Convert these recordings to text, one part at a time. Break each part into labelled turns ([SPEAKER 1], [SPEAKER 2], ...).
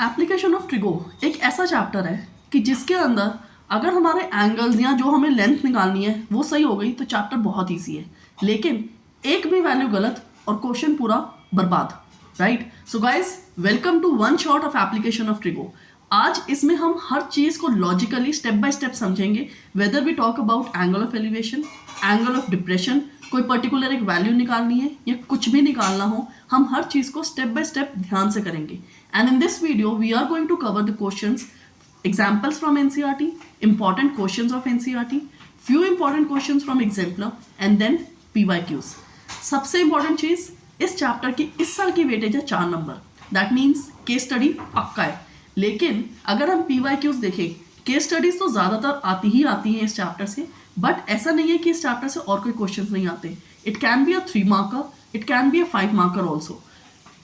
[SPEAKER 1] Application of trigo एक ऐसा chapter है कि जिसके अंदर अगर हमारे एंगल्स या जो हमें लेंथ निकालनी है वो सही हो गई तो चैप्टर बहुत ईजी है, लेकिन एक भी वैल्यू गलत और क्वेश्चन पूरा बर्बाद। Right, so guys welcome to one shot of application of trigo. आज इसमें हम हर चीज़ को लॉजिकली स्टेप बाय स्टेप समझेंगे, whether we talk about angle of elevation, angle of depression, कोई पर्टिकुलर एक वैल्यू निकालनी है या कुछ भी निकालना हो, हम हर चीज़ को स्टेप बाय स्टेप ध्यान से करेंगे। And in this video we are going to cover the questions, examples from NCERT, important questions of NCERT, few important questions from exemplar and then PYQs। सबसे इंपॉर्टेंट चीज इस चैप्टर की इस साल की वेटेज है 4 number, that means case study पक्का है। लेकिन अगर हम PYQs देखें, केस स्टडीज तो ज्यादातर आती ही हैं इस चैप्टर से, बट ऐसा नहीं है कि इस चैप्टर से और कोई क्वेश्चन नहीं आते। It can be a 3 marker, it can be a 5 marker also.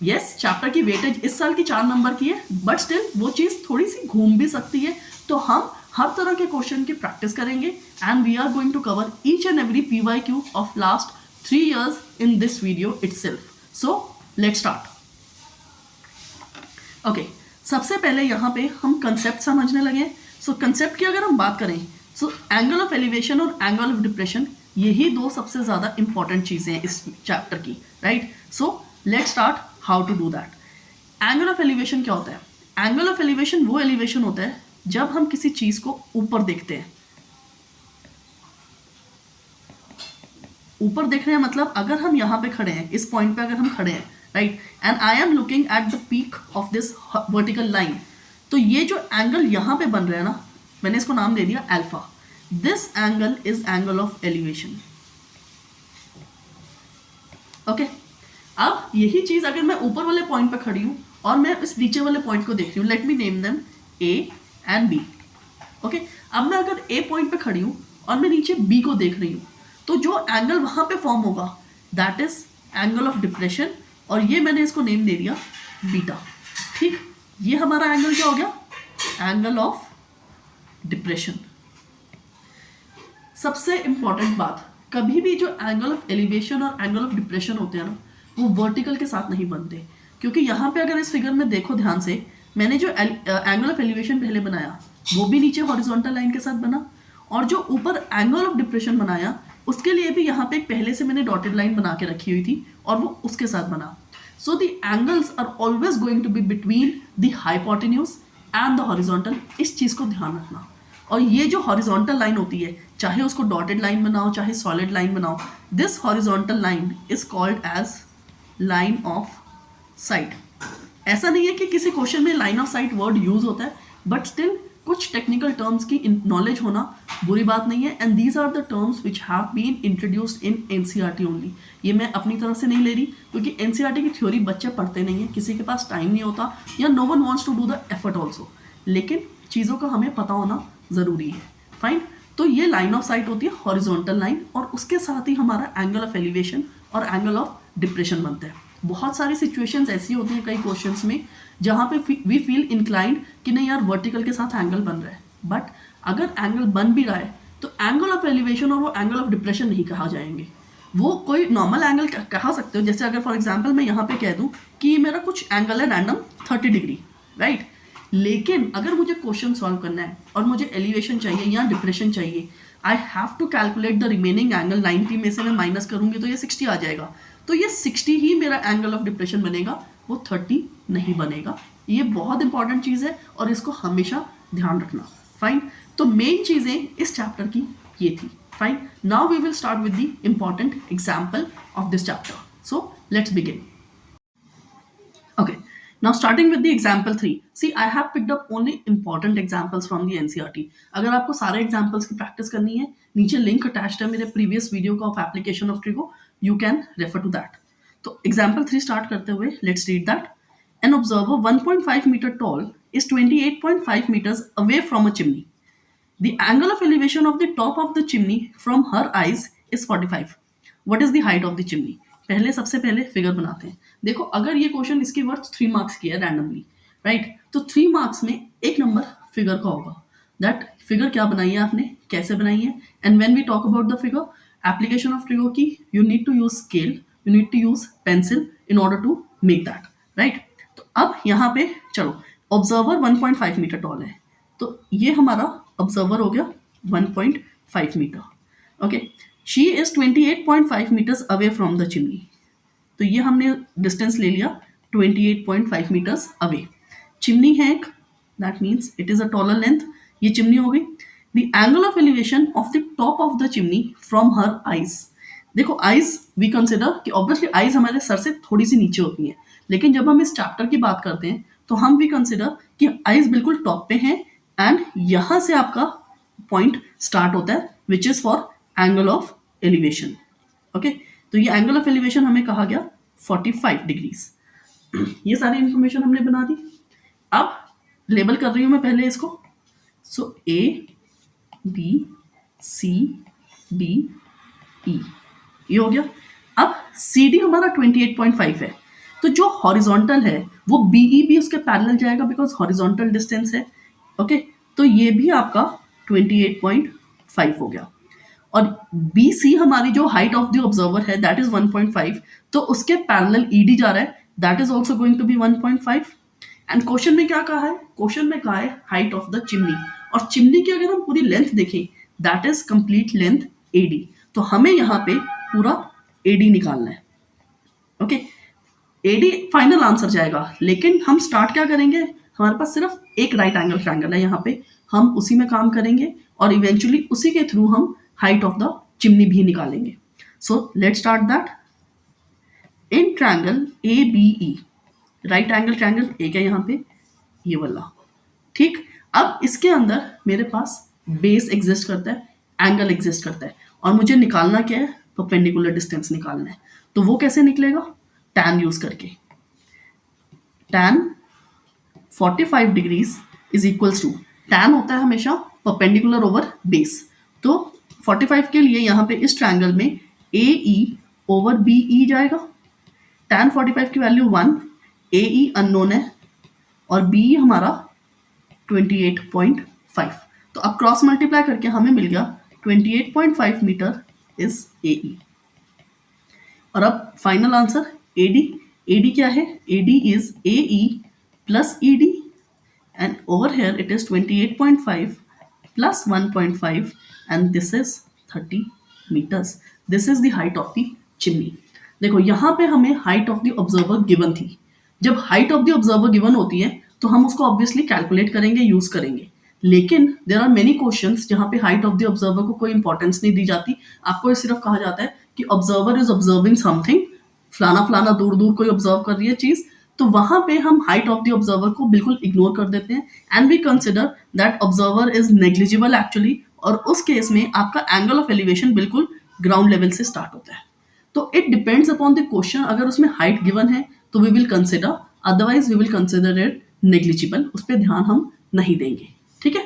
[SPEAKER 1] Yes, chapter की वेटेज इस साल की 4 नंबर की है, बट स्टिल वो चीज़ थोड़ी सी घूम भी सकती है, तो हम हर तरह के क्वेश्चन की प्रैक्टिस करेंगे and we are going to cover each and every PYQ of last 3 years in this video itself. So let's start. Okay, सबसे पहले यहाँ पे हम कंसेप्ट समझने लगे। सो कंसेप्ट की अगर हम बात करें, सो एंगल ऑफ एलिवेशन और एंगल ऑफ डिप्रेशन, यही दो सबसे ज़्यादा इंपॉर्टेंट चीज़ें हैं इस चैप्टर की। Right, so let's start how to do that. Angle of elevation क्या होता है? एंगल ऑफ एलिवेशन वो एलिवेशन होता है जब हम किसी चीज को ऊपर देखते हैं। ऊपर देख रहे हैं मतलब अगर हम यहां पे खड़े हैं, इस पॉइंट पे अगर हम खड़े हैं, right, and I am looking at the peak of this vertical line, तो ये जो एंगल यहां पे बन रहा है ना, मैंने इसको नाम दे दिया alpha. This angle is angle of elevation. Okay, अब यही चीज अगर मैं ऊपर वाले पॉइंट पे खड़ी हूं और मैं इस नीचे वाले पॉइंट को देख रही हूं, let me name them A and B। Okay, अब मैं अगर A पॉइंट पे खड़ी हूं और मैं नीचे B को देख रही हूं, तो जो एंगल वहां पे फॉर्म होगा that is angle of depression, और ये मैंने इसको नेम दे दिया बीटा। ठीक, ये हमारा एंगल क्या हो गया? Angle of depression. सबसे इंपॉर्टेंट बात, कभी भी जो एंगल ऑफ एलिवेशन और एंगल ऑफ डिप्रेशन होते हैं ना, वो वर्टिकल के साथ नहीं बनते, क्योंकि यहाँ पे अगर इस फिगर में देखो ध्यान से, मैंने जो एंगल ऑफ एलिवेशन पहले बनाया वो भी नीचे हॉरिजॉन्टल लाइन के साथ बना, और जो ऊपर एंगल ऑफ डिप्रेशन बनाया उसके लिए भी यहाँ पे एक पहले से मैंने डॉटेड लाइन बना के रखी हुई थी और वो उसके साथ बना। So the angles are always going to be between the hypotenuse and the horizontal. इस चीज़ को ध्यान रखना। और ये जो हॉरिजॉन्टल लाइन होती है, चाहे उसको डॉटेड लाइन बनाओ चाहे सॉलिड लाइन बनाओ, this horizontal line is called as line of sight. ऐसा नहीं है कि किसी क्वेश्चन में line of sight word use होता है, बट स्टिल कुछ टेक्निकल टर्म्स की नॉलेज होना बुरी बात नहीं है, and these are the terms which have been introduced in NCERT only. ये मैं अपनी तरफ से नहीं ले रही, क्योंकि NCERT की थ्योरी बच्चे पढ़ते नहीं है, किसी के पास टाइम नहीं होता, या no one wants to do the effort also, लेकिन चीज़ों का हमें पता होना ज़रूरी है। फाइन, तो ये लाइन ऑफ साइट होती है हॉरिजॉन्टल लाइन, और उसके साथ ही हमारा एंगल ऑफ एलिवेशन और एंगल ऑफ डिप्रेशन बनता है। बहुत सारी सिचुएशंस ऐसी होती हैं कई क्वेश्चंस में जहाँ पे वी फील इंक्लाइंड कि नहीं यार वर्टिकल के साथ एंगल बन रहा है, बट अगर एंगल बन भी रहा है तो एंगल ऑफ एलिवेशन और वो एंगल ऑफ डिप्रेशन नहीं कहा जाएंगे, वो कोई नॉर्मल एंगल कहा सकते हो। जैसे अगर फॉर एग्जाम्पल मैं यहाँ पे कह दूँ कि मेरा कुछ एंगल है रैंडम 30 डिग्री, राइट, लेकिन अगर मुझे क्वेश्चन सॉल्व करना है और मुझे एलिवेशन चाहिए या डिप्रेशन चाहिए, I have to calculate the remaining angle. 90 में से मैं माइनस करूंगी तो ये 60 आ जाएगा, तो ये 60 ही मेरा एंगल ऑफ डिप्रेशन बनेगा, वो 30 नहीं बनेगा। ये बहुत इंपॉर्टेंट चीज़ है और इसको हमेशा ध्यान रखना। फाइन, तो मेन चीज़ें इस चैप्टर की ये थी। Fine, now we will start with the important example of this chapter. So let's begin. Okay, now starting with the example 3. See, I have picked up only important examples from the NCERT. अगर आपको सारे examples की practice करनी है, नीचे link attached है मेरे previous video का of application of trigo, you can refer to that. तो एग्जाम्पल 3 स्टार्ट करते हुए let's read that. An observer 1.5 metre tall is 28.5 meters away from a chimney. The angle of elevation of the top of the chimney from her eyes is 45. What is the height of the chimney? पहले सबसे पहले figure बनाते हैं। देखो, अगर ये question इसकी worth 3 marks की है रैंडमली, राइट, तो 3 मार्क्स में एक नंबर फिगर का होगा। दैट फिगर क्या बनाई है आपने, कैसे बनाई है, and when we talk about the figure, application of trigo की, you need to use scale, you need to use pencil in order to make that, right. तो अब यहाँ पे चलो ऑब्जर्वर 1.5 मीटर टॉल है, तो ये हमारा ऑब्जर्वर हो गया 1.5 metre. Okay, she is 28.5 metres away from the chimney. तो ये हमने डिस्टेंस ले लिया 28.5 मीटर्स अवे. चिमनी है एक, that means it is a taller length. ये चिमनी हो गई. The angle of elevation of the top of the chimney from her eyes. देखो आइज वी कंसिडर कि ऑब्वियसली आइज हमारे सर से थोड़ी सी नीचे होती हैं, लेकिन जब हम इस चैप्टर की बात करते हैं तो हम भी कंसिडर कि आइज बिल्कुल टॉप पे हैं एंड यहां से आपका पॉइंट स्टार्ट होता है which is for angle of elevation. Okay, तो ये एंगल ऑफ एलिवेशन हमें कहा गया 45 डिग्रीज. ये सारी इंफॉर्मेशन हमने बना दी. अब लेबल कर रही हूं मैं पहले इसको. सो ए बी सी डी ई, ये हो गया. अब सी डी हमारा 28.5 है, तो जो हॉरिजॉन्टल है वो बीई भी उसके पैरेलल जाएगा बिकॉज हॉरिजॉन्टल डिस्टेंस है. ओके, तो ये भी आपका 28.5 हो गया. और बी सी हमारी जो हाइट ऑफ द ऑब्जर्वर है दैट इज 1.5, तो उसके पैरेलल ईडी जा रहा है, that is also going to be 1.5. And question में क्या कहा है? क्वेश्चन में कहा है हाइट ऑफ द चिमनी, और चिमनी की अगर हम पूरी लेंथ देखें that is complete length AD. तो हमें यहाँ पे पूरा एडी निकालना है. ओके, एडी फाइनल आंसर जाएगा, लेकिन हम स्टार्ट क्या करेंगे? हमारे पास सिर्फ एक राइट एंगल ट्रायंगल है यहाँ पे, हम उसी में काम करेंगे और इवेंचुअली उसी के थ्रू हम हाइट ऑफ द चिमनी भी निकालेंगे. So let's start that. In triangle A B E, right angle triangle एक है यहाँ पे, ये वाला. ठीक, अब इसके अंदर मेरे पास बेस एग्जिस्ट करता है, एंगल एग्जिस्ट करता है, और मुझे निकालना क्या है? परपेंडिकुलर डिस्टेंस निकालना है. तो वो कैसे निकलेगा? टैन यूज करके. Tan 45 degrees is equals to, tan होता है हमेशा परपेंडिकुलर ओवर बेस. तो 45 के लिए यहाँ पे इस ट्रायंगल में ए ई ओवर बी ई जाएगा. टैन 45 की वैल्यू 1, ए ई अननोन है और बी हमारा 28.5. तो अब क्रॉस मल्टीप्लाई करके हमें मिल गया 28.5 मीटर इज ए ई. और अब फाइनल आंसर एडी. एडी क्या है? AD is A E plus E D, and over here it is 28.5 plus 1.5 and this is 30 meters. This is the height of the chimney. देखो यहाँ पे हमें height of the observer given थी. जब height of the observer given होती है तो हम उसको ऑब्वियसली कैलकुलेट करेंगे, यूज करेंगे. लेकिन देर आर मेनी क्वेश्चंस जहाँ पे हाइट ऑफ द ऑब्जर्वर को कोई इंपॉर्टेंस नहीं दी जाती. आपको सिर्फ कहा जाता है कि ऑब्जर्वर इज ऑब्जर्विंग समथिंग, फलाना फलाना दूर दूर कोई ऑब्जर्व कर रही है चीज. तो वहां पे हम हाइट ऑफ द ऑब्जर्वर को बिल्कुल इग्नोर कर देते हैं and we consider that observer is negligible actually. और उस केस में आपका एंगल ऑफ एलिवेशन बिल्कुल ग्राउंड लेवल से स्टार्ट होता है. तो it depends upon the question. अगर उसमें हाइट गिवन है तो we will consider, otherwise we will consider it negligible. उस पर ध्यान हम नहीं देंगे. ठीक है,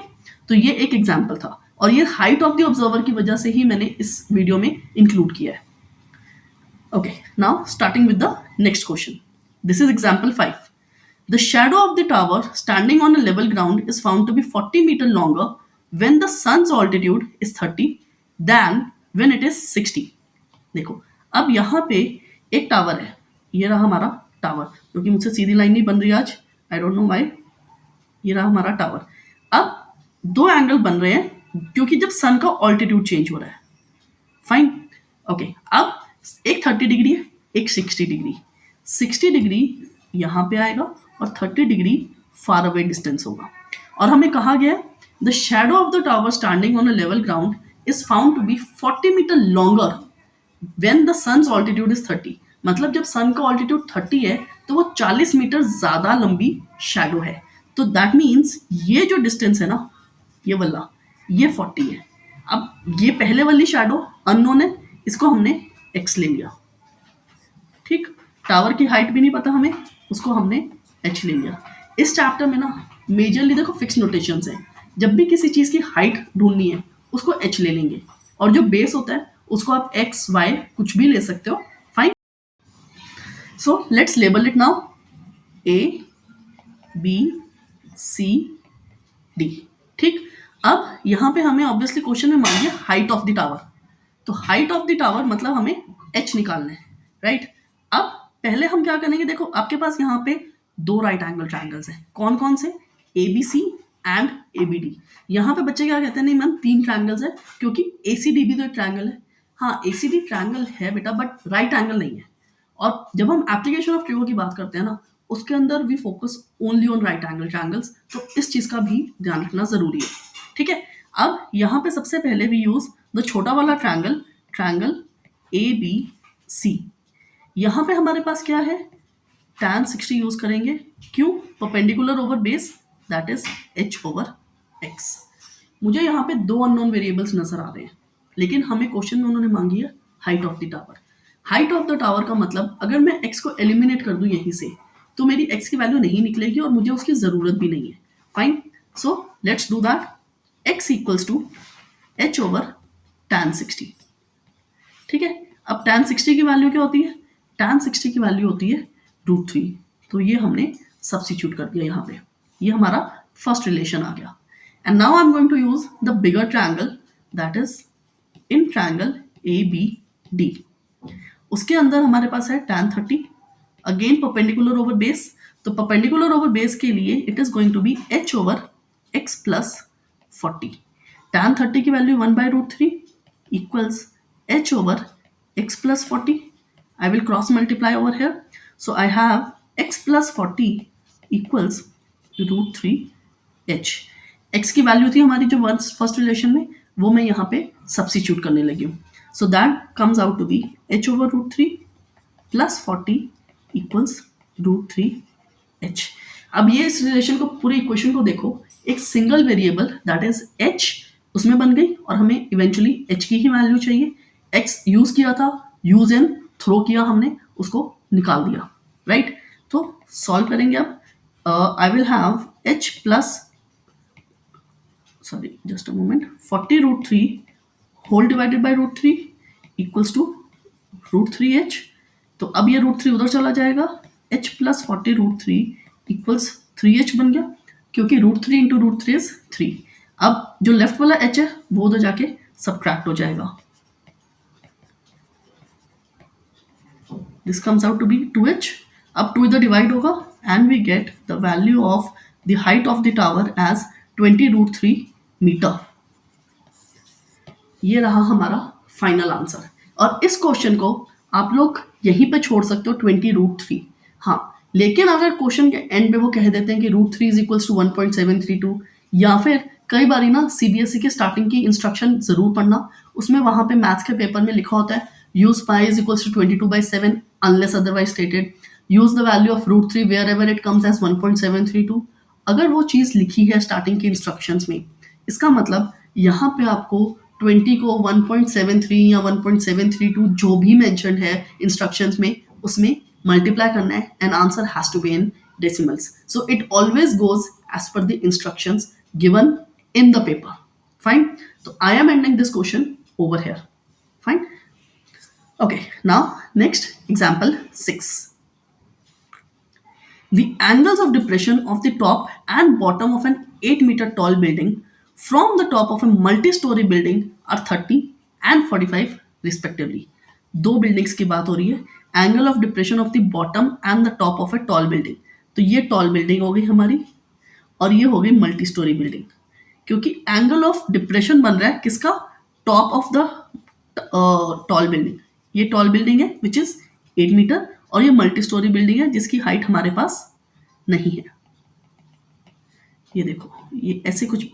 [SPEAKER 1] तो ये एक एग्जाम्पल था और ये हाइट ऑफ द ऑब्जर्वर की वजह से ही मैंने इस वीडियो में इंक्लूड किया है. Okay, now starting with the next question. This is example 5. The shadow of the tower standing on a level ground is found to be 40 meter longer when the sun's altitude is 30 than when it is 60. देखो, अब यहाँ पे एक tower है, ये रहा हमारा tower, क्योंकि मुझसे सीधी लाइन नहीं बन रही आज, आई डोंट नो व्हाई. ये रहा हमारा टावर. अब दो एंगल बन रहे हैं क्योंकि जब सन का ऑल्टीट्यूड चेंज हो रहा है. फाइन. ओके, अब एक 30 डिग्री है, एक 60 डिग्री. 60 डिग्री यहाँ पे आएगा और 30 डिग्री फार अवे डिस्टेंस होगा. और हमें कहा गया है the shadow of the tower standing on a level ground is found to be 40 meter longer when the sun's altitude is 30. मतलब जब सन का ऑल्टीट्यूड 30 है तो वो 40 मीटर ज्यादा लंबी शैडो है. तो दैट मीन्स ये जो डिस्टेंस है ना, ये वाला, ये 40 है. अब ये पहले वाली शैडो अननोन है, इसको हमने एक्स ले लिया. ठीक, टावर की हाइट भी नहीं पता हमें, उसको हमने एच ले लिया. इस चैप्टर में ना मेजरली देखो फिक्स नोटेशंस हैं. जब भी किसी चीज़ की हाइट ढूंढनी है उसको एच ले लेंगे, और जो बेस होता है उसको आप एक्स वाई कुछ भी ले सकते हो. Fine. So let's label it now. A B C D. ठीक, अब यहाँ पे हमें ऑब्वियसली क्वेश्चन में मान लिया हाइट ऑफ द टावर. तो हाइट ऑफ द टावर मतलब हमें एच निकालना है, राइट. अब पहले हम क्या करेंगे, देखो आपके पास यहाँ पे दो राइट एंगल ट्रायंगल्स हैं। कौन कौन से? ABC and ABD। यहाँ पे बच्चे क्या कहते हैं, नहीं मैम 3 ट्रायंगल्स है, क्योंकि ACD भी तो एक ट्रायंगल है। हाँ ACD ट्रायंगल है बेटा, बट राइट एंगल नहीं है। और जब हम एप्लीकेशन ऑफ ट्रिगो की बात करते हैं ना, उसके अंदर we focus only on right angle triangles, तो इस चीज का भी ध्यान रखना जरूरी है। ठीक है, अब यहाँ पे सबसे पहले वी यूज द छोटा वाला ट्रायंगल, ट्रायंगल ABC। यहाँ पे हमारे पास क्या है, tan 60 यूज करेंगे। क्यों? Perpendicular over base, that is h over x। मुझे यहाँ पे 2 अननोन वेरिएबल्स नजर आ रहे हैं, लेकिन हमें क्वेश्चन में उन्होंने मांगी है height of the tower. Height of the tower का मतलब अगर मैं x को एलिमिनेट कर दूं यहीं से, तो मेरी x की वैल्यू नहीं निकलेगी और मुझे उसकी जरूरत भी नहीं है। Fine, so let's do that. x equals to h over tan 60। ठीक है, अब tan 60 की वैल्यू क्या होती है? tan 60 की वैल्यू होती है √3। तो ये हमने सब्स्टिट्यूट कर दिया यहाँ पे, ये हमारा फर्स्ट रिलेशन आ गया। And now I am going to use the bigger triangle, that is in triangle ABD। उसके अंदर हमारे पास है tan 30, again perpendicular over base. तो परपेंडिकुलर ओवर बेस के लिए it is going to be h over x plus 40। tan 30 की value 1/√3 equals h over x plus 40. I will cross multiply over here. So I have x plus 40 equals √3h. x की value थी हमारी जो first relation में, वो मैं यहाँ पे सब्स्टिट्यूट करने लगी हूँ। So that comes out to be h over √3 plus 40 equals √3h। अब ये इस रिलेशन को, पूरे इक्वेशन को देखो, एक single variable that is h उसमें बन गई और हमें इवेंचुअली h की ही वैल्यू चाहिए। x यूज किया था, यूज एंड थ्रो किया हमने, उसको निकाल दिया, राइट। तो सॉल्व करेंगे अब। I will have h plus, sorry just a moment, 40√3 whole divided by √3 equals to √3h। तो अब ये √3 उधर चला जाएगा, h प्लस 40√3 इक्वल्स 3h बन गया, क्योंकि √3 इंटू √3 इज 3। अब जो लेफ्ट वाला h है वो उधर जाके सब्ट्रैक्ट हो जाएगा। This comes out to be 2h। अब 2 इधर डिवाइड होगा and we get the value of the height of the tower as 20√3 meter. ये रहा हमारा फाइनल आंसर। और इस क्वेश्चन को आप लोग यहीं पे छोड़ सकते हो 20√3। हाँ, लेकिन अगर क्वेश्चन के एंड पे वो कह देते हैं कि √3 इज इक्वल्स टू 1.732, या फिर कई बारी ना CBSE के स्टार्टिंग की इंस्ट्रक्शन जरूर पढ़ना, उसमें वहां पे मैथ्स के पेपर में लिखा होता है use pi is equals to 22/7 unless otherwise stated, use the value of √3 wherever it comes as 1.732। अगर वो चीज लिखी है स्टार्टिंग की इंस्ट्रक्शंस में, इसका मतलब यहाँ पे आपको 20 को 1.73 या 1.732 जो भी मेंशन्ड है इंस्ट्रक्शंस में, उसमें मल्टीप्लाई करना है and answer has to be in decimals. So it always goes as per the instructions given in the paper. Fine. So I am ending this question over here. Fine. Okay. Now next example 6. The angles of depression of the top and bottom of an 8-meter tall building from the top of a multi-story building are 30 and 45 respectively. दो buildings की बात हो रही है। Angle of depression of the bottom and the top of a tall building. तो ये tall building हो गई हमारी और ये हो गई मल्टी स्टोरी बिल्डिंग, क्योंकि एंगल ऑफ डिप्रेशन बन रहा है किसका? Top of the tall building. ये टॉल बिल्डिंग है विच इज 8 मीटर और ये मल्टी स्टोरी बिल्डिंग है जिसकी हाइट हमारे पास नहीं है। ये देखो, ये ऐसे कुछ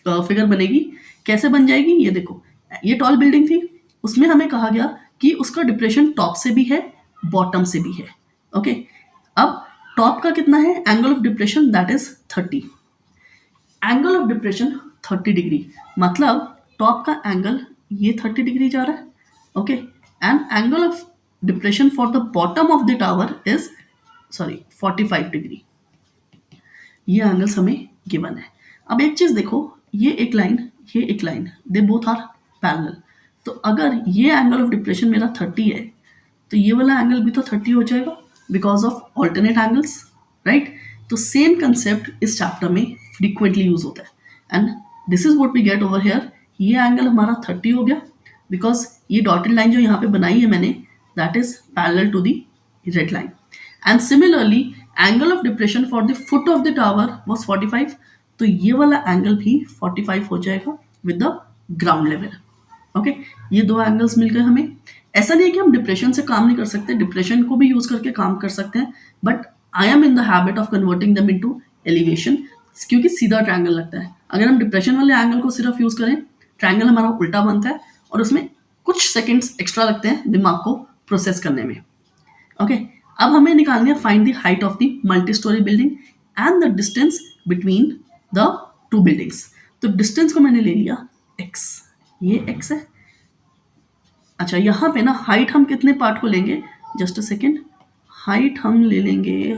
[SPEAKER 1] फिगर बनेगी। कैसे बन जाएगी ये देखो, ये टॉल बिल्डिंग थी, उसमें हमें कहा गया कि उसका डिप्रेशन टॉप से भी है बॉटम से भी है। ओके, अब टॉप का कितना है angle of depression? That is 30। Angle of depression 30 degree, मतलब टॉप का एंगल ये 30 डिग्री जा रहा है। Okay, and angle of depression for the bottom of the tower is 45 degree. ये एंगल्स हमें गिवन है। अब एक चीज देखो, ये एक लाइन, ये एक line, they both are parallel. तो अगर ये एंगल ऑफ डिप्रेशन मेरा 30 है, तो ये वाला एंगल भी तो 30 हो जाएगा because of alternate angles, right. तो सेम कंसेप्ट इस चैप्टर में फ्रीक्वेंटली यूज होता है and this is what we get over here. ये एंगल हमारा 30 हो गया बिकॉज ये डॉटेड लाइन जो यहाँ पे बनाई है मैंने, that is parallel to the red line. And similarly angle of depression for the foot of the tower was 45, तो ये वाला एंगल भी 45 हो जाएगा with the ground level. Okay, ये दो एंगल्स मिल गए हमें। ऐसा नहीं है कि हम डिप्रेशन से काम नहीं कर सकते, डिप्रेशन को भी यूज करके काम कर सकते हैं, but I M in the habit of converting दम इनटू एलिवेशन, क्योंकि सीधा ट्रायंगल लगता है। अगर हम डिप्रेशन वाले एंगल को सिर्फ यूज करें, ट्रायंगल हमारा उल्टा बनता है और उसमें कुछ सेकंड्स एक्स्ट्रा लगते हैं दिमाग को प्रोसेस करने में। ओके, अब हमें निकालनी है find the height of the multi storey building and the distance between the two buildings. तो डिस्टेंस को मैंने ले लिया x, ये x है। अच्छा, यहाँ पे ना हाइट हम कितने पार्ट को लेंगे, जस्ट अ सेकेंड, हाइट हम ले लेंगे,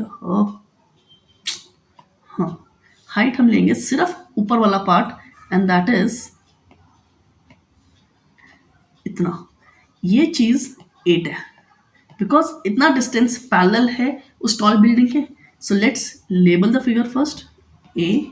[SPEAKER 1] हाँ, हाइट हम लेंगे सिर्फ ऊपर वाला पार्ट एंड दैट इज इतना, ये चीज 8 है, बिकॉज इतना डिस्टेंस पैरेलल है उस टॉल बिल्डिंग के। So let's label the figure first, A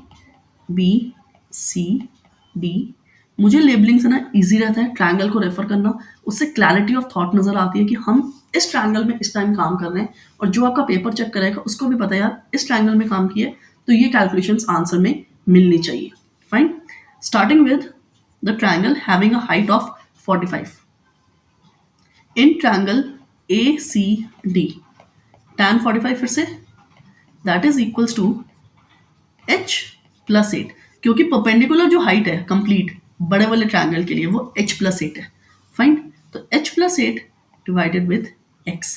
[SPEAKER 1] B C D. मुझे लेबलिंग से ना इजी रहता है ट्रायंगल को रेफर करना, उससे क्लैरिटी ऑफ थॉट नजर आती है कि हम इस ट्रायंगल में इस टाइम काम कर रहे हैं, और जो आपका पेपर चेक करेगा उसको भी पता है यार इस ट्रायंगल में काम किया है, तो ये कैलकुलेशंस आंसर में मिलनी चाहिए। Fine, starting with the triangle having a height of 45 in triangle ACD, tan 45 फिर से that is equals to h plus 8, क्योंकि परपेंडिकुलर जो हाइट है कंप्लीट बड़े वाले ट्रायंगल के लिए वो h प्लस 8 है। फाइन, तो h plus 8 divided with x।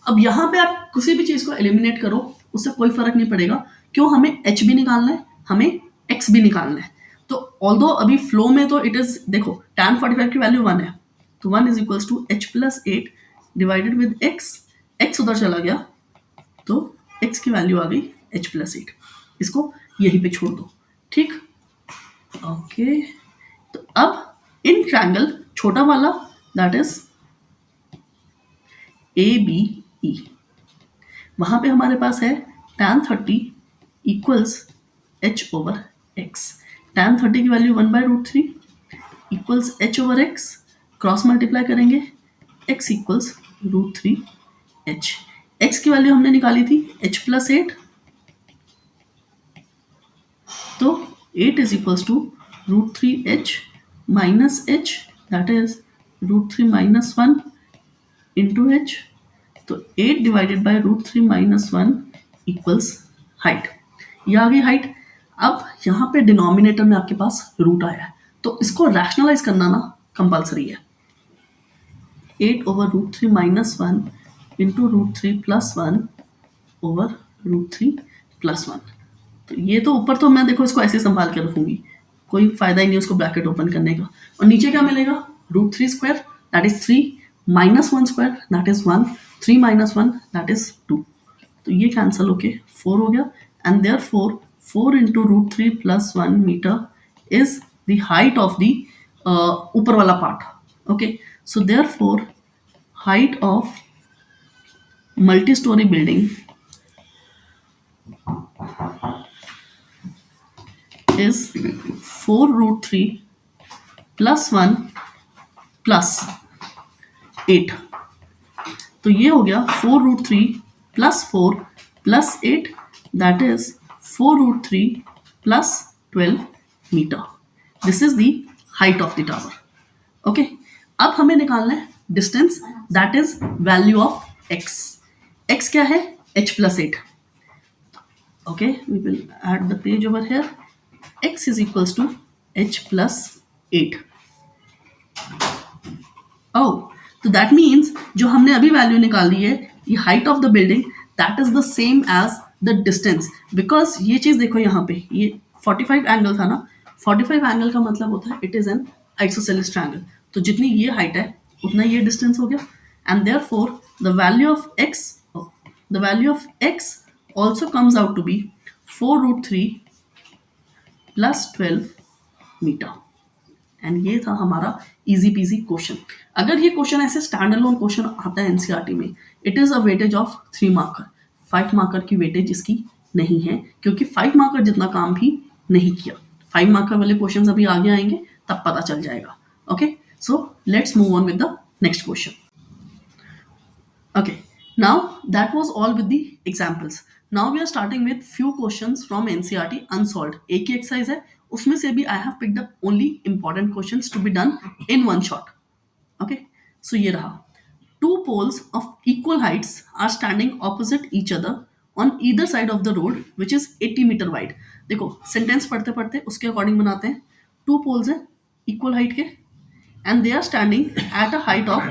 [SPEAKER 1] अब यहाँ पे आप किसी भी चीज को एलिमिनेट करो उससे कोई फर्क नहीं पड़ेगा, क्यों, हमें h भी निकालना है, हमें x भी निकालना है। तो ऑल्दो अभी फ्लो में तो इट इज, देखो tan 45 की वैल्यू 1 है, तो 1 is equals to h plus 8 divided with x उधर चला गया तो x की वैल्यू आ गई h प्लस 8, इसको यहीं पे छोड़ दो, ठीक। ओके, तो अब इन ट्रायंगल छोटा वाला दैट इज ABE, वहां पे हमारे पास है tan 30 equals h over x। tan 30 की value 1/√3 equals h over x, cross multiply करेंगे x इक्वल्स √3h। x की वैल्यू हमने निकाली थी h प्लस 8, तो 8 is equals to √3h minus h, that is √3 minus 1 into h, तो 8 divided by √3 minus 1 equals height, ये आ गई हाइट। अब यहाँ पे डिनोमिनेटर में आपके पास रूट आया है, तो इसको रैशनलाइज करना ना कंपल्सरी है। 8 over √3 minus 1 into √3 plus 1 over √3 plus 1, तो ये तो ऊपर तो मैं देखो इसको ऐसे संभाल के रखूंगी, कोई फायदा ही नहीं उसको ब्रैकेट ओपन करने का। और नीचे क्या मिलेगा, √3 square that is 3 minus 1 square that is 1, 3 minus 1 that is 2, तो ये कैंसिल होके 4 हो गया, and therefore 4 into √3 plus 1 meter is the height of the ऊपर वाला part. Okay, so therefore height of multi-story building is 4√3 plus 1 plus 8, तो ये हो गया 4√3 plus 4 plus 8 that is 4√3 plus 12 meter. This is the height of the tower. Okay, अब हमें निकालना है distance that is value of x। x क्या है, h plus 8। Okay, we will add the page over here, x is equals to h plus 8। Oh, तो that means जो हमने अभी वैल्यू निकाल दी है, ये height of the building that is the same as the distance, because ये चीज देखो यहाँ पे ये 45 एंगल था ना, 45 एंगल का मतलब होता है it is an isosceles triangle, तो जितनी ये हाइट है उतना ये डिस्टेंस हो गया, and therefore the value of x also comes out to be 4√3 plus 12 meter, and ये था हमारा इजी पीजी क्वेश्चन। अगर ये क्वेश्चन ऐसे स्टैंड अलोन क्वेश्चन आता है एनसीईआरटी में, it is a weightage of 3 marker, 5 marker की वेटेज इसकी नहीं है, क्योंकि 5 मार्कर जितना काम भी नहीं किया। 5 मार्कर वाले क्वेश्चन अभी आगे आएंगे तब पता चल जाएगा। Okay, so let's move on with the next question. Okay, now that was all with the examples. Now we are starting with few questions from NCERT unsolved. एक ही एक्सरसाइज है, उसमें से भी I have picked up only important questions to be done in one shot. Okay, so ये रहा. Two poles of equal heights are standing opposite each other on either side of the road which is 80 meter wide. देखो sentence पढ़ते पढ़ते उसके according बनाते हैं. Two poles हैं equal height के and they are standing at a height of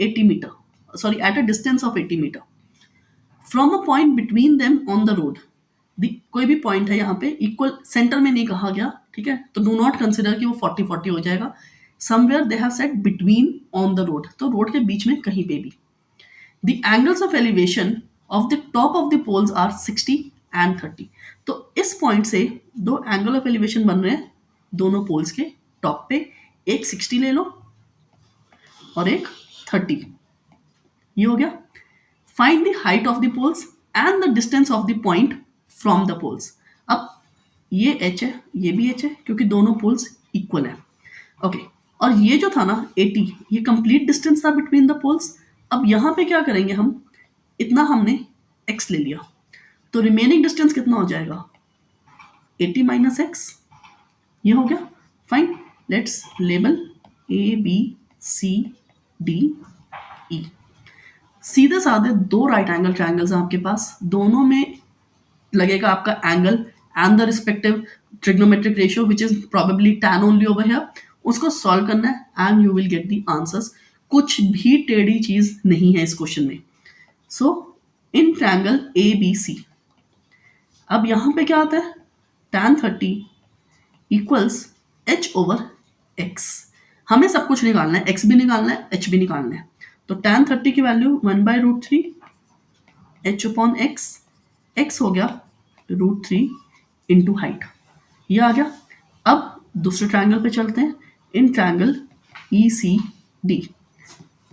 [SPEAKER 1] 80 meter, sorry at a distance of 80 meter from a point between them on the road. कोई भी पॉइंट है यहाँ पे, इक्वल सेंटर में नहीं कहा गया, ठीक है, तो डू नॉट कंसिडर कि वो 40-40 हो जाएगा. Somewhere they have said between on the road, तो रोड के बीच में कहीं पे भी. The angles of elevation of the top of the poles are 60 and 30. तो इस पॉइंट से दो एंगल ऑफ एलिवेशन बन रहे हैं दोनों पोल्स के टॉप पे. एक 60 ले लो और एक 30. ये हो गया. Find the height of the poles and the distance of the point from the poles. अब ये h है, ये भी h है, क्योंकि दोनों पोल्स इक्वल है. ओके, और ये जो था ना 80, ये कंप्लीट डिस्टेंस था बिटवीन द पोल्स. अब यहाँ पे क्या करेंगे हम, इतना हमने x ले लिया, तो रिमेनिंग डिस्टेंस कितना हो जाएगा 80 माइनस एक्स. ये हो गया. Fine, let's label A B C D E. सीधे साधे दो राइट एंगल ट्रायंगल्स हैं आपके पास, दोनों में लगेगा आपका angle and the respective trigonometric ratio which is probably tan only over here. उसको सॉल्व करना है and you will get the answers. कुछ भी टेढ़ी चीज नहीं है इस क्वेश्चन में. सो इन ट्रायंगल ए बी सी, अब यहां पे क्या आता है, tan 30 equals h over x. हमें सब कुछ निकालना है, x भी निकालना है, h भी निकालना है. तो tan 30 की value 1/√3 h upon x. x हो गया √3 इंटू हाइट. ये आ गया. अब दूसरे ट्रायंगल पे चलते हैं. In triangle E C D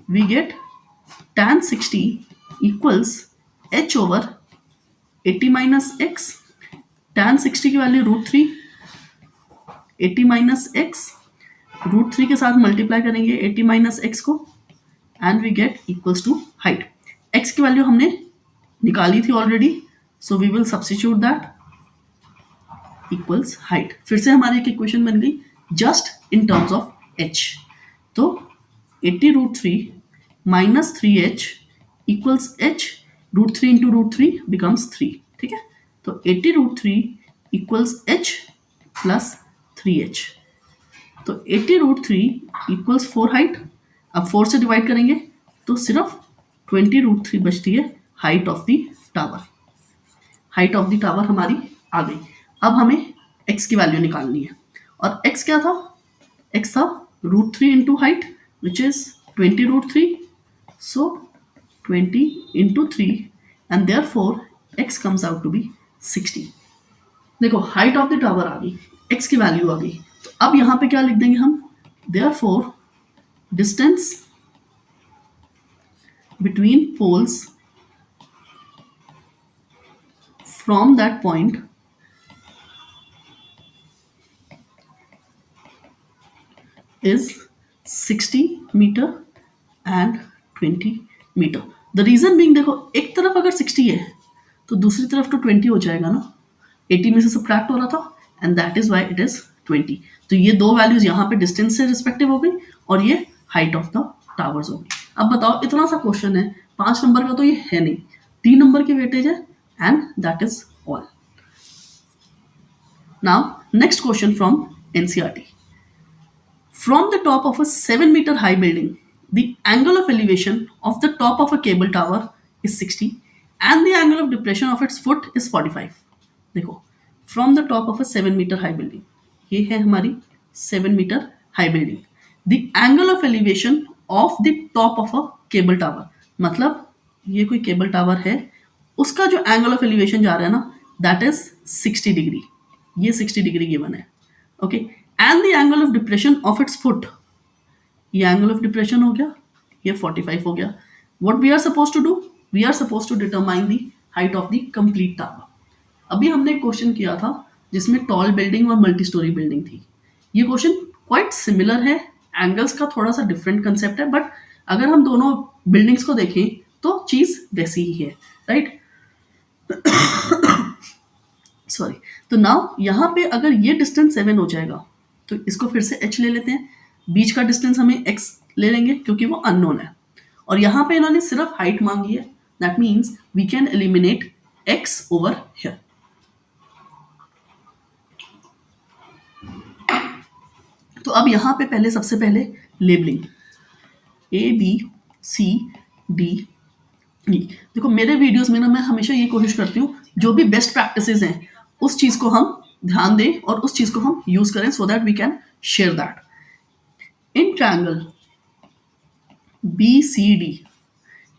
[SPEAKER 1] we get tan 60 equals h over 80 minus x. tan 60 की वैल्यू √3, 80 माइनस एक्स, √3 के साथ मल्टीप्लाई करेंगे 80 माइनस एक्स को and we get equals to height. x की वैल्यू हमने निकाली थी already, so we will substitute that equals height. फिर से हमारी एक इक्वेशन बन गई just in terms of h. तो 80√3 minus 3h equals h. √3 into √3 becomes 3. ठीक है, तो 80√3 equals h plus 3h. तो 80√3 equals 4 हाइट. अब 4 से डिवाइड करेंगे तो सिर्फ 20√3 बचती है height of the tower. Height of the tower हमारी आ गई. अब हमें x की वैल्यू निकालनी है, और x क्या था, x था √3 into height which is 20√3. So 20 into 3 and therefore x comes out to be 60. देखो हाइट ऑफ द टावर आ गई, x की वैल्यू आ गई. तो अब यहाँ पे क्या लिख देंगे हम, therefore distance between poles from that point is 60 meter and 20 meter. The reason being, देखो एक तरफ अगर 60 है तो दूसरी तरफ तो 20 हो जाएगा ना, 80 में से सब्ट्रैक्ट हो रहा था and that is why it is 20. तो ये दो वैल्यूज यहाँ पे डिस्टेंस से रिस्पेक्टिव हो गई और ये हाइट ऑफ द टावर्स हो गई. अब बताओ, इतना सा क्वेश्चन है, 5 नंबर का तो ये है नहीं, 3 नंबर की वेटेज है and that is all. Now next question from NCERT. From the top of a 7-meter high building, the angle of elevation of the top of a cable tower is 60 and the angle of depression of its foot is 45. देखो, from the top of a 7-meter high building, ये है हमारी 7-meter high building. The angle of elevation of the top of a cable tower, मतलब ये कोई cable tower है, उसका जो एंगल ऑफ एलिवेशन जा रहा है ना, दैट इज 60 डिग्री. ये 60 डिग्री गिवन है. Okay, and the angle of depression of its foot, ये एंगल ऑफ डिप्रेशन हो गया, ये 45 हो गया. What we are suppose to do, we are suppose to determine the height of the complete tower. अभी हमने एक क्वेश्चन किया था जिसमें टॉल बिल्डिंग और मल्टी स्टोरी बिल्डिंग थी. ये क्वेश्चन क्वाइट सिमिलर है, एंगल्स का थोड़ा सा डिफरेंट कंसेप्ट है, बट अगर हम दोनों बिल्डिंग्स को देखें तो चीज वैसी ही है, राइट. सॉरी। तो नाउ यहाँ पे अगर ये डिस्टेंस 7 हो जाएगा तो इसको फिर से h ले लेते हैं, बीच का डिस्टेंस हमें x ले लेंगे क्योंकि वो अननोन है, और यहाँ पे इन्होंने सिर्फ हाइट मांगी है, that means we can eliminate x over here. तो अब यहाँ पे पहले सबसे पहले labeling A B C D E। देखो मेरे वीडियोस में ना मैं हमेशा ये कोशिश करती हूँ जो भी बेस्ट प्रैक्टिसेस हैं उस चीज़ को हम ध्यान दें और उस चीज़ को हम यूज़ करें so that we can share that. In triangle BCD,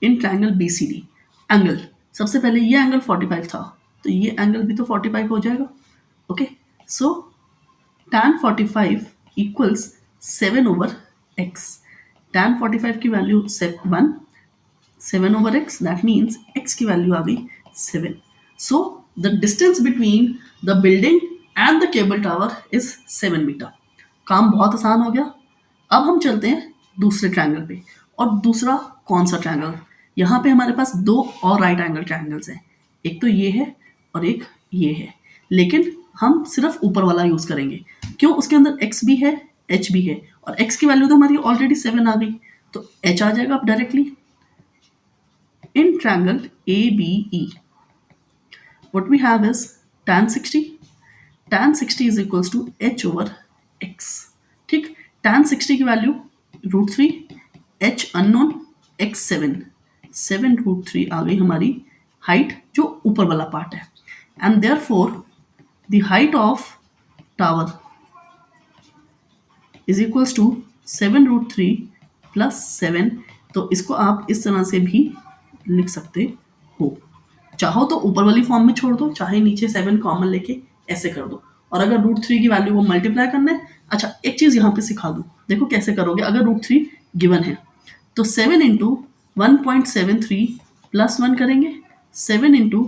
[SPEAKER 1] in triangle BCD angle, सबसे पहले ये एंगल 45 था तो ये एंगल भी तो 45 हो जाएगा। Okay, so tan 45 equals 7 over x। tan 45 की value 1, 7 over x, that means x की वैल्यू आ गई 7। So the distance between the building and the cable tower is 7 meter. काम बहुत आसान हो गया। अब हम चलते हैं दूसरे ट्रायंगल पे, और दूसरा कौन सा ट्रायंगल, यहाँ पे हमारे पास दो और राइट एंगल ट्रायंगल्स हैं, एक तो ये है और एक ये है, लेकिन हम सिर्फ ऊपर वाला यूज करेंगे। क्यों? उसके अंदर x भी है h भी है, और x की वैल्यू तो हमारी ऑलरेडी 7 आ गई तो h आ जाएगा अब directly. In triangle ABE what we have is tan 60, tan 60 is equals to h over x। ठीक, tan 60 की वैल्यू √3, h अननोन, x 7, 7 √3 आ गई हमारी हाइट जो ऊपर वाला पार्ट है, and therefore the height of tower is equals to 7 √3 plus 7। तो इसको आप इस तरह से भी लिख सकते हो, चाहो तो ऊपर वाली फॉर्म में छोड़ दो, चाहे नीचे 7 कॉमन लेके ऐसे कर दो, और अगर √3 की वैल्यू को मल्टीप्लाई करना है, अच्छा एक चीज़ यहाँ पे सिखा दूँ, देखो कैसे करोगे। अगर √3 गिवन है तो 7 इंटू 1.73 प्लस 1 करेंगे, 7 इंटू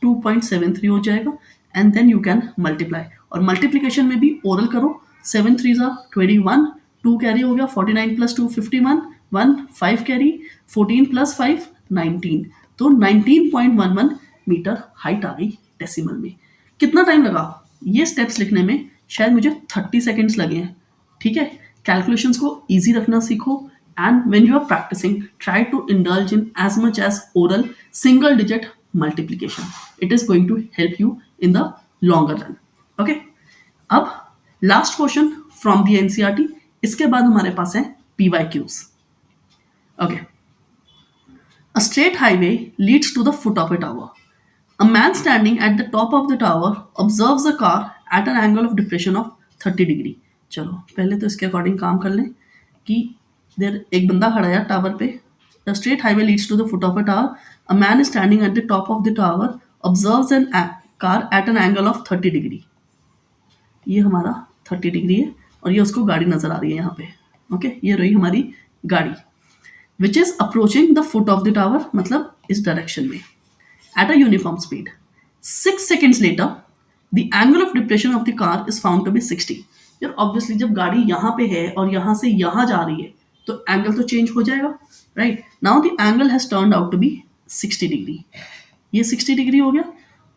[SPEAKER 1] 2.73 हो जाएगा, and then you can multiply. और मल्टीप्लीकेशन में भी ओरल करो, 7 3 21, 2 कैरी हो गया, 49 प्लस 2 51, 1 5 कैरी, 14 प्लस 5 19, तो 19.11 मीटर हाइट आ गई डेसिमल में। कितना टाइम लगा ये स्टेप्स लिखने में? शायद मुझे 30 सेकेंड्स लगे हैं। ठीक है, कैलकुलेशंस को इजी रखना सीखो, and when you are practising try to indulge in as much as oral single digit multiplication, it is going to help you in the longer run. Okay, अब last question from the NCERT, इसके बाद हमारे पास है PYQs। Okay, a straight highway leads to the foot of a tower. A man standing at the top of the tower observes a car at an angle of depression of 30 degree। चलो पहले तो इसके according काम कर लें कि देर एक बंदा खड़ा है टावर पे। The straight highway leads to the foot of a tower. A man is standing at the top of the tower observes an car at an angle of 30 degree। ये हमारा 30 डिग्री है और ये उसको गाड़ी नजर आ रही है यहाँ पे। ओके, ये रही हमारी गाड़ी which is approaching the foot of the tower, मतलब इस डायरेक्शन में at a uniform speed। 6 seconds later the angle of depression of the car is found to be 60। यार ऑब्वियसली जब गाड़ी यहाँ पे है और यहाँ से यहाँ जा रही है तो एंगल तो चेंज हो जाएगा, right. Now the angle has turned out to be 60 degree. ये 60 डिग्री हो गया,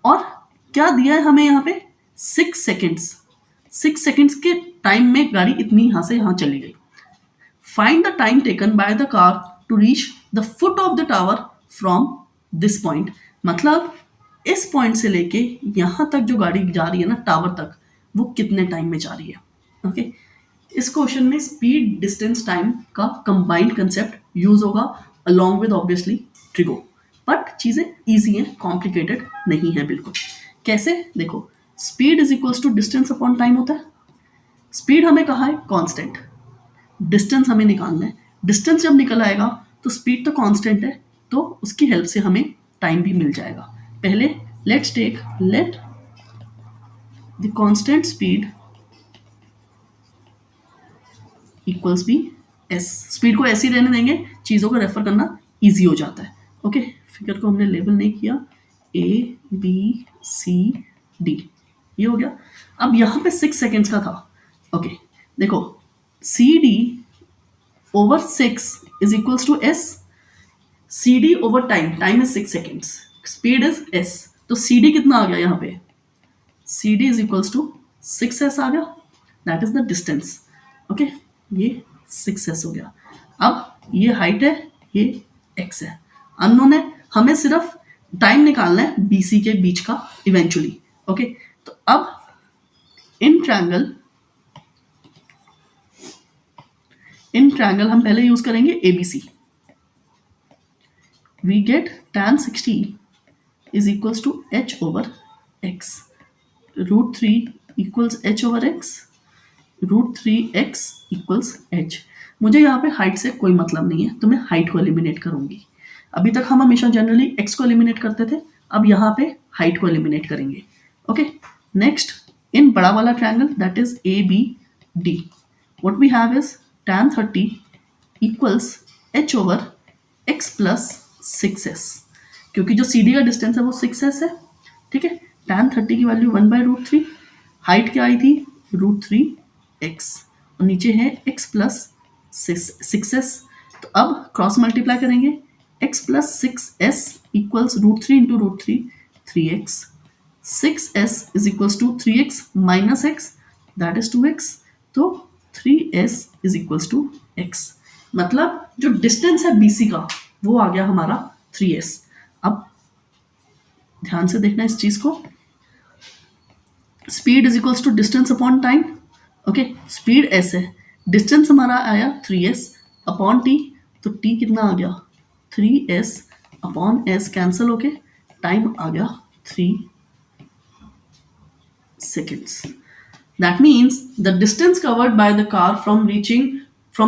[SPEAKER 1] और क्या दिया है हमें यहाँ पे? 6 सेकेंड्स। 6 सेकेंड्स के टाइम में गाड़ी इतनी यहाँ से यहाँ चली गई। Find the time taken by the car to reach the foot of the tower from this point। मतलब इस पॉइंट से लेके यहाँ तक जो गाड़ी जा रही है ना टावर तक, वो कितने टाइम में जा रही है। ओके, इस क्वेश्चन में स्पीड डिस्टेंस टाइम का कंबाइंड कंसेप्ट यूज होगा along with obviously trigo, but चीज़ें ईजी हैं, कॉम्प्लिकेटेड नहीं है बिल्कुल। कैसे? देखो, speed is equals to distance upon time होता है। स्पीड हमें कहा है कांस्टेंट, डिस्टेंस हमें निकालना है। डिस्टेंस जब निकल आएगा तो स्पीड तो कांस्टेंट है, तो उसकी हेल्प से हमें टाइम भी मिल जाएगा। पहले let the constant speed equals be S. Speed को ऐसे ही रहने देंगे, चीज़ों को रेफर करना इजी हो जाता है। ओके, फिगर को हमने लेबल नहीं किया, ABCD ये हो गया। अब यहाँ पे 6 सेकेंड्स का था। ओके, देखो CD over 6 is equals to S। CD over time, time is 6 seconds, speed is S, तो सी डी कितना आ गया यहाँ पे, C D is equals to 6s आ गया, that is the distance. Okay, ये 6s हो गया। अब ये हाइट है, ये x है, अननोन है, हमें सिर्फ टाइम निकालना है BC के बीच का इवेंचुअली। ओके, तो अब इन ट्रायंगल हम पहले यूज करेंगे ABC। We get tan 60 is equals to h over x, √3 equals h over x, √3x equals h। मुझे यहाँ पे हाइट से कोई मतलब नहीं है, तो मैं हाइट को एलिमिनेट करूंगी। अभी तक हम हमेशा जनरली x को एलिमिनेट करते थे, अब यहाँ पे हाइट को एलिमिनेट करेंगे। ओके, नेक्स्ट इन बड़ा वाला triangle that is ABD, what we have is tan 30 equals h over x plus 6s, क्योंकि जो CD का डिस्टेंस है वो 6s है। ठीक है, tan 30 की वैल्यू 1/√3, हाइट क्या आई थी √3x, और नीचे है x प्लस 6s। तो अब क्रॉस मल्टीप्लाई करेंगे, x plus 6s equals √3 into √3 3x, 6s is equals to 3x minus x that is 2x, तो 3s is equals to x। मतलब जो डिस्टेंस है BC का वो आ गया हमारा 3s। अब ध्यान से देखना इस चीज को, speed is equals to distance upon time. Okay, speed s है, डिस्टेंस हमारा आया 3s अपॉन t, तो t कितना आ गया 3s अपॉन s कैंसिल होके टाइम आ गया 3 seconds. That means the distance covered by the car from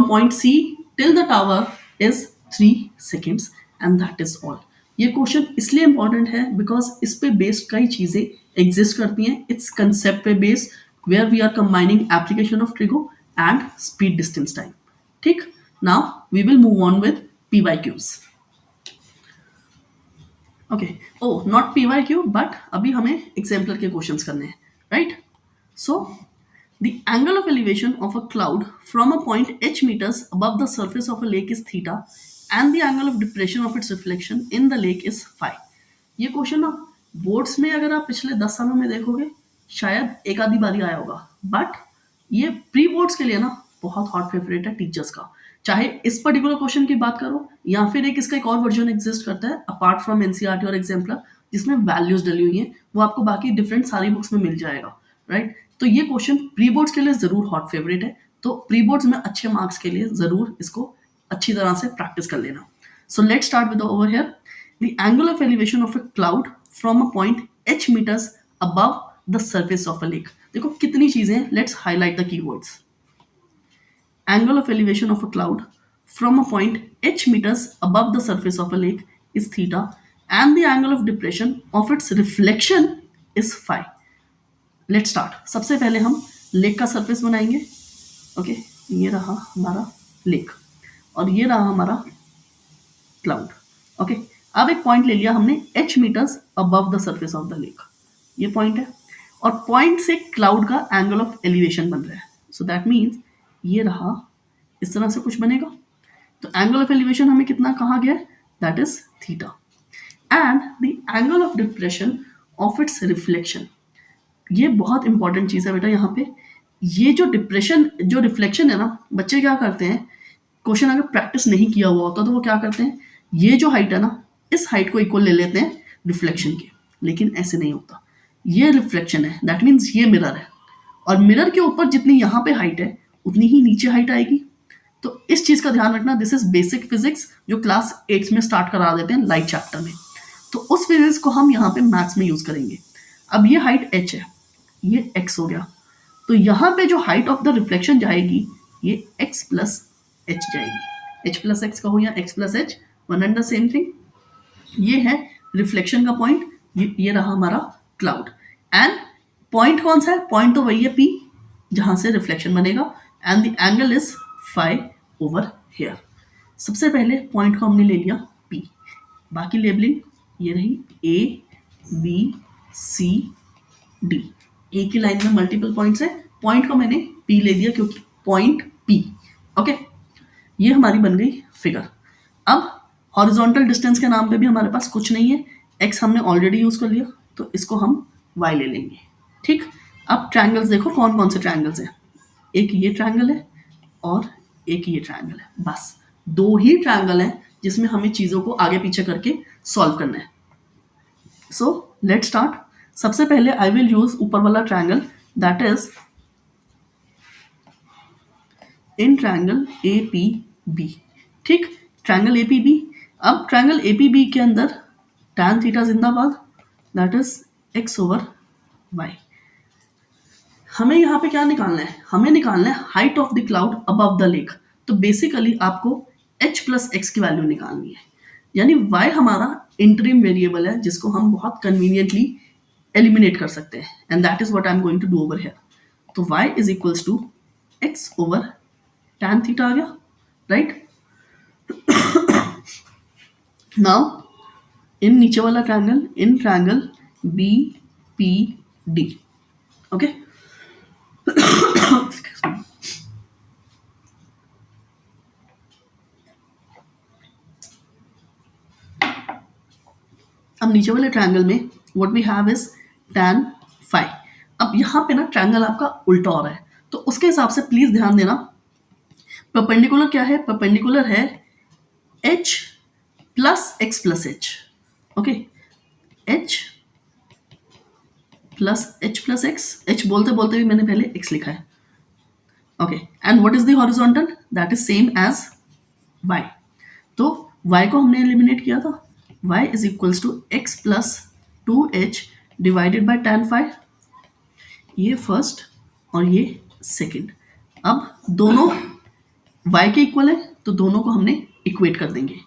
[SPEAKER 1] point C till the tower is 3 seconds and that is all. ये question इसलिए important है because इस पे बेस्ड कई चीजें एग्जिस्ट करती हैं। इट्स कंसेप्ट पे based where we are combining application of trigo and speed distance time. ठीक, now we will move on with PYQs। Okay, oh not PYQ but अभी हमें एग्जाम्पलर के क्वेश्चंस करने हैं, right? So the angle of elevation of a cloud from a point h meters above the surface of a lake is theta and the angle of depression of its reflection in the lake is phi। ये question ना boards में अगर आप पिछले 10 सालों में देखोगे शायद एक आधी बारी आया होगा, बट ये प्री बोर्ड्स के लिए ना बहुत हॉट फेवरेट है टीचर्स का। चाहे इस पर्टिकुलर क्वेश्चन की बात करो या फिर इसका एक और वर्जन एग्जिस्ट करता है अपार्ट फ्रॉम NCERT और एग्जाम्पलर जिसमें वैल्यूज डली हुई हैं, वो आपको बाकी डिफरेंट सारी बुक्स में मिल जाएगा, राइट? तो ये क्वेश्चन प्री बोर्ड्स के लिए जरूर हॉट फेवरेट है, तो प्री बोर्ड्स में अच्छे मार्क्स के लिए जरूर इसको अच्छी तरह से प्रैक्टिस कर लेना। So let's start with over here the angle of elevation of a cloud from a point h metres above the surface of a lake. देखो कितनी चीजें हैं, let's highlight the keywords. Angle of elevation of a cloud from a point h meters above the surface of a lake is theta and the angle of depression of its reflection is phi। Let's start. सबसे पहले हम lake का surface बनाएंगे। Okay, ये रहा हमारा lake और ये रहा हमारा क्लाउड। ओके, अब एक पॉइंट ले लिया हमने h metres above the surface of the lake, ये पॉइंट है, और पॉइंट से क्लाउड का एंगल ऑफ एलिवेशन बन रहा है। सो दैट मीन्स ये रहा, इस तरह से कुछ बनेगा। तो एंगल ऑफ एलिवेशन हमें कितना कहा गया है, that is theta, and the angle of depression of it's reflection. ये बहुत इंपॉर्टेंट चीज़ है बेटा यहाँ पे। ये जो रिफ्लेक्शन है ना, बच्चे क्या करते हैं, क्वेश्चन अगर प्रैक्टिस नहीं किया हुआ होता तो वो क्या करते हैं, ये जो हाइट है ना इस हाइट को इक्वल ले लेते हैं रिफ्लेक्शन के, लेकिन ऐसे नहीं होता। ये रिफ्लेक्शन है, दैट मीन्स ये मिरर है, और मिरर के ऊपर जितनी यहाँ पे हाइट है उतनी ही नीचे हाइट आएगी। तो इस चीज़ का ध्यान रखना, दिस इज बेसिक फिजिक्स जो क्लास 8 में स्टार्ट करा देते हैं लाइट चैप्टर में, तो उस फिजिक्स को हम यहाँ पे मैथ्स में यूज करेंगे। अब ये हाइट h है, ये x हो गया, तो यहाँ पे जो हाइट ऑफ द रिफ्लेक्शन जाएगी ये x प्लस h जाएगी। h प्लस x कहो या x plus h, one and the same thing. ये है रिफ्लेक्शन का पॉइंट, ये रहा हमारा क्लाउड, एंड पॉइंट कौन सा है, पॉइंट तो वही है P जहाँ से रिफ्लेक्शन बनेगा, and the angle is phi over here. सबसे पहले पॉइंट को हमने ले लिया P, बाकी लेबलिंग ये रही A B C D। एक ही लाइन में मल्टीपल पॉइंट्स है, पॉइंट को मैंने P ले दिया क्योंकि पॉइंट P। ओके, ये हमारी बन गई फिगर। अब हॉरिजॉन्टल डिस्टेंस के नाम पे भी हमारे पास कुछ नहीं है, x हमने ऑलरेडी यूज कर लिया तो इसको हम y ले लेंगे। ठीक, अब ट्रायंगल्स देखो कौन कौन से ट्रायंगल्स हैं। एक ये ट्रायंगल है और एक ये ट्रायंगल है, बस 2 ही ट्रायंगल हैं जिसमें हमें चीज़ों को आगे पीछे करके सॉल्व करना है। So let start. सबसे पहले आई विल यूज ऊपर वाला triangle, that is in triangle A P B. ठीक, ट्रायंगल ए पी बी। अब ट्रायंगल ए पी बी के अंदर tan थीटा जिंदाबाद, that is x over y। हमें यहाँ पे क्या निकालना है, हमें निकालना है height of the cloud above the lake. तो बेसिकली आपको h प्लस एक्स की वैल्यू निकालनी है, यानी y हमारा इंटरिम वेरिएबल है जिसको हम बहुत कन्वीनियंटली एलिमिनेट कर सकते हैं, and that is what I am going to do over here. तो y is equals to x over tan theta आ गया, राइट। नाउ इन नीचे वाला triangle, in triangle B P D, okay. अब नीचे वाले ट्रायंगल में what we have is tan phi। अब यहाँ पे ना ट्रायंगल आपका उल्टा हो रहा है, तो उसके हिसाब से प्लीज ध्यान देना। परपेंडिकुलर क्या है, परपेंडिकुलर है h plus x plus h, okay. h plus x, h बोलते बोलते भी मैंने पहले x लिखा है, okay. And what is the horizontal, that is same as y। तो y को हमने एलिमिनेट किया था, y is equals to x plus 2h divided by tan phi। ये फर्स्ट और ये सेकंड। अब दोनों y के इक्वल है तो दोनों को हमने इक्वेट कर देंगे।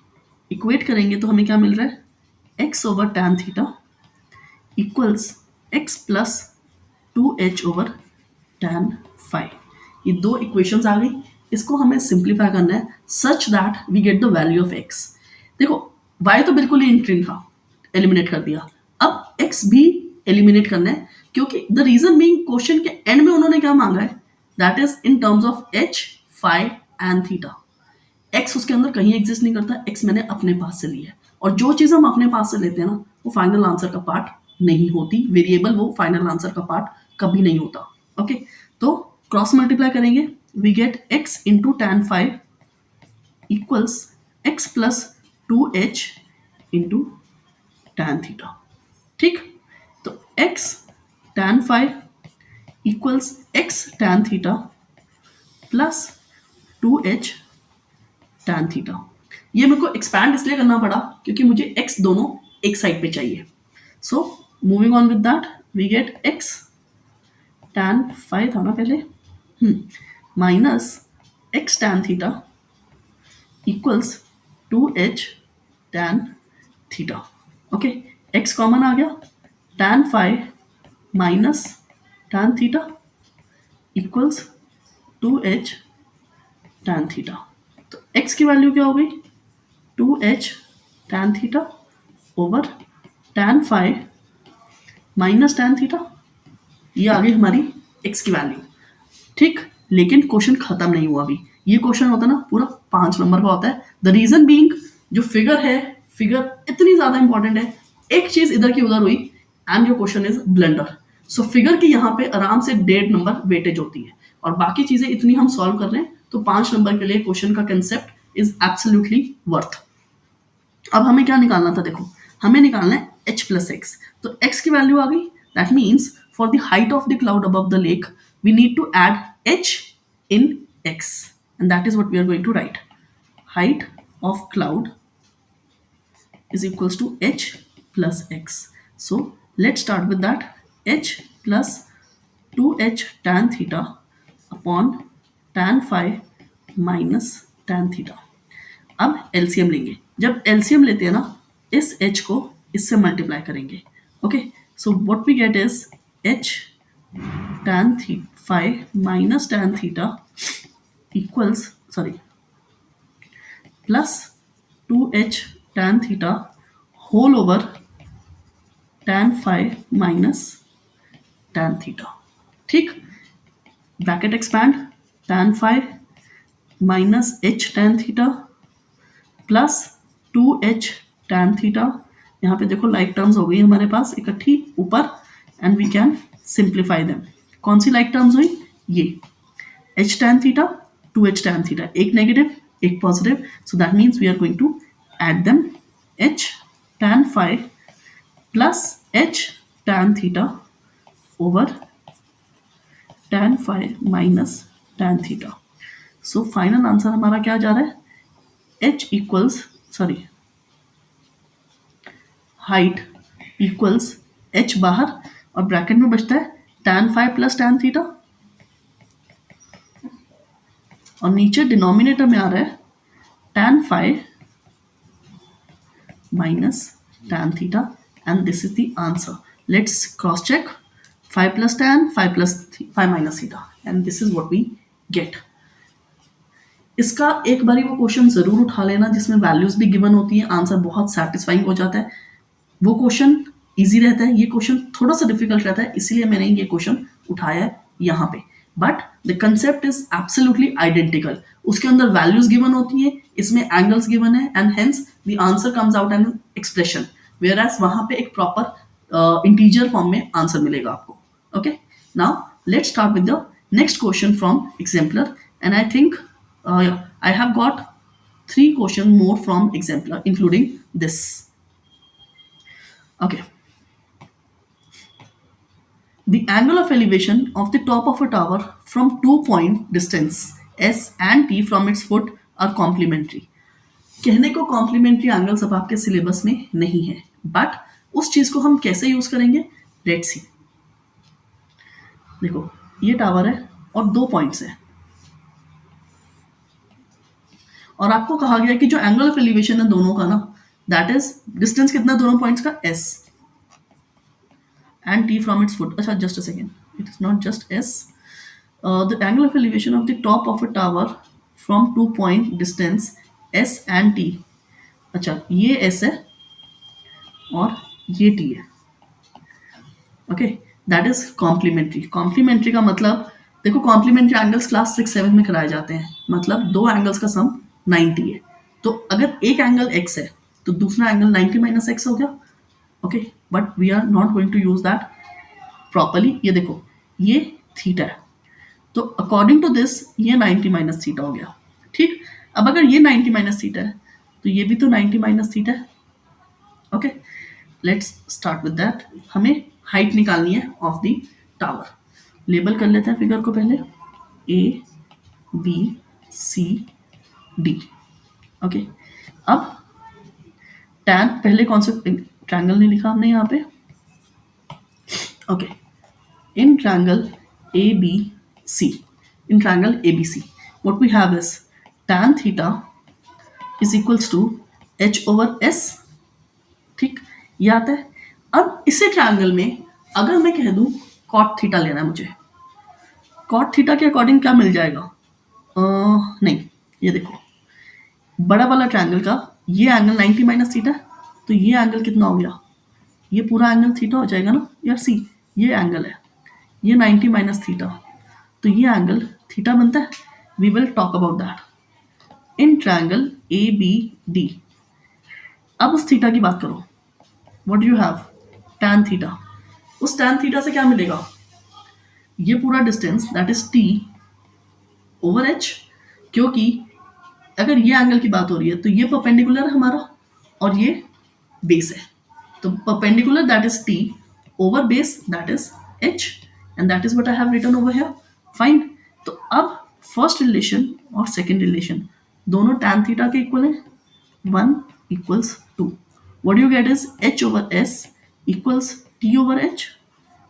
[SPEAKER 1] इक्वेट करेंगे तो हमें क्या मिल रहा है, x over tan theta equals x plus 2h over tan phi। ये 2 इक्वेशंस आ गई, इसको हमें सिंप्लीफाई करना है such that we get the value of x। देखो y तो बिल्कुल ही इंट्रिम था, एलिमिनेट कर दिया। अब x भी एलिमिनेट करना है, क्योंकि द रीजन बीइंग क्वेश्चन के एंड में उन्होंने क्या मांगा है, that is in terms of h phi and theta. x उसके अंदर कहीं एग्जिस्ट नहीं करता, x मैंने अपने पास से लिया है, और जो चीज़ हम अपने पास से लेते हैं ना वो फाइनल आंसर का पार्ट नहीं होती, वेरिएबल वो फाइनल आंसर का पार्ट कभी नहीं होता, ओके। तो क्रॉस मल्टीप्लाई करेंगे, we get x into tan phi equals x plus 2h into tan theta. ठीक, तो x tan phi equals x tan theta plus 2h tan theta. ये मेरे को एक्सपैंड इसलिए करना पड़ा क्योंकि मुझे x दोनों एक साइड पे चाहिए। So moving on with that, we get x tan phi था ना पहले, minus x tan theta equals 2h tan theta, okay. x common आ गया, tan phi minus tan theta equals 2h tan theta. तो x की value क्या हो गई, 2h tan theta over tan phi minus tan theta. ये आ गई हमारी x की वैल्यू। ठीक, लेकिन क्वेश्चन खत्म नहीं हुआ अभी। ये क्वेश्चन होता है ना पूरा 5 नंबर का होता है। द रीजन बीइंग जो फिगर है, फिगर इतनी ज्यादा इंपॉर्टेंट है, एक चीज इधर की उधर हुई and your question is blunder. So figure की यहाँ पे आराम से 1.5 नंबर वेटेज होती है, और बाकी चीजें इतनी हम सॉल्व कर रहे हैं तो 5 नंबर के लिए क्वेश्चन का कंसेप्ट इज एब्सोल्युटली वर्थ। अब हमें क्या निकालना था, देखो हमें निकालना है h प्लस एक्स। तो x की वैल्यू आ गई, that means for the height of the cloud above the lake we need to add h in x, and that is what we are going to write. Height of cloud is equals to h plus x. So let's start with that. H plus 2h tan theta upon tan phi minus tan theta. अब LCM लेंगे, जब LCM लेते हैं ना इस h को इससे multiply करेंगे, okay. So what we get is h tan phi minus tan theta equals plus 2h tan theta whole over tan phi minus tan theta। ठीक, bracket expand, tan phi minus h tan theta plus 2h tan theta यहाँ पे देखो like terms हो गई हमारे पास इकट्ठी ऊपर, and we can simplify them. कौन सी लाइक टर्म्स हुई? ये h tan theta, 2h tan theta, एक नेगेटिव एक positive, so that means we are going to add them. h tan phi plus h tan theta over tan phi minus tan theta। So final answer हमारा क्या जा रहा है? h equals sorry height equals h बाहर और bracket में बचता है tan phi plus tan theta, और नीचे डिनोमिनेटर में आ रहा है tan phi minus tan theta, and this is the answer. Let's cross check. Phi plus tan, phi plus phi minus theta, and this is what we get. इसका एक बारी वो क्वेश्चन जरूर उठा लेना जिसमें वैल्यूज भी गिवन होती है, आंसर बहुत सेटिस्फाइंग हो जाता है। वो क्वेश्चन इजी रहता है, ये क्वेश्चन थोड़ा सा डिफिकल्ट रहता है, इसीलिए मैंने ये क्वेश्चन उठाया है यहाँ पे। But the concept is absolutely identical. उसके अंदर वैल्यूज गिवन होती है, इसमें एंगल्स गिवन है, and hence the answer comes out an expression, whereas वहां पे एक प्रॉपर इंटीजर फॉर्म में आंसर मिलेगा आपको। Okay, now let's start with the next question from exemplar, and I think I have got 3 questions more from exemplar, including this. Okay. The angle of elevation of the top of a tower from 2-point distance S and T from its foot are complementary. कहने को complementary angles अब आपके syllabus में नहीं है, but उस चीज को हम कैसे यूज करेंगे, लेट्स सी। देखो ये टावर है और 2 पॉइंट्स है, और आपको कहा गया कि जो एंगल ऑफ एलिवेशन है दोनों का ना, दैट इज डिस्टेंस कितना दोनों पॉइंट्स का, s and t from its foot. अच्छा just a second, it is not just s, the angle of elevation of the top of a tower from 2 point distance s and t। अच्छा ये s है और ये t है। Okay, that is complementary. Complementary का मतलब देखो, complementary angles class 6-7 में कराए जाते हैं, मतलब दो एंगल्स का सम 90 है। तो अगर एक एंगल x है तो दूसरा एंगल 90 माइनस x हो गया। Okay, but we are not going to use that properly. ये देखो ये थीटा है, तो अकॉर्डिंग टू दिस ये 90 माइनस थीटा हो गया। ठीक, अब अगर ये 90 माइनस थीटा है तो ये भी तो 90 माइनस थीटा है। Okay, let's start with that. हमें हाइट निकालनी है ऑफ द टावर। लेबल कर लेते हैं फिगर को पहले, A B C D. Okay, अब टैन पहले कौन सा ट्रायंगल नहीं लिखा हमने यहाँ पे। Okay, in triangle A B C, in triangle A B C what we have is tan theta is equals to h over s. ठीक, ये आता है। अब इसी ट्रायंगल में अगर मैं कह दूं कॉट थीटा लेना है मुझे, कॉट थीटा के अकॉर्डिंग क्या मिल जाएगा? नहीं, ये देखो बड़ा वाला ट्रायंगल का ये एंगल 90 माइनस थीटा, तो ये एंगल कितना हो गया? ये पूरा एंगल थीटा हो जाएगा ना यार। सी ये एंगल है, ये 90 माइनस थीटा, तो ये एंगल थीटा बनता है। We will talk about that in triangle A B D. अब उस थीटा की बात करो, what you have tan theta. उस टैन थीटा से क्या मिलेगा? ये पूरा distance that is t over h, क्योंकि अगर ये एंगल की बात हो रही है तो ये परपेंडिकुलर है हमारा और ये बेस है, तो perpendicular that is t over base that is h, and that is what I have written over here. Fine, तो अब फर्स्ट रिलेशन और सेकंड रिलेशन दोनों tan थीटा के इक्वल है, 1 equals 2। What you get is h over s equals t over h,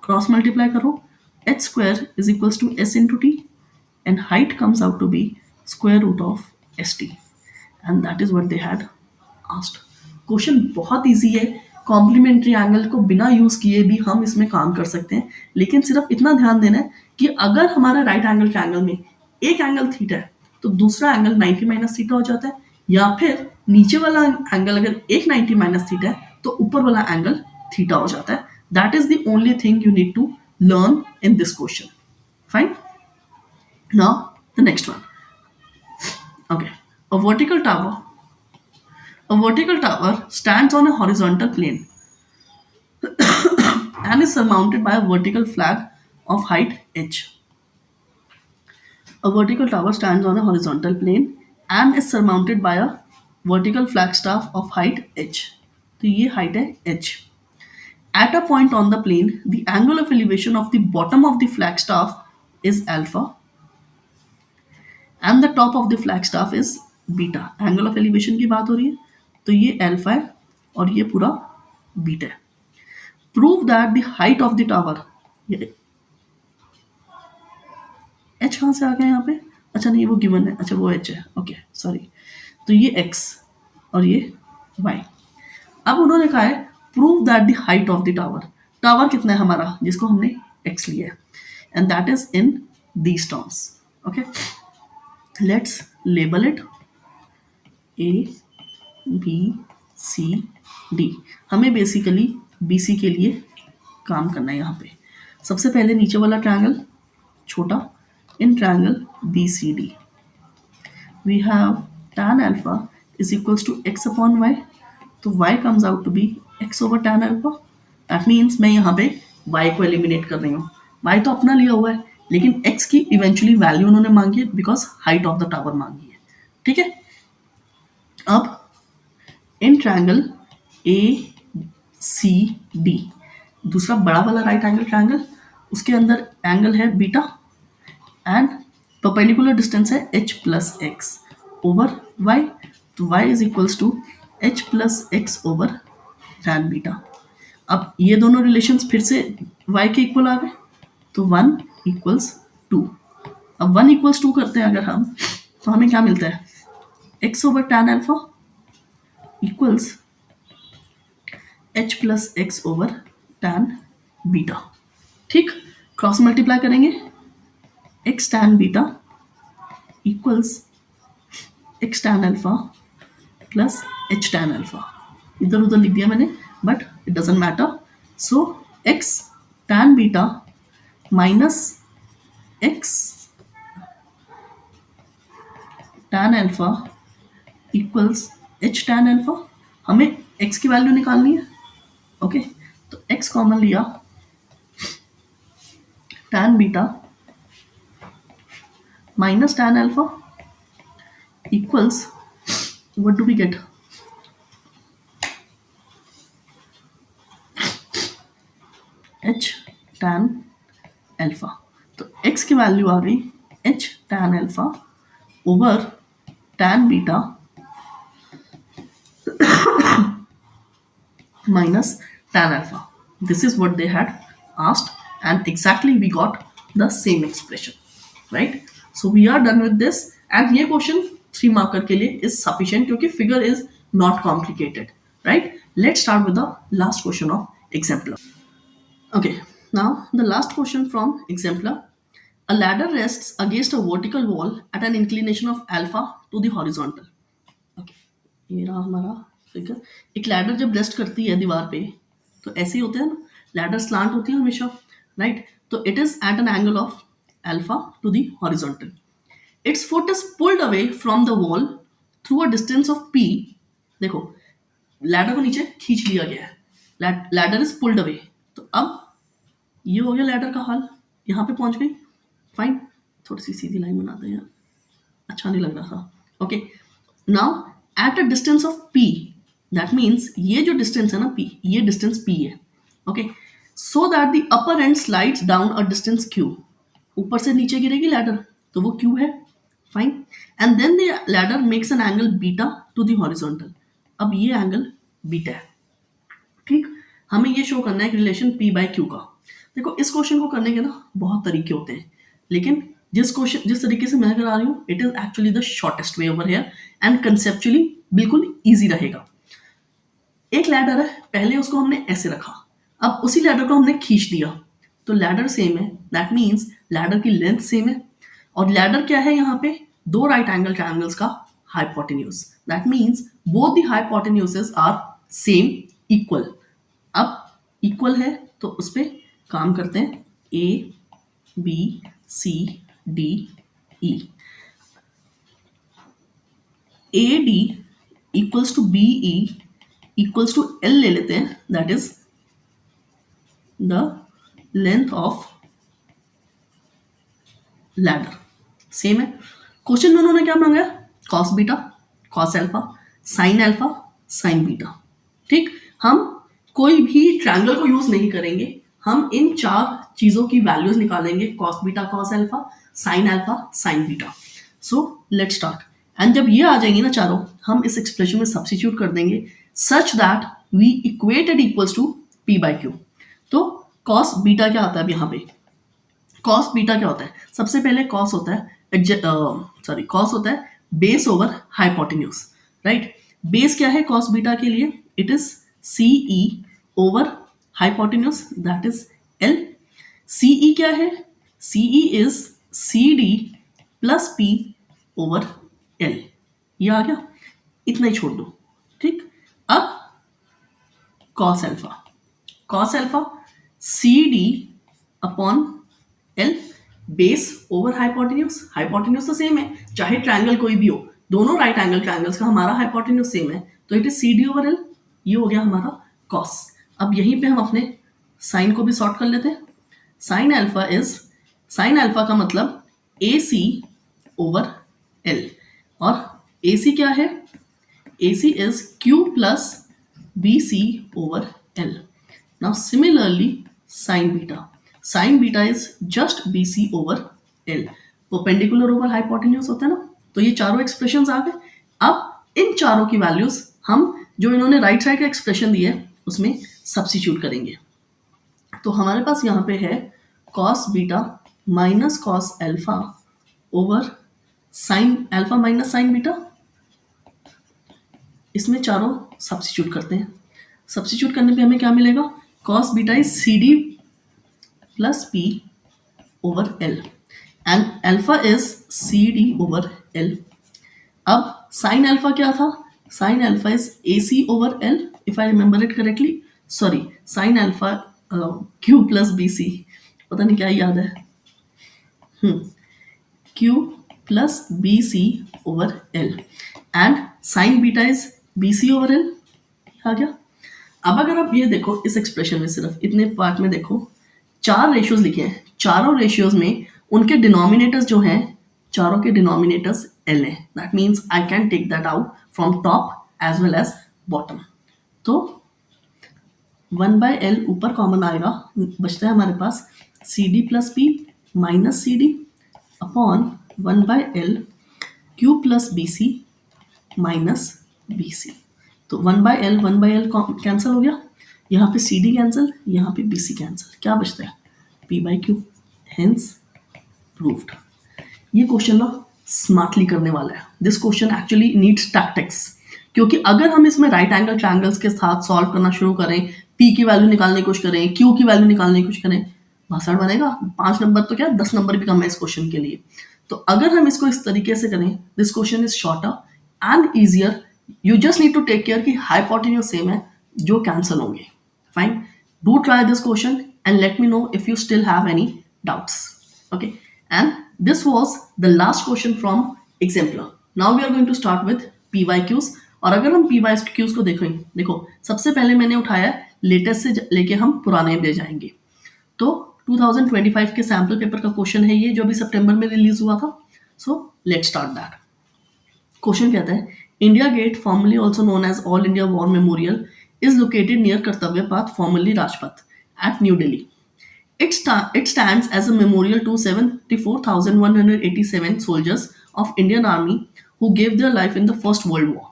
[SPEAKER 1] cross multiply करो, h square is equals to s into t, and height comes out to be square root of st, and that is what they had asked. Question बहुत easy है, complementary angle को बिना use किए भी हम इसमें काम कर सकते हैं, लेकिन सिर्फ इतना ध्यान देना है कि अगर हमारा राइट एंगल ट्रायंगल में एक एंगल थीटा है तो दूसरा एंगल 90 माइनस थीटा हो जाता है, या फिर नीचे वाला एंगल अगर एक 90 माइनस थीटा है तो ऊपर वाला एंगल थीटा हो जाता है। That is the only thing you need to learn in this question. Fine. Now the next one. Okay, a vertical tower A vertical tower stands on a horizontal plane and is surmounted by a vertical flag of height h. A vertical tower stands on a horizontal plane and is surmounted by a vertical flagstaff of height h. तो ये height है h. At a point on the plane, the angle of elevation of the bottom of the flagstaff is alpha and the top of the flagstaff is beta. Angle of elevation की बात हो रही है, तो ये alpha है और ये पूरा beta है. Prove that the height of the tower, ये h कहाँ से आ गया यहाँ पे? अच्छा नहीं, वो गिवन है. अच्छा वो h है. Okay sorry. तो ये x और ये y. अब उन्होंने कहा है prove that the height of the tower. Tower कितना है हमारा, जिसको हमने x लिया है, and that is in these terms. Okay, let's label it a b c d. हमें बेसिकली bc के लिए काम करना है. यहाँ पे सबसे पहले नीचे वाला ट्रायंगल छोटा, in triangle BCD we have tan alpha is equals to x upon y. तो y comes out to be x over tan alpha. That means मैं यहाँ पे y को एलिमिनेट कर रही हूँ. y तो अपना लिया हुआ है, लेकिन x की इवेंचुअली वैल्यू उन्होंने मांगी है because height of the tower मांगी है. ठीक है. अब इन ट्रायंगल ACD, दूसरा बड़ा वाला राइट एंगल ट्रायंगल, उसके अंदर एंगल है बीटा एंड परपेंडिकुलर डिस्टेंस है h plus x over y. तो y is equals to h plus x over tan beta. अब ये दोनों रिलेशंस फिर से y के इक्वल आ गए, तो 1 इक्वल्स 2. अब 1 इक्वल्स 2 करते हैं अगर हम, तो हमें क्या मिलता है, x over tan alpha equals h plus x over tan beta. ठीक, क्रॉस मल्टीप्लाई करेंगे, x tan beta equals x tan alpha plus h tan alpha. इधर उधर लिख दिया मैंने, but it doesn't matter. So x tan beta minus x tan alpha equals h tan alpha. हमें x की value निकालनी है. ओके, तो x कॉमन लिया, tan beta minus tan alpha equals, what do we get, h tan alpha. तो x की value आ गई h tan alpha over tan beta minus tan alpha. This is what they had asked and exactly we got the same expression, right? So we are done with this and ये question 3 marker के लिए is sufficient क्योंकि figure is not complicated, right? Let's start with the last question of exemplar. Okay, now the last question from exemplar. A ladder rests against a vertical wall at an inclination of alpha to the horizontal. Okay, ये रहा हमारा figure. एक ladder जब rest करती है दीवार पे तो ऐसे ही होते हैं ना, लैडर स्लांट होती है हमेशा, राइट? तो it is at an angle of alpha to the horizontal. Its foot is pulled away from the wall through a distance of p. देखो लैडर को नीचे खींच लिया गया है, लैडर इज पुल्ड अवे. तो अब ये हो गया लैडर का हाल, यहाँ पे पहुंच गई. फाइन, थोड़ी सी सीधी लाइन बनाते हैं यार, अच्छा नहीं लग रहा था. Okay, now at a distance of p, that means ये जो डिस्टेंस है ना p, ये डिस्टेंस p है. Okay, so that the upper and slides down a distance q. ऊपर से नीचे गिरेगी लैडर, तो वो q है. Fine, and then the ladder makes an angle beta to the horizontal. अब ये एंगल बीटा है. ठीक, हमें ये शो करना है एक रिलेशन p बाय q का. देखो इस क्वेश्चन को करने के ना बहुत तरीके होते हैं, लेकिन जिस तरीके से मैं करा रही हूँ it is actually the shortest way over here and conceptually बिल्कुल ईजी रहेगा. एक लैडर है, पहले उसको हमने ऐसे रखा, अब उसी लैडर को हमने खींच दिया, तो लैडर सेम है, दैट मीन्स लैडर की लेंथ सेम है. और लैडर क्या है यहाँ पे, दो राइट एंगल ट्रायंगल्स का hypotenuse, that means both the hypotenuses are same equal. अब इक्वल है तो उस पर काम करते हैं, A B C D E. A D equals to B E equals to L ले लेते हैं, that is the length of ladder. Same है। क्वेश्चन में उन्होंने क्या मांगा? Cos beta, cos alpha, sign beta. ठीक, हम कोई भी ट्रायंगल को यूज नहीं करेंगे, हम इन चार चीजों की वैल्यूज निकालेंगे, cos beta, cos alpha, sign beta. So let's start. And जब ये आ जाएंगे ना चारों, हम इस एक्सप्रेशन में सब्स्टिट्यूट कर देंगे such that we equated equals to P by Q. तो कॉस बीटा क्या आता है अब यहाँ पे? कॉस बीटा क्या होता है? सबसे पहले कॉस होता है कॉस होता है base over hypotenuse, right? Base क्या है कॉस बीटा के लिए? It is C E over hypotenuse, that is L. C E क्या है? C E is C D plus P over L. ये आ गया, इतना ही छोड़ दो। ठीक, अब cos alpha C D upon L, base over hypotenuse तो सेम है, चाहे ट्रायंगल कोई भी हो, दोनों राइट एंगल ट्रायंगल्स का हमारा हाइपोटेन्यूज सेम है, तो it is C D over L. ये हो गया हमारा कॉस। अब यहीं पे हम अपने साइन को भी सॉर्ट कर लेते हैं। साइन अल्फा का मतलब ए सी ओवर एल, और ए सी क्या है? A C is Q plus B C over L. Now similarly sine beta is just B C over L. Perpendicular over hypotenuse होता है ना, तो ये चारों एक्सप्रेशंस आ गए। अब इन चारों की वैल्यूज हम जो इन्होंने राइट साइड का एक्सप्रेशन दिया है उसमें सब्स्टिट्यूट करेंगे। तो हमारे पास यहाँ पे है cos beta minus cos alpha over sine alpha minus sign beta. इसमें चारों सब्स्टिट्यूट करते हैं। सब्स्टिट्यूट करने पे हमें क्या मिलेगा? Cos beta is C D plus P over L and alpha is C D over L. अब साइन अल्फा क्या था? Sine alpha is A C over L, if I remember it correctly. Sorry, sine alpha Q plus B C, पता नहीं क्या याद है, Q plus B C over L and sine beta is B C over L. आ गया। अब अगर आप ये देखो इस एक्सप्रेशन में, सिर्फ इतने पार्ट में देखो, चार रेशियोज लिखे हैं, चारों रेशियोज में उनके डिनोमिनेटर्स जो हैं, चारों के डिनोमिनेटर्स एल है। That means I can take that out from top as well as bottom. तो 1 बाय एल ऊपर कॉमन आएगा, बचता है हमारे पास C D plus P minus C D upon 1 by L Q plus B C minus B C. तो 1 by L cancel हो गया, यहाँ पे सी डी कैंसिल, यहाँ पे बी सी कैंसिल, क्या बचता है? P by Q. Hence proved. ये क्वेश्चन ना स्मार्टली करने वाला है। This question actually needs tactics, क्योंकि अगर हम इसमें राइट एंगल ट्रायंगल्स के साथ सॉल्व करना शुरू करें, पी की वैल्यू निकालने की कोशिश करें, क्यू की वैल्यू निकालने की कोशिश करें, भाषण बनेगा। 5 नंबर तो क्या 10 नंबर भी कम है इस क्वेश्चन के लिए। तो अगर हम इसको इस तरीके से करें, this question is shorter and easier. You just need to take care कि हाइपोटेन्यूज सेम है, जो कैंसिल होंगे। Fine, do try this question and let me know if you still have any doubts. Okay, and this was the last question from exemplar. Now we are going to start with PYQs. और अगर हम PYQs को देखें, देखो सबसे पहले मैंने उठाया लेटेस्ट से लेके हम पुराने में जाएंगे। तो 2025 के सैम्पल पेपर का क्वेश्चन है ये, जो अभी सितंबर में रिलीज हुआ था। So let's start that. Question कहता है, India Gate, formerly also known as all India war memorial, is located near Kartavya Path, formerly Rajpath, at New Delhi. It stands as a memorial to 74,187 soldiers of Indian Army who gave their life in the First World War.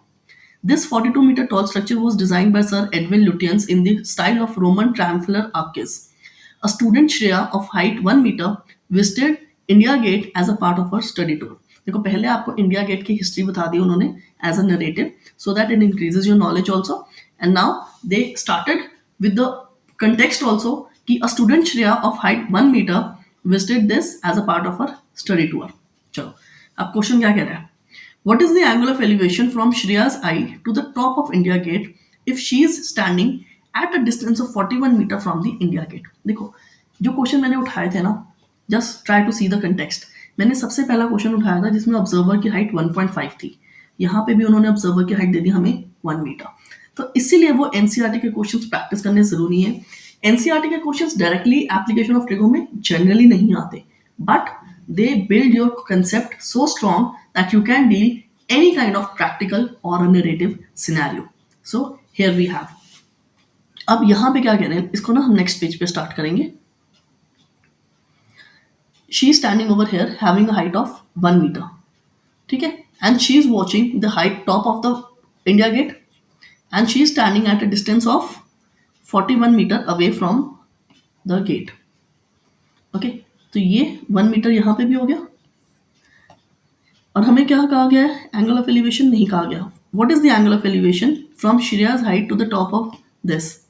[SPEAKER 1] This 42-meter tall structure was designed by Sir Edwin Lutyens in the style of Roman triumphal arches. A student Shreya of height 1 meter visited India Gate as a part of her study tour. देखो पहले आपको India gate की history बता दी उन्होंने as a narrative, so that it increases your knowledge also. And now they started with the context also कि a student Shreya of height 1 meter visited this as a part of her study tour. चलो अब question क्या कह रहा है? What is the angle of elevation from Shreya's eye to the top of India Gate if she is standing at a distance of 41 meter from the India Gate? देखो जो question मैंने उठाए थे ना, just try to see the context. मैंने सबसे पहला question उठाया था जिसमें ऑब्जर्वर की हाइट 1.5 थी। यहाँ पे भी उन्होंने ऑब्जर्वर की हाइट दे दी हमें 1 मीटर। तो इसीलिए वो एनसीईआरटी के क्वेश्चंस प्रैक्टिस करने जरूरी है। एनसीईआरटी के questions directly application of trigo में जनरली नहीं आते, but they build your concept so strong that you can deal any kind of practical or a narrative scenario. So here we have. अब यहां पे क्या कह रहे हैं, इसको ना हम नेक्स्ट पेज पे स्टार्ट करेंगे। She is standing over here having a height of 1 metre, ठीक है, and she is watching the height top of the India gate and she is standing at a distance of 41 metre away from the gate. Okay, तो ये 1 metre यहां पे भी हो गया। और हमें क्या कहा गया है, एंगल ऑफ एलिवेशन नहीं कहा गया। What is the angle of elevation from Shreya's height to the top of this.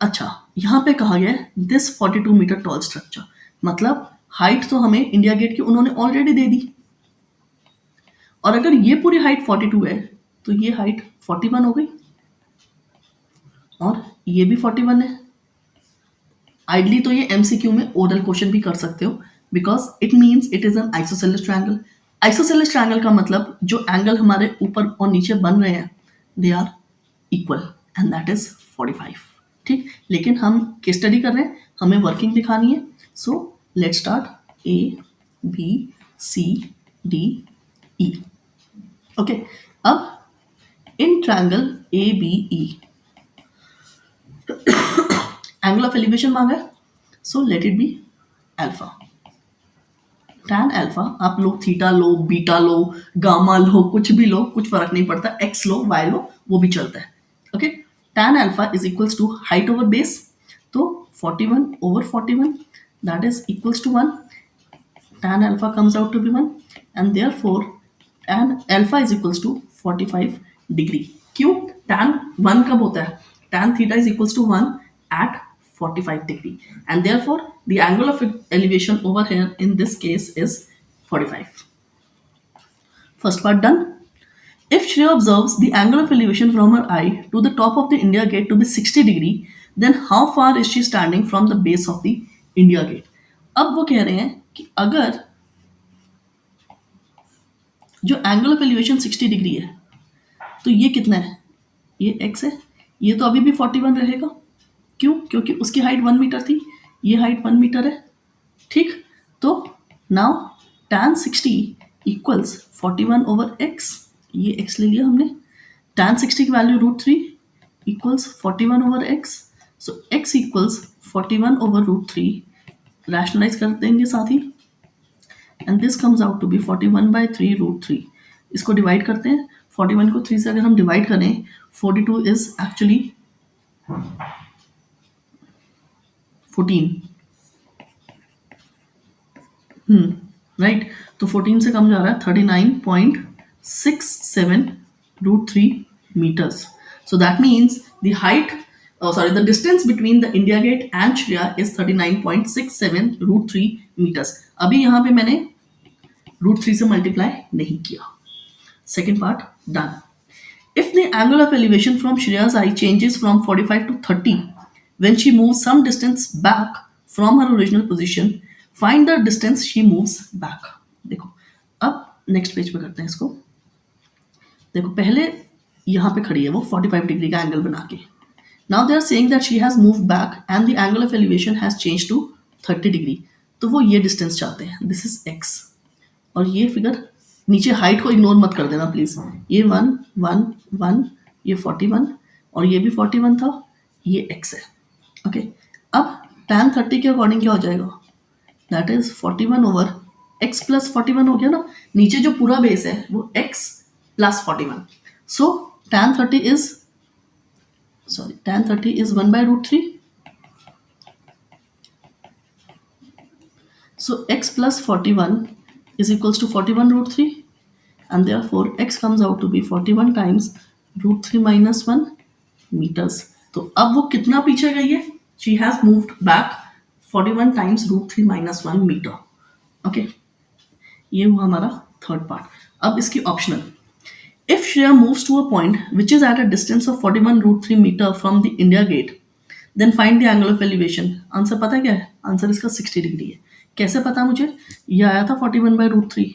[SPEAKER 1] अच्छा, यहां पे कहा गया है दिस 42 मीटर टॉल स्ट्रक्चर, मतलब हाइट तो हमें इंडिया गेट की उन्होंने ऑलरेडी दे दी, और अगर ये पूरी हाइट 42 है तो ये हाइट 41 हो गई और ये भी 41 है। आइडली तो ये एमसीक्यू में ओरल क्वेश्चन भी कर सकते हो, because it means it is an isosceles triangle. Isosceles triangle का मतलब जो एंगल हमारे ऊपर और नीचे बन रहे हैं they are equal and that is 45, ठीक। लेकिन हम केस स्टडी कर रहे हैं, हमें वर्किंग दिखानी है। So let's start A B C D E. Okay, अब in triangle A B E angle of elevation मांगा है, so let it be alpha. Tan alpha, आप लोग थीटा लो, बीटा लो, गामा लो, कुछ भी लो, कुछ फर्क नहीं पड़ता, एक्स लो, वाई लो, वो भी चलता है। Okay, tan alpha is equals to height over base, तो 41 over 41 that is equals to 1। Tan alpha comes out to be 1 and therefore tan alpha is equals to 45 degree. क्यों? टैन 1 कब होता है? Tan theta is equals to 1 at 45 degree, and therefore the angle of elevation over here in this case is 45. First part done. If Shreya observes the angle of elevation from her eye to the top of the India gate to be 60 degree, then how far is she standing from the base of the India gate? अब वो कह रहे हैं कि अगर जो angle of elevation 60 degree है तो ये कितना है, ये x है, ये तो अभी भी 41 रहेगा। क्यों? क्योंकि उसकी हाइट 1 मीटर थी, ये हाइट 1 मीटर है, ठीक। तो now tan 60 equals 41 over x, ये x ले लिया हमने। tan 60 की value √3 equals 41 over x, so x equals 41 over √3, rationalise कर देंगे साथ ही, and this comes out to be 41/3 √3। इसको डिवाइड करते हैं, 41 को 3 से अगर हम डिवाइड करें, 42 इज एक्चुअली 14, राइट। तो 14 से कम जा रहा है, 39.67 √3 meters. So that means the height, the distance between the India Gate and Shreya is 39.67 √3 meters. अभी यहाँ पे मैंने √3 से मल्टीप्लाई नहीं किया। Second part done. If the angle of elevation from Shreya's eye changes from 45 to 30 when she moves some distance back from her original position, find the distance she moves back. देखो, अब next page पे करते हैं इसको। देखो, पहले यहाँ पे खड़ी है वो 45 डिग्री का एंगल बना के। Now they are saying that she has moved back and the angle of elevation has change to 30 degree. तो वो ये डिस्टेंस चाहते हैं, दिस इज एक्स। और ये फिगर नीचे हाइट को इग्नोर मत कर देना प्लीज। ये 1 1 1, ये 41 और ये भी 41 था, ये x है। ओके, अब tan 30 के अकॉर्डिंग क्या हो जाएगा, that is 41 over x plus 41 हो गया ना। नीचे जो पूरा बेस है वो x plus 41, so tan 30 is 1/√3, so x plus 41 is equals to 41 √3, and therefore x comes out to be 41 times √3 minus 1 meters. तो अब वो कितना पीछे गई है, she has moved back 41 times √3 minus 1 meter. Okay, ये हुआ हमारा थर्ड पार्ट। अब इसकी optional, if Shreya moves to a point which is at a distance of 41 √3 meter from the India gate, then find the angle of elevation. Answer पता क्या है, answer इसका 60 degree है। कैसे पता मुझे, ये आया था 41/√3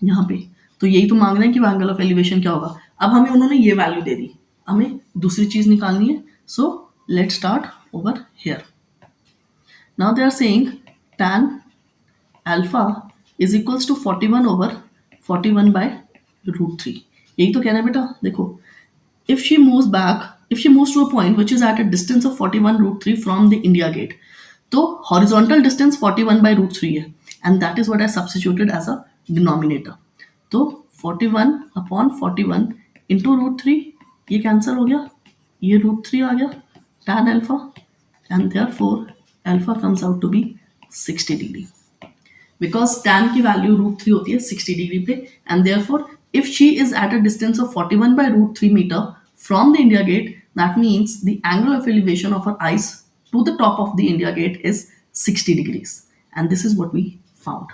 [SPEAKER 1] यहाँ पे, तो यही तो मांग रहे हैं कि एंगल ऑफ एलिवेशन क्या होगा। अब हमें उन्होंने ये वैल्यू दे दी, हमें दूसरी चीज निकालनी है। So let's start over here. Now they are saying tan alpha is equals to 41 over 41 by √3। यही तो कहना है बेटा। देखो, if she moves to a point which is at a distance of 41 √3 from the India gate, तो horizontal distance 41 by √3 है, and that is what I substituted as a denominator. तो 41 upon 41 into √3, ये कैंसिल हो गया, ये √3 आ गया tan alpha, and therefore alpha comes out to be 60 degree. Because tan की value √3 होती है 60 डिग्री पे, and therefore if she is at a distance of 41 by √3 meter from the India gate, that means the angle of elevation of her eyes to the top of the India gate is 60 degrees, and this is what we found.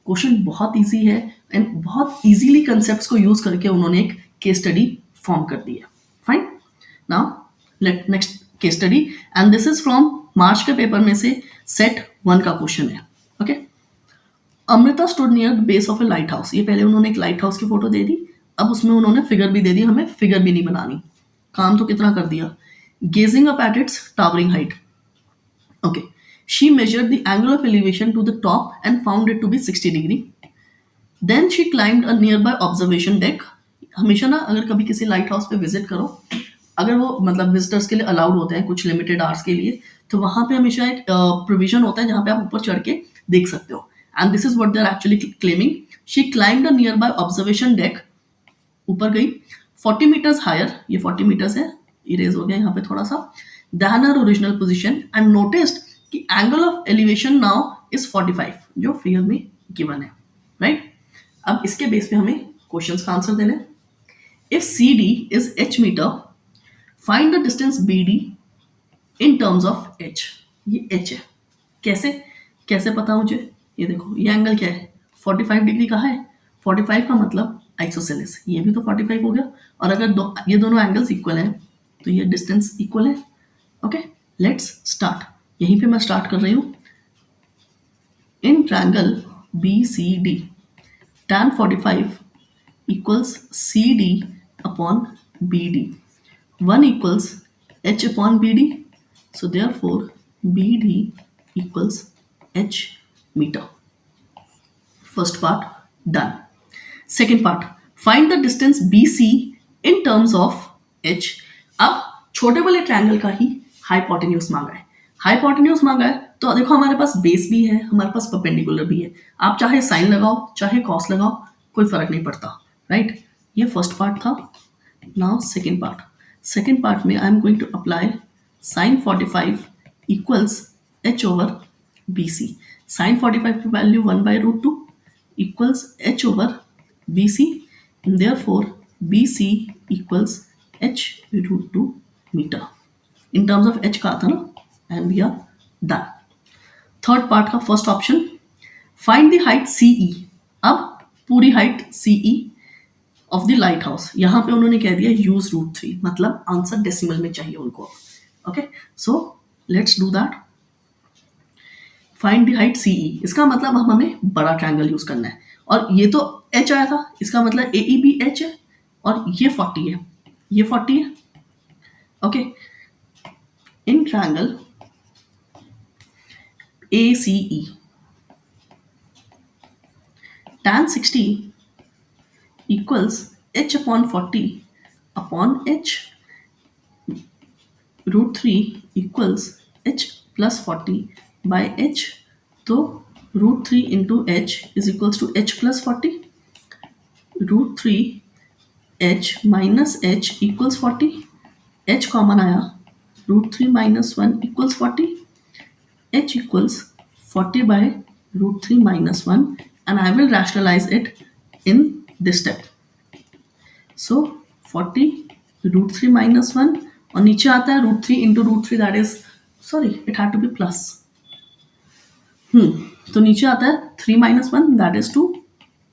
[SPEAKER 1] Question बहुत easy है and बहुत easily concepts को use करके उन्होंने एक case study form कर दी है। Fine, now let next case study, and this is from March के पेपर में से सेट 1 का क्वेश्चन है। Okay, Amrita stood near base of A light house. ये पहले उन्होंने एक लाइट हाउस की फोटो दे दी, अब उसमें उन्होंने फिगर भी दे दी, हमें फिगर भी नहीं बनानी, काम तो कितना कर दिया। Gazing up at its towering height. Okay, she measured the angle of elevation to the top and found it to be 60 degree. Then she climbed a nearby observation deck. हमेशा ना अगर कभी किसी लाइट हाउस पे visit करो, अगर वो मतलब विजिटर्स के लिए अलाउड होते हैं कुछ लिमिटेड आवर्स के लिए, तो वहां पे हमेशा एक प्रोविजन होता है जहां पे आप ऊपर चढ़ के देख सकते हो। And this is what they are actually claiming. She climbed a nearby observation deck. ऊपर गई 40 meters higher, ये 40 meters है, इरेज हो गया यहाँ पे थोड़ा सा, than her original position, and noticed कि angle of elevation now is 45, जो फिगर में given है, right? अब इसके बेस पे हमें क्वेश्चंस का आंसर देना है। If CD is h meter, find the distance BD in terms of h. ये h है, कैसे पता मुझे? ये देखो, ये एंगल क्या है, 45 डिग्री का है, 45 का मतलब आइसोसेलेस, ये भी तो 45 हो गया, और अगर ये दोनों एंगल्स इक्वल हैं तो ये डिस्टेंस इक्वल है। Okay, let's start. यहीं पे मैं स्टार्ट कर रही हूँ। इन triangle BCD, tan 45 equals CD upon BD, 1 equals h upon BD, so therefore BD equals h meter. First part done. Second part, find the distance BC in terms of h. अब छोटे वाले triangle का ही hypotenuse मांगा है। Hypotenuse मांगा है तो देखो हमारे पास बेस भी है, हमारे पास परपेंडिकुलर भी है। आप चाहे साइन लगाओ चाहे कॉस लगाओ, कोई फर्क नहीं पड़ता, राइट? ये फर्स्ट पार्ट था। Now second part. Second part में I am going to apply sine 45 equals h over BC। Sine 45 की value 1 by √2 equals h over BC, and therefore BC equals h √2 meter. In terms of h का था ना, and we are done. Third part का first option, find the height CE। अब पूरी height CE of the lighthouse, यहां पे उन्होंने कह दिया यूज √3, मतलब आंसर डेसिमल में चाहिए उनको। Okay, so let's do that. Find the height CE, इसका मतलब हम हमें बड़ा ट्रायंगल यूज करना है, और ये तो h आया था, इसका मतलब AE भी h है, और ये 40 है, ये 40 है। Okay, in triangle ACE, tan 60 equals h upon 40 upon h, √3 equals h plus 40 by h, तो √3 into h is equals to h plus 40, √3 h minus h equals 40, h common आया, √3 minus 1 equals 40, h equals 40 by √3 minus 1, and I will rationalize it in this step. So 40 √3 minus 1, और नीचे आता है √3 into √3, that is, sorry, it had to be plus. तो नीचे आता है 3 minus 1, that is 2,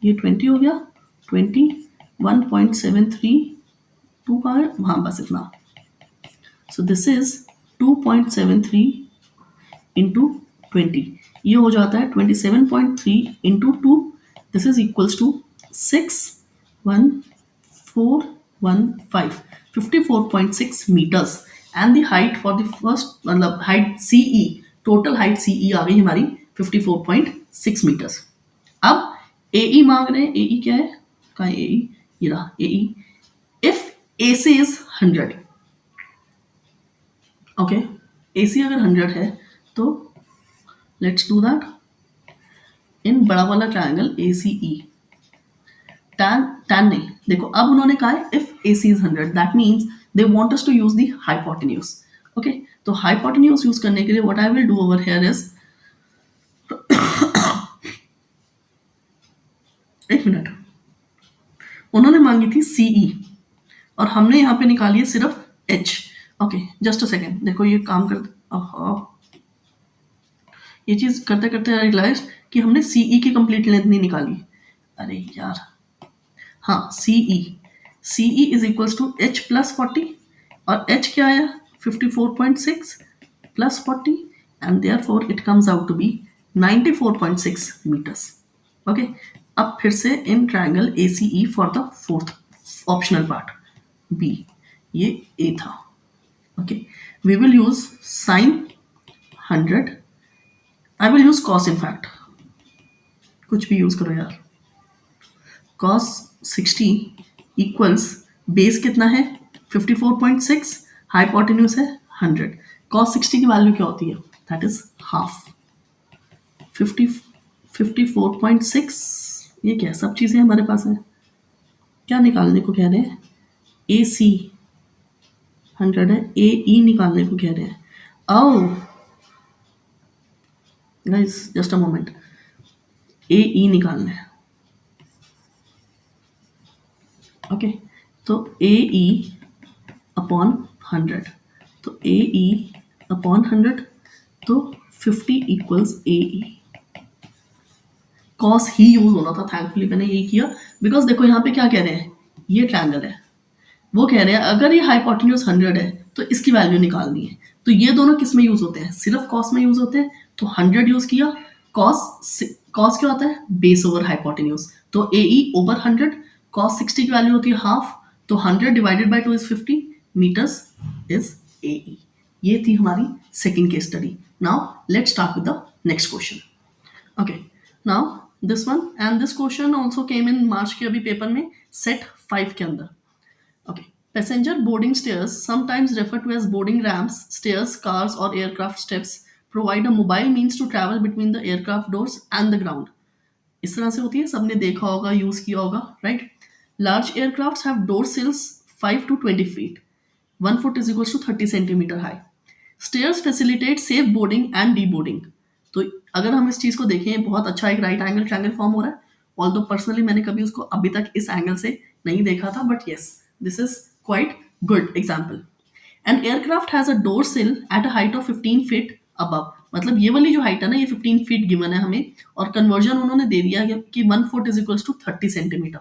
[SPEAKER 1] ये 20 हो गया, 21.732 का है, हाँ बस इतना। सो दिस इज 2.73 into 20, ये हो जाता है 27.3 into 2, this is equals to 6 1415 54.6 meters and the height for the first मतलब height CE total height CE आ गई हमारी 54.6 meters. अब AE मांग रहे हैं. AE क्या है? कहाँ है AE? ये रहा AE. If AC is 100, okay, AC अगर 100 है तो लेट्स डू दैट इन बड़ा वाला ट्रायंगल ACE. टैन टैन नहीं, देखो अब उन्होंने कहा है if AC is 100 that means they want us to use the hypotenuse. Okay, तो हाइपोटेन्यूज यूज करने के लिए what I will do over here is, एक मिनट, उन्होंने मांगी थी CE और हमने यहाँ पे निकाली है सिर्फ H. Okay just a second, देखो ये काम करते, ये चीज करते करते आई रियलाइज कि हमने CE की कंप्लीट लेंथ नहीं निकाली. अरे यार, हाँ CE is equals to H plus 40 और H क्या आया 54.6 plus 40 and therefore it comes out to be 94.6 metres. Okay, अब फिर से इन triangle ACE for the fourth optional part B, ये A था. Okay, we will use sine 100, I will use cos, in fact कुछ भी यूज करो यार. cos 60 इक्वल्स बेस कितना है 54.6, हाइपोटेन्यूज है 100. cos 60 की वैल्यू क्या होती है? That is half 54.6. ये क्या सब चीजें हमारे पास है, क्या निकालने को कह रहे हैं? AC 100 है, AE निकालने को कह रहे हैं. ओह guys just a moment, AE निकालना है. ओके, तो AE अपॉन 100, तो AE अपॉन 100, तो 50 इक्वल्स AE. कॉस ही यूज होना था, थैंकफुली मैंने यही किया बिकॉज देखो यहाँ पे क्या कह रहे हैं, ये ट्रायंगल है, वो कह रहे हैं अगर ये हाइपोटेन्यूज 100 है तो इसकी वैल्यू निकालनी है. तो ये दोनों किस में यूज होते हैं? सिर्फ कॉस में यूज होते हैं, तो 100 यूज किया. कॉस क्या होता है? बेस ओवर हाइपोटेन्यूज, तो AE ओवर 100. कॉस 60 की वैल्यू होती है हाफ, तो 100 divided by 2 is 50 metres is AE. ये थी हमारी second case study. Now let's start with the next question. Okay, now this one, and this question also came in March के अभी paper में सेट 5 के अंदर. Okay. Passenger boarding stairs, sometimes referred to as boarding ramps, stairs, cars, or aircraft steps, provide a mobile means to travel between the aircraft doors and the ground. इस तरह से होती है, सबने देखा होगा, यूज किया होगा, right? Large aircrafts have door sills 5 to 20 feet. 1 foot is equals to 30 centimeter high. Stairs facilitate safe boarding and deboarding. तो अगर हम इस चीज को देखें, बहुत अच्छा एक राइट एंगल ट्रायंगल फॉर्म हो रहा है. ऑल्दो पर्सनली मैंने कभी उसको अभी तक इस एंगल से नहीं देखा था, but yes, this is quite good example. An aircraft has a door sill at a height of 15 feet above. मतलब ये वाली जो हाइट है ना, ये 15 फीट गिवन है हमें, और कन्वर्जन उन्होंने दे दिया कि 1 foot is equals to 30 centimetre.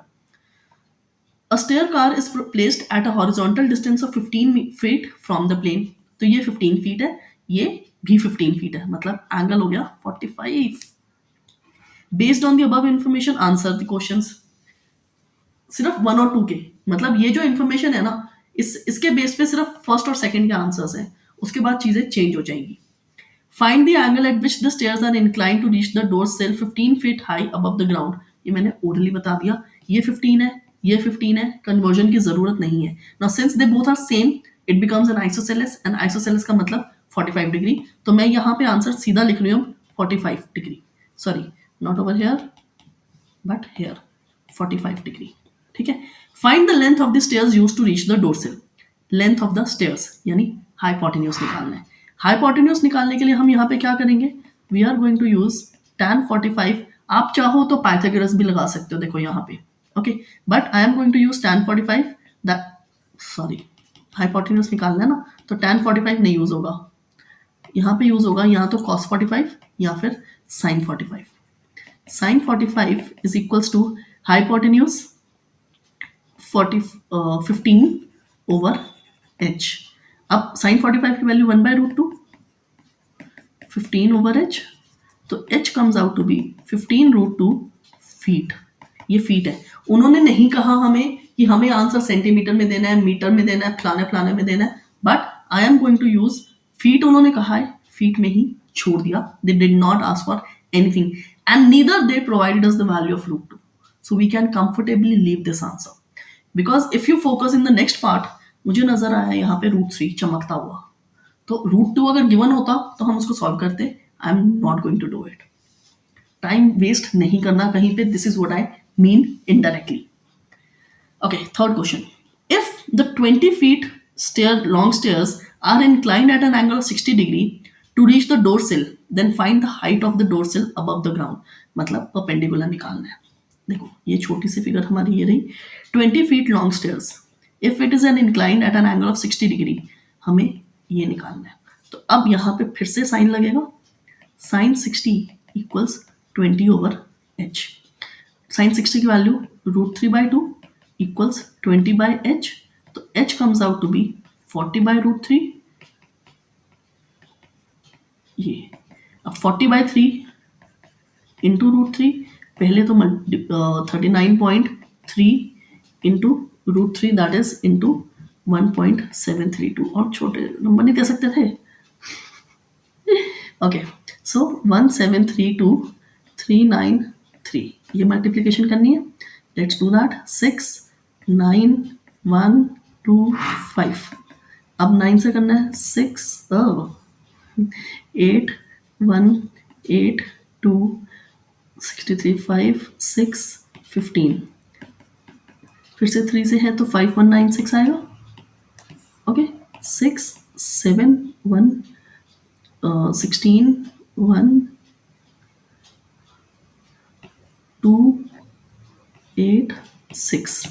[SPEAKER 1] A stair car is placed at a horizontal distance of 15 feet from the plane. तो ये 15 फीट है, ये भी 15 फीट है, मतलब एंगल हो गया 45. Based on the above information, answer the questions. सिर्फ 1 और 2 के, मतलब ये जो इन्फॉर्मेशन है ना, इसके बेस पे सिर्फ फर्स्ट और सेकंड के आंसर्स हैं, उसके बाद चीजें चेंज हो जाएंगी. Find the angle at which the stairs are incline to reach the door sill 15 feet high above the ground. ये मैंने ओरली बता दिया, ये 15 है, ये 15 है, कन्वर्जन की जरूरत नहीं है. Now since they both are same, it becomes an isosceles, and isosceles का मतलब 45 डिग्री. तो मैं यहाँ पे आंसर सीधा लिख रही हूँ 45 degree, sorry not over here but here, 45 degree. ठीक है. Find the length of the stairs use to reach the door sill. Length of the stairs यानी हाइपोटेन्यूज निकालना है. हाइपोटेन्यूज निकालने के लिए हम यहाँ पे क्या करेंगे? We are going to use tan 45. आप चाहो तो पाइथागोरस भी लगा सकते हो, देखो यहाँ पे. Okay, but I am going to use tan 45. That, sorry, hypotenuse निकालना है ना, तो tan 45 नहीं यूज होगा, यहाँ पे यूज होगा या तो cos 45 या फिर sin 45. sin 45 is equals to hypotenuse 15 over h. अब sin 45 की वैल्यू 1/√2, 15 ओवर h, तो h comes out to be 15√2 feet. ये फीट है। उन्होंने नहीं कहा हमें कि हमें आंसर सेंटीमीटर में देना है, मीटर में देना है, फलाने फलाने में देना है, but I am going to use feet. उन्होंने कहा है, फीट में ही छोड़ दिया। They did not ask for anything and neither they provided us the value of root 2, so we can comfortably leave this answer. Because if you focus in the next part, मुझे नजर आया यहाँ पे root 3 चमकता हुआ, तो root 2 अगर given होता तो हम उसको सॉल्व करते। I am not going to do it. Time waste नहीं करना कहीं पे, this is what I mean indirectly. Okay, third question. If the 20 feet long stairs are inclined at an angle of 60 degree to reach the door sill, then find the height of the door sill above the ground. मतलब perpendicular निकालना है। देखो ये छोटी सी figure हमारी ये रही, 20 feet long stairs. If it is an inclined at an angle of 60 degree, हमें ये निकालना है। तो अब यहाँ पे फिर से साइन लगेगा, sine 60 equals 20 over h। Sine 60 की वैल्यू √3/2 equals 20 by h, तो h comes out to be 40 by √3। ये अब 40 by 3 इंटू √3, पहले तो 39.3 इंटू √3 दैट इज इंटू 1.732, और छोटे नंबर नहीं दे सकते थे। ओके, सो 1732393, ये मल्टीप्लीकेशन करनी है। Let's do that. 6 9 1 2 5, अब 9 से करना है। 6 8 1 8 2 63 5 6 15, फिर से 3 से है तो 5196 आएगा। ओके, 6 7 1 16 1 2 8 6,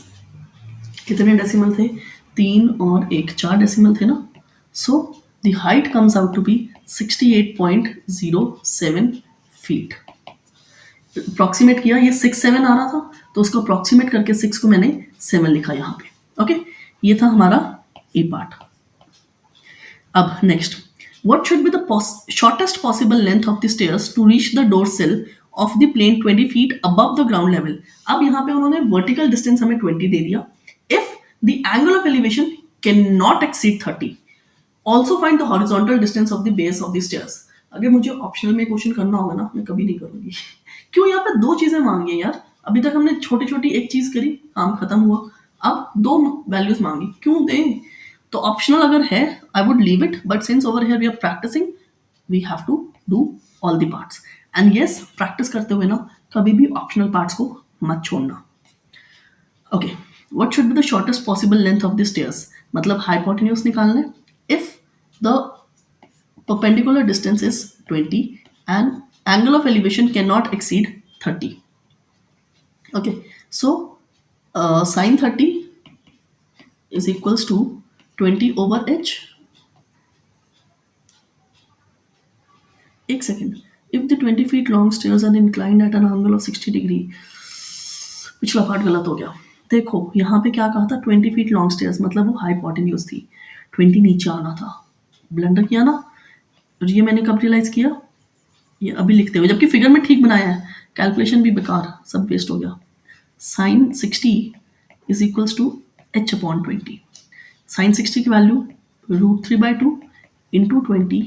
[SPEAKER 1] कितने डेसिमल थे? 3 और 1, 4 डेसिमल थे ना। So the height comes out to be 68.07 feet. Approximate किया, ये 6 7 आ रहा था तो उसको अप्रॉक्सीमेट करके 6 को मैंने 7 लिखा यहाँ पे। ओके, ये था हमारा ए पार्ट। अब next, what should be the shortest possible length of the stairs to reach the door sill of the plane 20 feet above the ground level? अब यहाँ पे उन्होंने vertical distance हमें 20 दे दिया। If the angle of elevation cannot exceed 30, also find the horizontal distance of the base of the stairs. अगर मुझे optional में question करना होगा ना, मैं कभी नहीं करूंगी। क्यों यहाँ पे दो चीजें मांगी है यार? अभी तक हमने छोटी छोटी एक चीज करी, काम खत्म हुआ, अब दो वैल्यूज मांगी, क्यों दें? तो ऑप्शनल अगर है, I would leave it, but since over here we are practising, we have to do all the parts. And yes, practice करते हुए ना कभी भी ऑप्शनल पार्ट्स को मत छोड़ना। Okay, what should be the shortest possible length of the stairs, मतलब hypotenuse निकालना है। If the perpendicular distance is 20 and angle of elevation cannot exceed 30. Okay, so sine 30 is equals to 20 over h. एक second, if the 20 feet long stairs are inclined at an angle of 60 degree, पिछला part गलत हो गया। देखो यहाँ पे क्या कहा था, 20 feet long stairs, मतलब वो हाइपोटेन्यूज थी, 20 नीचे आना था। ब्लंडर किया ना, ये मैंने कब रियलाइज किया? ये अभी लिखते हुए, जबकि फिगर में ठीक बनाया है, कैलकुलेशन भी बेकार, सब वेस्ट हो गया। Sine 60 is equals to h/20। Sine 60 की वैल्यू √3/2 इंटू 20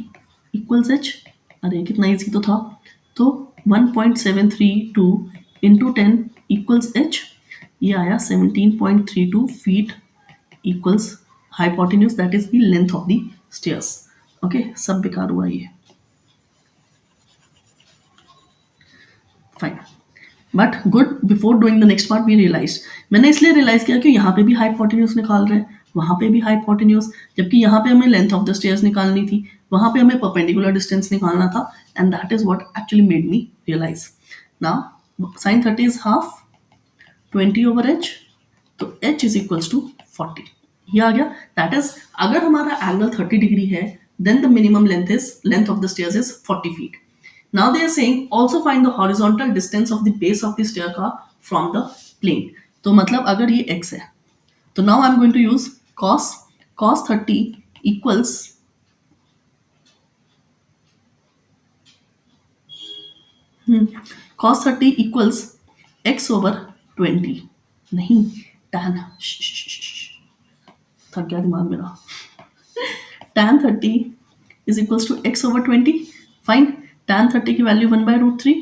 [SPEAKER 1] इक्वल्स h। अरे कितना ईजी तो था, तो 1.732 इंटू 10 इक्वल्स h। ये आया 17.32 feet equals hypotenuse, that is the length of the stairs. Okay, सब बेकार हुआ ये, fine, but good. Before doing the next part we realise, मैंने इसलिए रियलाइज किया कि यहाँ पे भी हाइपोटेन्यूज निकाल रहे हैं, वहाँ पे भी हाइपोटेन्यूज, जबकि यहाँ पे हमें लेंथ ऑफ द स्टेयर्स निकालनी थी, वहाँ पे हमें परपेंडिकुलर डिस्टेंस निकालना था, and that is what actually made me realise. Now sine 30 is half 20 over h, तो h इज इक्वल्स टू 40, ये आ गया। दैट इज, अगर हमारा एंगल 30 डिग्री है, then the minimum length of the stairs is 40 feet. Now they are saying also find the horizontal distance of the base of the stair car from the plane. तो मतलब अगर ये x है, तो now I'm going to use cos 30 equals cos 30 equals x over 20 नहीं, tan थक गया दिमाग मेरा। tan 30 is equals to x over 20। Fine, tan 30 की वैल्यू 1/√3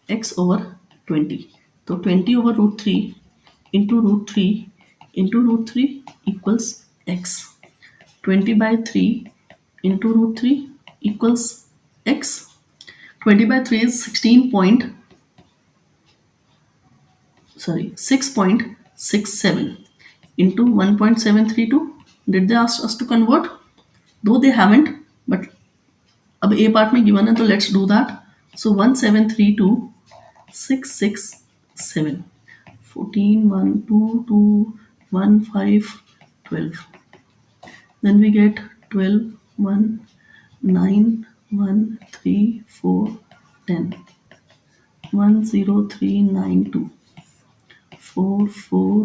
[SPEAKER 1] x ओवर 20, तो 20 over √3 into √3 into √3 equals x। 20/3 into √3 equals x। 20/3 is 6.67 into 1.732. Did they ask us to convert? Though they haven't, but अब a part में given है तो let's do that. So 1732 667 14 1 2 2 1 5 12. Then we get 12 1 9 1 3 4 10 1 0 3 9 2 4 4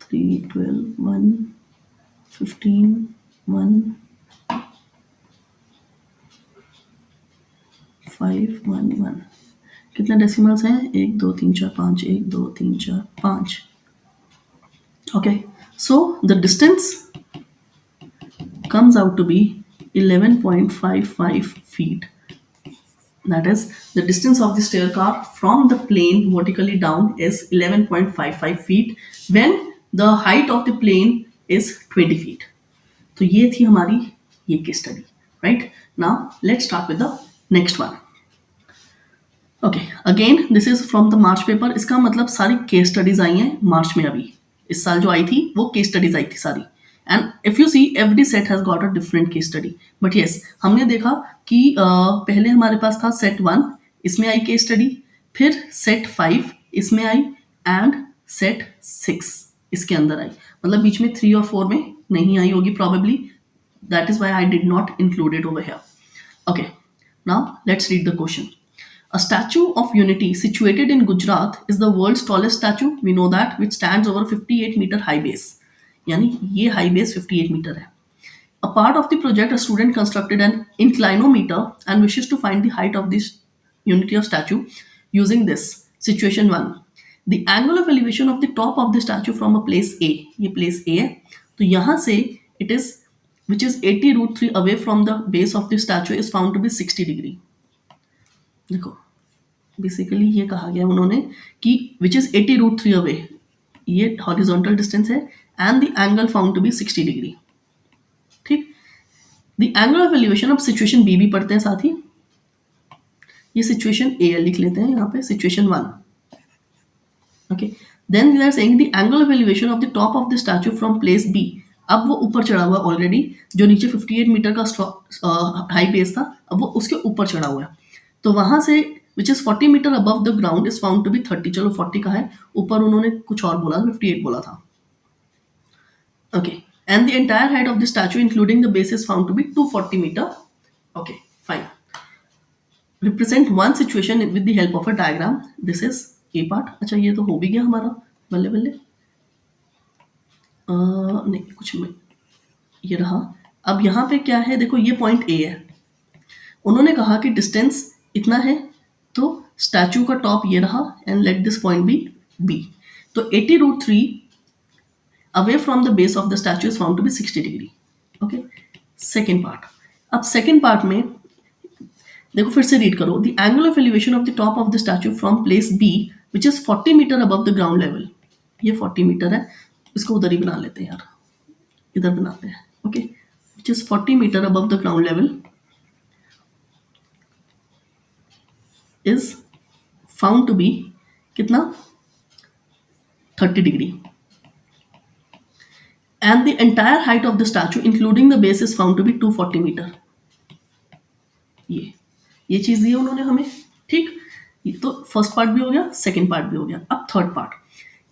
[SPEAKER 1] 3 12 1 15 1 5 1 1। कितने decimals हैं? 1 2 3 4 5 1 2 3 4 5। Okay, so the distance comes out to be 11.55 feet. That is, the distance of the stair car from the plane vertically down is 11.55 feet when the height of the plane is 20 feet. तो ये थी हमारी ये case study, right? Now let's start with the next one. Okay, again this is from the March paper. इसका मतलब सारी case studies I हैं मार्च में। अभी इस साल जो आई थी वो केस स्टडीज आई थी सारी। And if you see every set has got a different case study, but yes हमने देखा कि पहले हमारे पास था सेट 1, इसमें आई केस स्टडी, फिर सेट 5 इसमें आई, एंड सेट 6 इसके अंदर आई। मतलब बीच में 3 और 4 में नहीं आई होगी probably. That is why I did not include it over here. Okay, now let's read the question. A statue of unity situated in Gujarat is the world's tallest statue, we know that, which stands over 58 meter high base. यानी ये high base 58 meter है. A part of the project, a student constructed an inclinometer and wishes to find the height of this unity of statue using this. Situation 1. The angle of elevation of the top of the statue from a place A. ये place A है, तो यहाँ से it is which is 80√3 away from the base of the statue is found to be 60 degree. देखो basically ये कहा गया उन्होंने कि which is 80√3 away, ये horizontal distance है, and the angle found to be 60 degree. ठीक, the angle of elevation, अब situation B भी पढ़ते हैं साथ ही। ये situation A लिख लेते हैं यहाँ पे, situation 1. Okay, then they are saying the angle of elevation of the top of the statue from place B. अब वो ऊपर चढ़ा हुआ है ऑलरेडी, जो नीचे 58 मीटर का हाई बेस था, अब वो उसके ऊपर चढ़ा हुआ है, तो वहां से which is 40 metre above the ground is found to be 30। चलो 40 का है, ऊपर उन्होंने कुछ और बोला, 58 बोला था। Okay, and the entire height of the statue including the base is found to be 240 metre. Okay fine, represent one situation with the help of a diagram. This is a part. अच्छा ये तो हो भी गया हमारा, बल्ले बल्ले। नहीं कुछ में ये रहा। अब यहाँ पे क्या है, देखो ये पॉइंट ए है, उन्होंने कहा कि डिस्टेंस इतना है, तो स्टैचू का टॉप ये रहा, and let this point be B. तो 80√3 away from the base of the statue is found to be 60 degree. Okay, second part. अब सेकेंड पार्ट में देखो, फिर से रीड करो। The angle of elevation of the top of the statue from place B which is 40 metre above the ground level. ये 40 metre है, इसको उधर ही बना लेते हैं यार, इधर बनाते हैं। Okay, which is 40 metre above the ground level is found to be कितना, 30 degree, and the entire height of the statue including the base is found to be 240 metre. ये चीज दी है उन्होंने हमें। ठीक, ये तो फर्स्ट पार्ट भी हो गया, सेकेंड पार्ट भी हो गया। अब third part,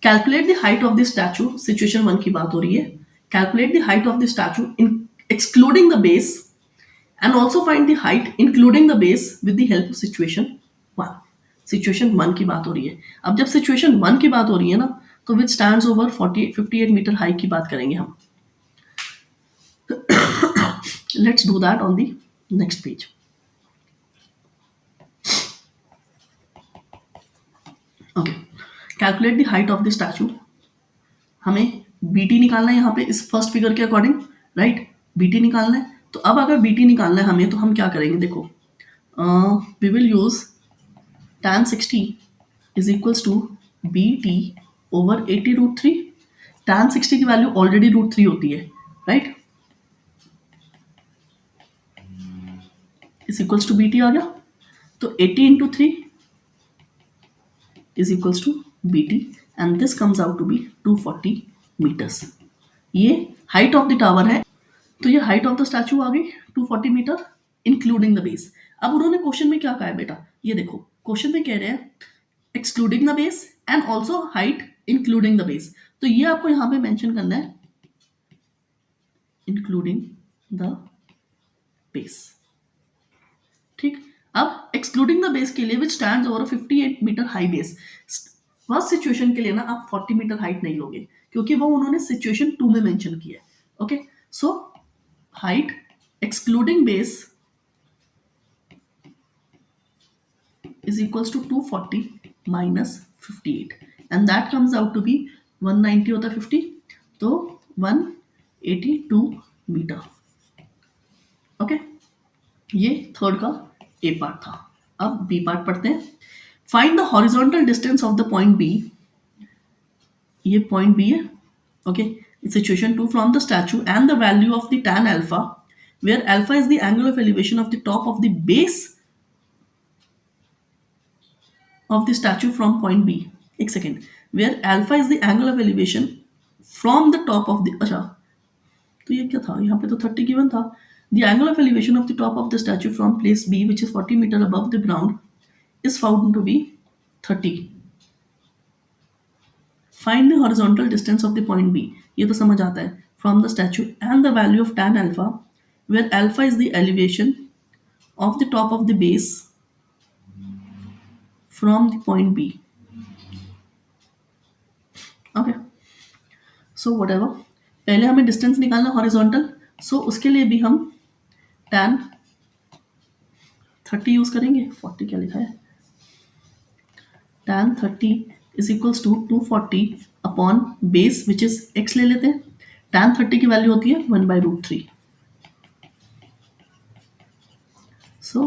[SPEAKER 1] calculate the height of the statue. Situation 1 की बात हो रही है। Calculate the height of the statue in excluding the base and also find the height including the base with the help of situation 1। Situation 1 की बात हो रही है। अब जब सिचुएशन 1 की बात हो रही है ना, तो which stands over 58 metre height की बात करेंगे हम। Let's do that on the next page. Okay, calculate the height of the statue, हमें बीटी निकालना है यहाँ पे इस फर्स्ट फिगर के अकॉर्डिंग, राइट, बीटी निकालना है। तो अब अगर बीटी निकालना है हमें, तो हम क्या करेंगे, देखो we will use tan 60 is equals to be T over 80√3। tan 60 की वैल्यू ऑलरेडी √3 होती है, right, is equals to be T आ गया। तो 80 into 3 is equals to be T and this comes out to be 240 metres. ये height of the tower है, तो ये हाइट ऑफ द स्टैचू आ गई 240 मीटर इंक्लूडिंग द बेस। अब उन्होंने क्वेश्चन में क्या कहा है बेटा, ये देखो क्वेश्चन में कह रहे हैं excluding the base and also height including the base. तो ये आपको यहां पे मेंशन करना है इंक्लूडिंग द बेस, ठीक। अब एक्सक्लूडिंग द बेस के लिए which stands over 58 metre high base, first situation के लिए ना आप 40 मीटर हाइट नहीं लोगे, क्योंकि वो उन्होंने सिचुएशन 2 में मेंशन किया है। Okay, so height excluding base is equals to 240 minus 58 and that comes out to be 190 होता है 50, तो 182 मीटर। ओके, ये थर्ड का ए पार्ट था। अब बी पार्ट पढ़ते हैं। Find the horizontal distance of the point B, ये पॉइंट बी है, okay, situation 2 from the statue and the value of the tan alpha where alpha is the angle of elevation of the top of the base of the statue from point B, एक second, where alpha is the angle of elevation from the top of the, अच्छा तो ये क्या था, यहाँ पे तो 30 given था। the angle of elevation of the top of the statue from place B which is 40 meter above the ground is found to be 30। find the horizontal distance of the point B, ये तो समझ आता है, from the statue and the value of tan alpha where alpha is the elevation of the top of the base from the point B। Okay, so whatever, पहले हमें distance निकालना horizontal, सो उसके लिए भी हम tan 30 यूज करेंगे। 40 क्या लिखा है, tan 30 is equals to 240 upon base which is x ले लेते हैं। tan 30 की वैल्यू होती है 1/√3, सो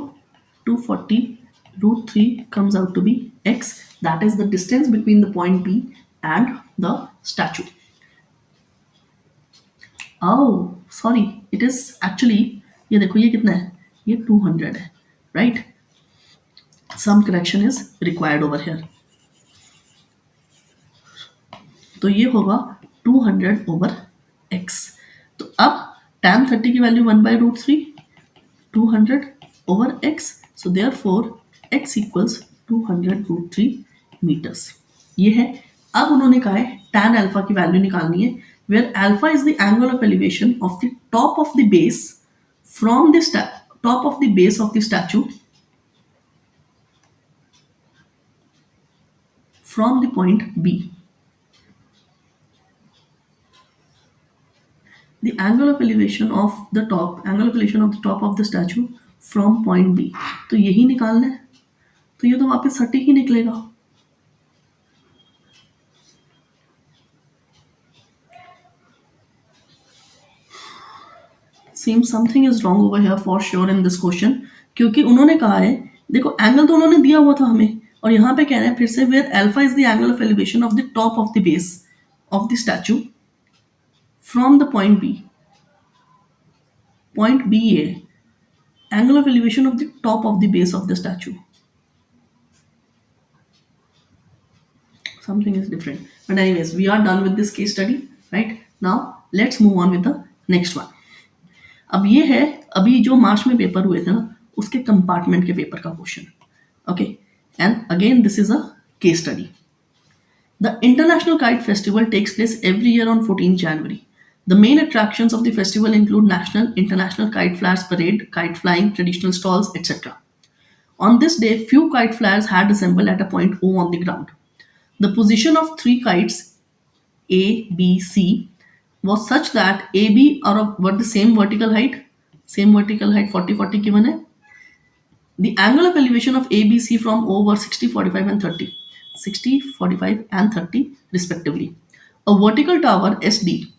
[SPEAKER 1] 240√3 comes out to be x, that is the distance between the point B and the statue। oh sorry, it is actually, ये देखो ये कितना है, ये 200 है, right, some correction is required over here, तो ये होगा 200 over x। तो अब tan 30 की value 1/√3, 200 over x, so therefore x equals 200√3 meters। ये है। अब उन्होंने कहा है tan अल्फा की वैल्यू निकालनी है, where alpha is the angle of elevation of the top of the base from the top of the base of the statue from the point B। the angle of elevation of the top of the statue from point B, तो यही निकालना है, तो ये तो वापस 30 ही निकलेगा। Seems something is wrong over here for sure in this question, क्योंकि उन्होंने कहा है, देखो एंगल तो उन्होंने दिया हुआ था हमें, और यहाँ पे कह रहे हैं फिर से where alpha is the angle of elevation of the top of the base of the statue from the point B। point B है angle of elevation of the top of the base of the statue, something is different, but anyways we are done with this case study, right? Now let's move on with the next one। अब ये है अभी जो मार्च में paper हुए थे ना, उसके कंपार्टमेंट के पेपर का question. Okay, and again this is a case study. The international kite festival takes place every year on 14 January। The main attractions of the festival include national, international kite flyers parade, kite flying, traditional stalls, etc. On this day, few kite flyers had assembled at a point O on the ground. The position of 3 kites A, B, C was such that A, B are of the same vertical height 40 given है. The angle of elevation of A, B, C from O were 60, 45 and 30. 60, 45 and 30 respectively. A vertical tower SD,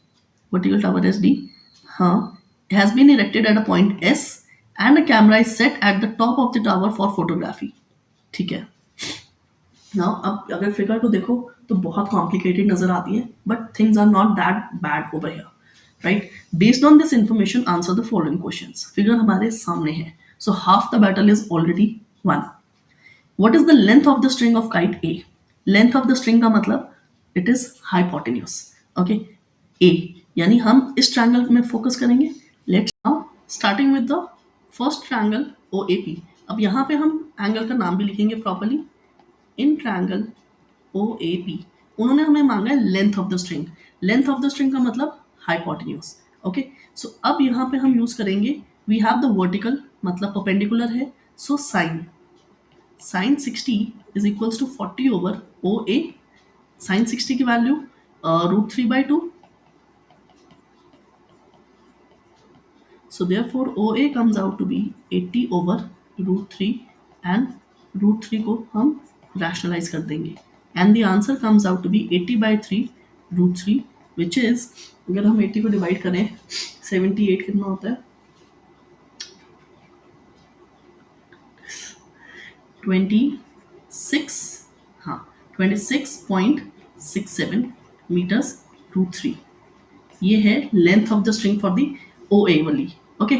[SPEAKER 1] has been erected at a point S and a camera is set at the top of the tower for photography. ठीक है. Now अब अगर figure को देखो तो बहुत complicated नजर आती है, but things are not that bad over here, right. Based on this information answer the following questions. Figure हमारे सामने है, so half the battle is already won. What is the length of the string of kite A? Length of the string का मतलब it is hypotenuse. Okay, A यानी हम इस triangle में focus करेंगे. Let's now starting with the first triangle OAP. अब यहाँ पे हम एंगल का नाम भी लिखेंगे प्रॉपरली. इन ट्रायंगल OAP उन्होंने हमें मांगा है length of the string. Length of the string का मतलब हाइपोटेन्यूज. ओके, सो अब यहाँ पे हम यूज करेंगे, वी हैव द वर्टिकल मतलब परपेंडिकुलर है, सो sin 60 is equals to 40 over OA. sin 60 की value √3/2. So therefore OA comes out to be 80 over √3 and √3 को हम rationalize कर देंगे and the answer comes out to be 80/3 √3 which is, अगर हम 80 को डिवाइड करें 78 कितना होता है 26, हाँ 26.67 मीटर्स √3. ये है length of the string for the OA वाली. ओके,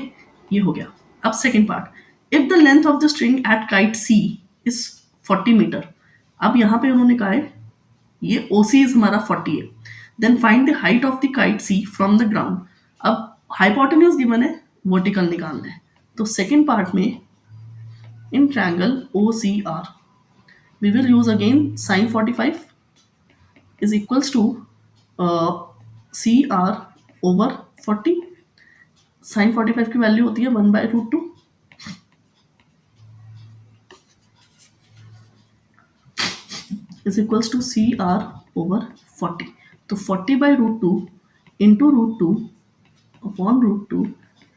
[SPEAKER 1] ये हो गया. अब second part, if the length of the string at kite C is 40 metre. अब यहाँ पे उन्होंने कहा है ये OC इज हमारा 40 है, then find the height of the kite C from the ground. अब हाइपोटेन्यूज गिवन है, वर्टिकल निकालना है. तो सेकेंड पार्ट में in triangle OCR we will use again sin 45 is equals to CR over 40. sin 45 की value होती है 1/√2. is equals to CR over 40. तो 40/√2 into √2 upon √2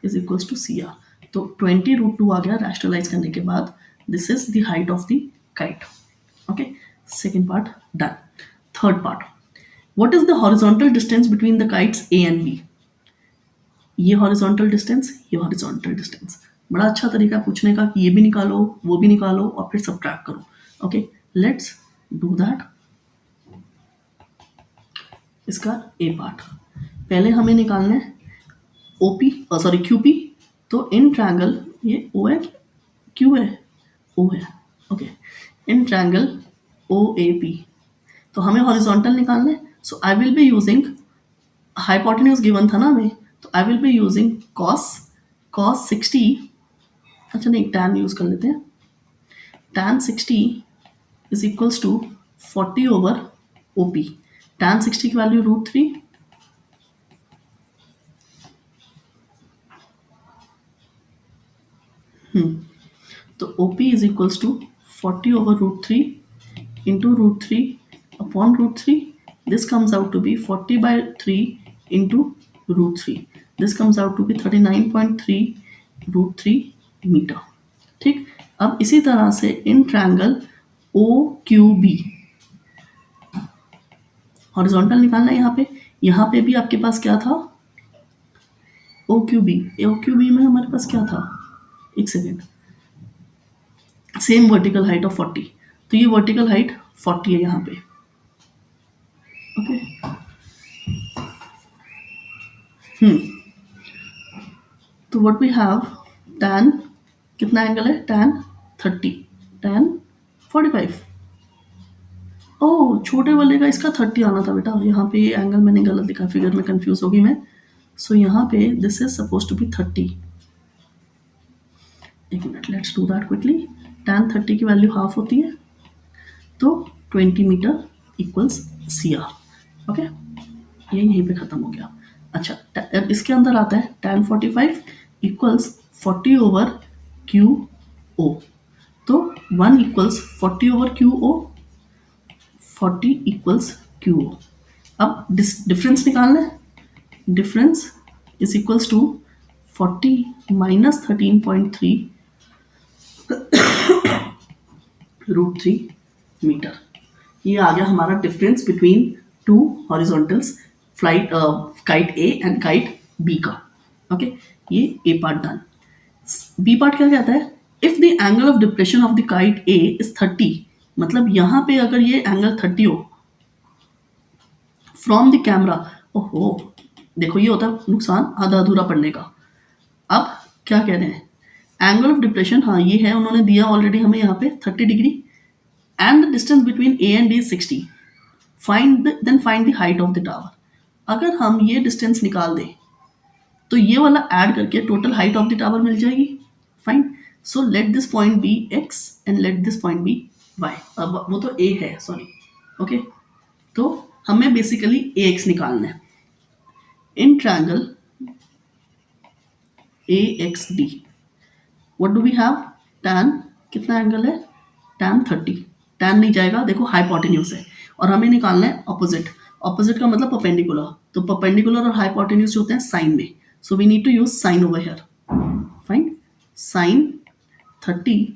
[SPEAKER 1] is equals to CR. तो 20√2 आ गया रैशनलाइज करने के बाद. This is the height of the kite. Okay, second part done. Third part, what is the horizontal distance between the kites A and B? ये horizontal distance, ये horizontal distance. बड़ा अच्छा तरीका पूछने का कि ये भी निकालो वो भी निकालो और फिर सब्ट्रैक्ट करो. Okay, let's do that. इसका A पार्ट पहले हमें निकालना है QP. तो इन ट्रायंगल ये O है, Q है, O है. ओके, इन ट्रायंगल OAP तो हमें हॉरिजॉन्टल निकालना है. So I will be using, hypotenuse given था ना हमें, तो I will be using cos 60. अच्छा नहीं, tan यूज कर लेते हैं. tan 60 is equals to 40 over OP. tan 60 की वैल्यू √3. तो OP is equals to 40 over √3 into √3 upon √3. This comes out to be 40/3 into √3. This comes out to be 39.3 √3 metre. ठीक, अब इसी तरह से इन ट्रायंगल OQB हॉरिजॉन्टल निकालना है. यहाँ पे भी आपके पास क्या था, OQB में हमारे पास क्या था, एक second, same vertical height of 40. तो ये वर्टिकल हाइट 40 है यहाँ पे. ओके, तो व्हाट वी हैव, tan कितना एंगल है, tan 30, tan 45. ओह, छोटे वाले का इसका 30 आना था बेटा. यहाँ पे ये एंगल मैंने गलत दिखा, फिगर में कंफ्यूज होगी मैं. सो यहाँ पे this is suppose to be 30. एक minute, let's do that quickly. tan 30 की वैल्यू हाफ होती है, तो 20 मीटर इक्वल्स CR. ओके, ये यहीं पे खत्म हो गया. अच्छा, इसके अंदर आता है tan 45 इक्वल्स 40 over QO. तो 1 इक्वल्स 40 over QO, 40 इक्वल्स QO. अब डिफरेंस निकालना है. Difference is equals to 40 minus 13.3 √3 metre. ये आ गया हमारा difference between two horizontals, flight kite A and kite B का। ओके, ये A part done. B part क्या कहता है, if the angle of depression of the kite A is 30, मतलब यहाँ पे अगर ये एंगल 30 हो फ्रॉम द कैमरा, ओहो देखो ये होता है नुकसान आधा अधूरा पड़ने का। अब क्या कह रहे हैं, एंगल ऑफ डिप्रेशन, हाँ ये है, उन्होंने दिया ऑलरेडी हमें यहाँ पे 30 degree, and the distance between A and D is 60, find the height of the tower. अगर हम ये डिस्टेंस निकाल दें तो ये वाला ऐड करके total height of the tower मिल जाएगी। Fine, so let this point be X and let this point be Y. अब वो तो ए है, सॉरी, ओके, तो हमें बेसिकली ए एक्स निकालना है in triangle A X D. What do we have, tan कितना एंगल है, टैन 30, टैन नहीं जाएगा, देखो हाइपोटेन्यूज है, और हमें निकालना है ऑपोजिट। ऑपोजिट का मतलब परपेंडिकुलर, तो परपेंडिकुलर और हाइपोटेन्यूज होते हैं साइन में, so we need to use sine over here. Fine, sine 30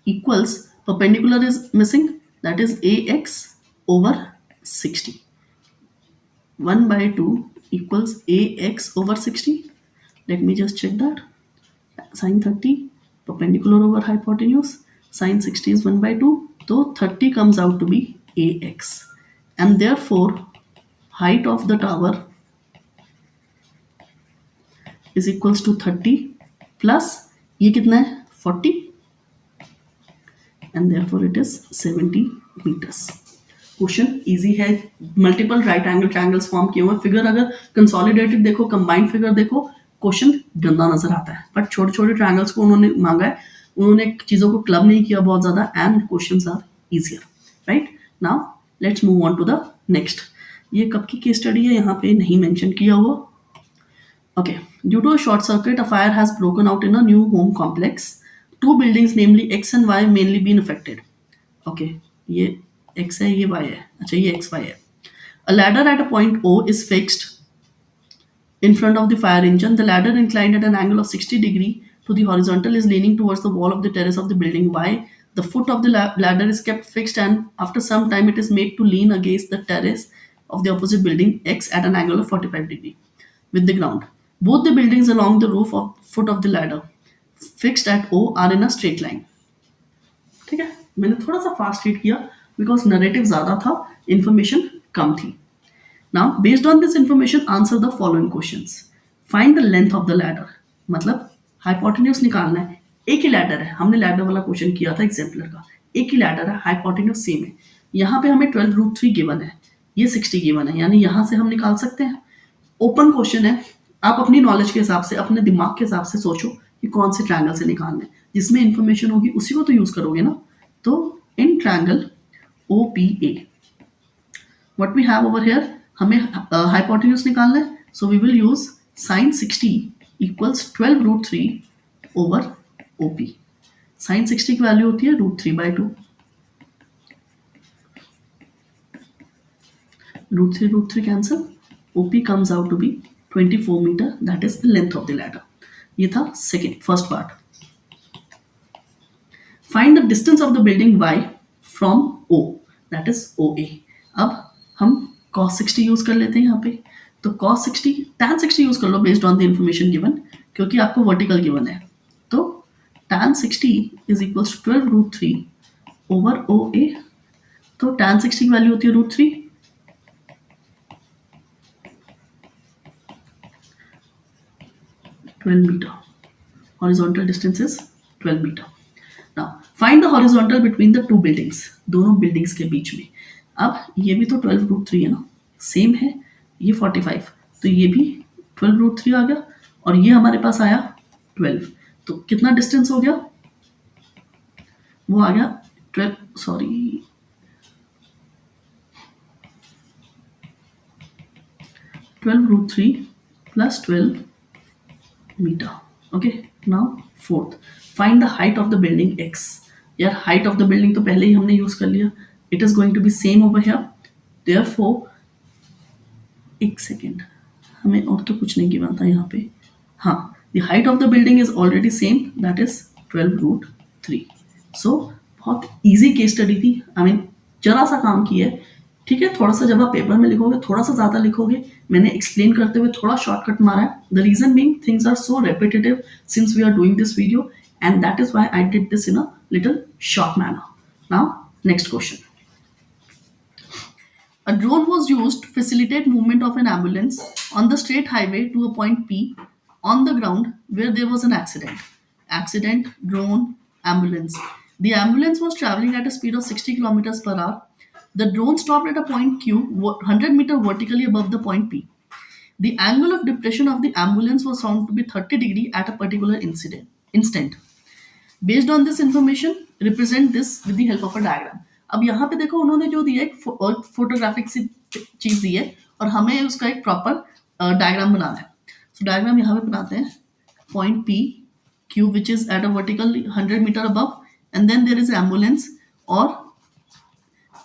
[SPEAKER 1] equals perpendicular is missing, that is A X over 60, 1/2 equals ax over 60. Let me just check that. Sine 30 perpendicular over hypotenuse, sine 60 is 1/2, so 30 comes out to be ax, and therefore height of the tower is equals to 30 plus ये कितना है 40, and therefore it is 70 meters. Question easy है, multiple right angle triangles form किए हुए, figure अगर consolidated देखो, combined figure देखो, question गंदा नजर आता है, बट छोटे छोटे ट्रायंगल्स को उन्होंने मांगा है, उन्होंने चीज़ों को क्लब नहीं किया बहुत ज़्यादा, and questions are easier. Right, now let's move on to the next. ये कब की केस स्टडी है, यहाँ पे नहीं मेंशन किया हुआ। Okay, due to a short circuit a fire has broken out in a new home complex, two buildings namely X and Y mainly been affected. Okay, ये x है, ये y है, अच्छा ये x y है। A ladder at a point O is fixed in front of the fire engine. The ladder inclined at an angle of 60 degree to the horizontal is leaning towards the wall of the terrace of the building Y. The foot of the ladder is kept fixed, and after some time it is made to lean against the terrace of the opposite building X at an angle of 45 degree with the ground. Both the buildings along the roof of foot of the ladder fixed at O are in a straight line. ठीक है, मैंने थोड़ा सा fast read किया because narrative ज्यादा था, information कम थी। Now based on this information answer the following questions. Find the length of the ladder, मतलब हाइपोटेन्यूज निकालना है, एक ही लैडर है, हमने लैडर वाला क्वेश्चन किया था एग्जाम्पलर का, एक ही लैडर है, हाइपोटेन्यूज सेम है, यहाँ पे हमें 12√3 गिवन है, ये 60 गिवन है, यानी यहाँ से हम निकाल सकते हैं। ओपन क्वेश्चन है, आप अपनी नॉलेज के हिसाब से, अपने दिमाग के हिसाब से सोचो कि कौन से ट्रायंगल से निकालना है, जिसमें इंफॉर्मेशन होगी उसी को तो यूज करोगे ना। तो in triangle OPA, what we have over here, हमें हाइपोटेन्यूज निकालना है, so we will use sin 60 equals 12√3 over OP। sin 60 की वैल्यू होती है √3/2, √3 cancel, OP comes out to be 24 meter, that is the length of the ladder। ये था first part. Find the distance of the building Y from O, that is OA। अब हम cos 60 use कर लेते हैं यहाँ पे, तो cos 60 tan 60 यूज कर लो based on the information given, क्योंकि आपको वर्टिकल गिवन है, तो tan 60 is equal to 12√3 over OA, तो tan 60 की वैल्यू होती है √3, meter, horizontal distance is 12 meter। Now find the horizontal between the two buildings, दोनों बिल्डिंग्स के बीच में। अब ये भी तो 12√3 है ना, सेम है, ये 45, तो ये भी 12√3 आ गया, और ये हमारे पास आया 12, तो कितना डिस्टेंस हो गया, वो आ गया 12√3 plus 12 meter। Okay, now fourth, find the height of the building X। यार height of the building तो पहले ही हमने यूज कर लिया, it is going to be same over here, therefore एक सेकेंड, हमें और तो कुछ नहीं गिवन था यहाँ पे, हाँ, the height of the building is already same, that is 12√3। so बहुत easy case study थी, I mean जरा सा काम किया है, ठीक है। थोड़ा सा जब आप पेपर में लिखोगे थोड़ा सा ज़्यादा लिखोगे, मैंने एक्सप्लेन करते हुए थोड़ा शॉर्टकट मारा है। The reason being things are so repetitive since we are doing this video and that is why I did this in a little short manner. Now next question. A drone was used to facilitate movement of an ambulance on the state highway to a point P on the ground where there was an accident. Accident, drone, ambulance. The ambulance was traveling at a speed of 60 kilometers per hour. The drone stopped at a point Q, 100 meter vertically above the point P. The angle of depression of the ambulance was found to be 30 degree at a particular instant. Based on this information, represent this with the help of a diagram. अब यहाँ पे देखो उन्होंने जो दिया एक photographic सी चीज दी है और हमें उसका एक प्रॉपर डायग्राम बनाना है। सो डायग्राम यहाँ पे बनाते हैं। Point P Q which is at a vertical 100 metre above and then there is ambulance और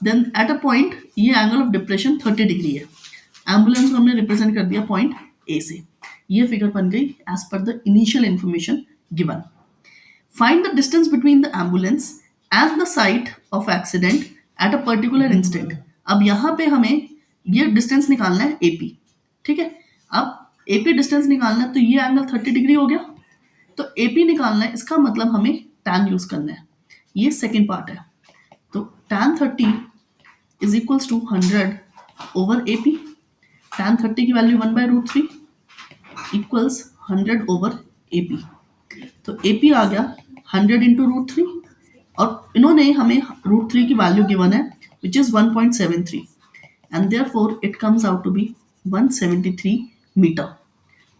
[SPEAKER 1] देन एट अ पॉइंट ये एंगल ऑफ डिप्रेशन 30 डिग्री है। एम्बुलेंस को हमने रिप्रेजेंट कर दिया पॉइंट ए से। ये फिगर बन गई as per the initial information given. Find the distance between the ambulance and the site of accident at a particular instant. अब यहाँ पे हमें ये डिस्टेंस निकालना है AP, ठीक है। अब AP डिस्टेंस निकालना है तो ये एंगल 30 डिग्री हो गया, तो AP निकालना है, इसका मतलब हमें tan यूज करना है। ये सेकेंड पार्ट है, तो tan 30 is equals to 100 over AP। tan 30 की वैल्यू 1/√3 इक्वल्स 100 ओवर AP। तो AP आ गया 100 इंटू √3 और इन्होंने हमें √3 की वैल्यू गिवन है which is 1.73 and therefore it comes out to be 173 metre.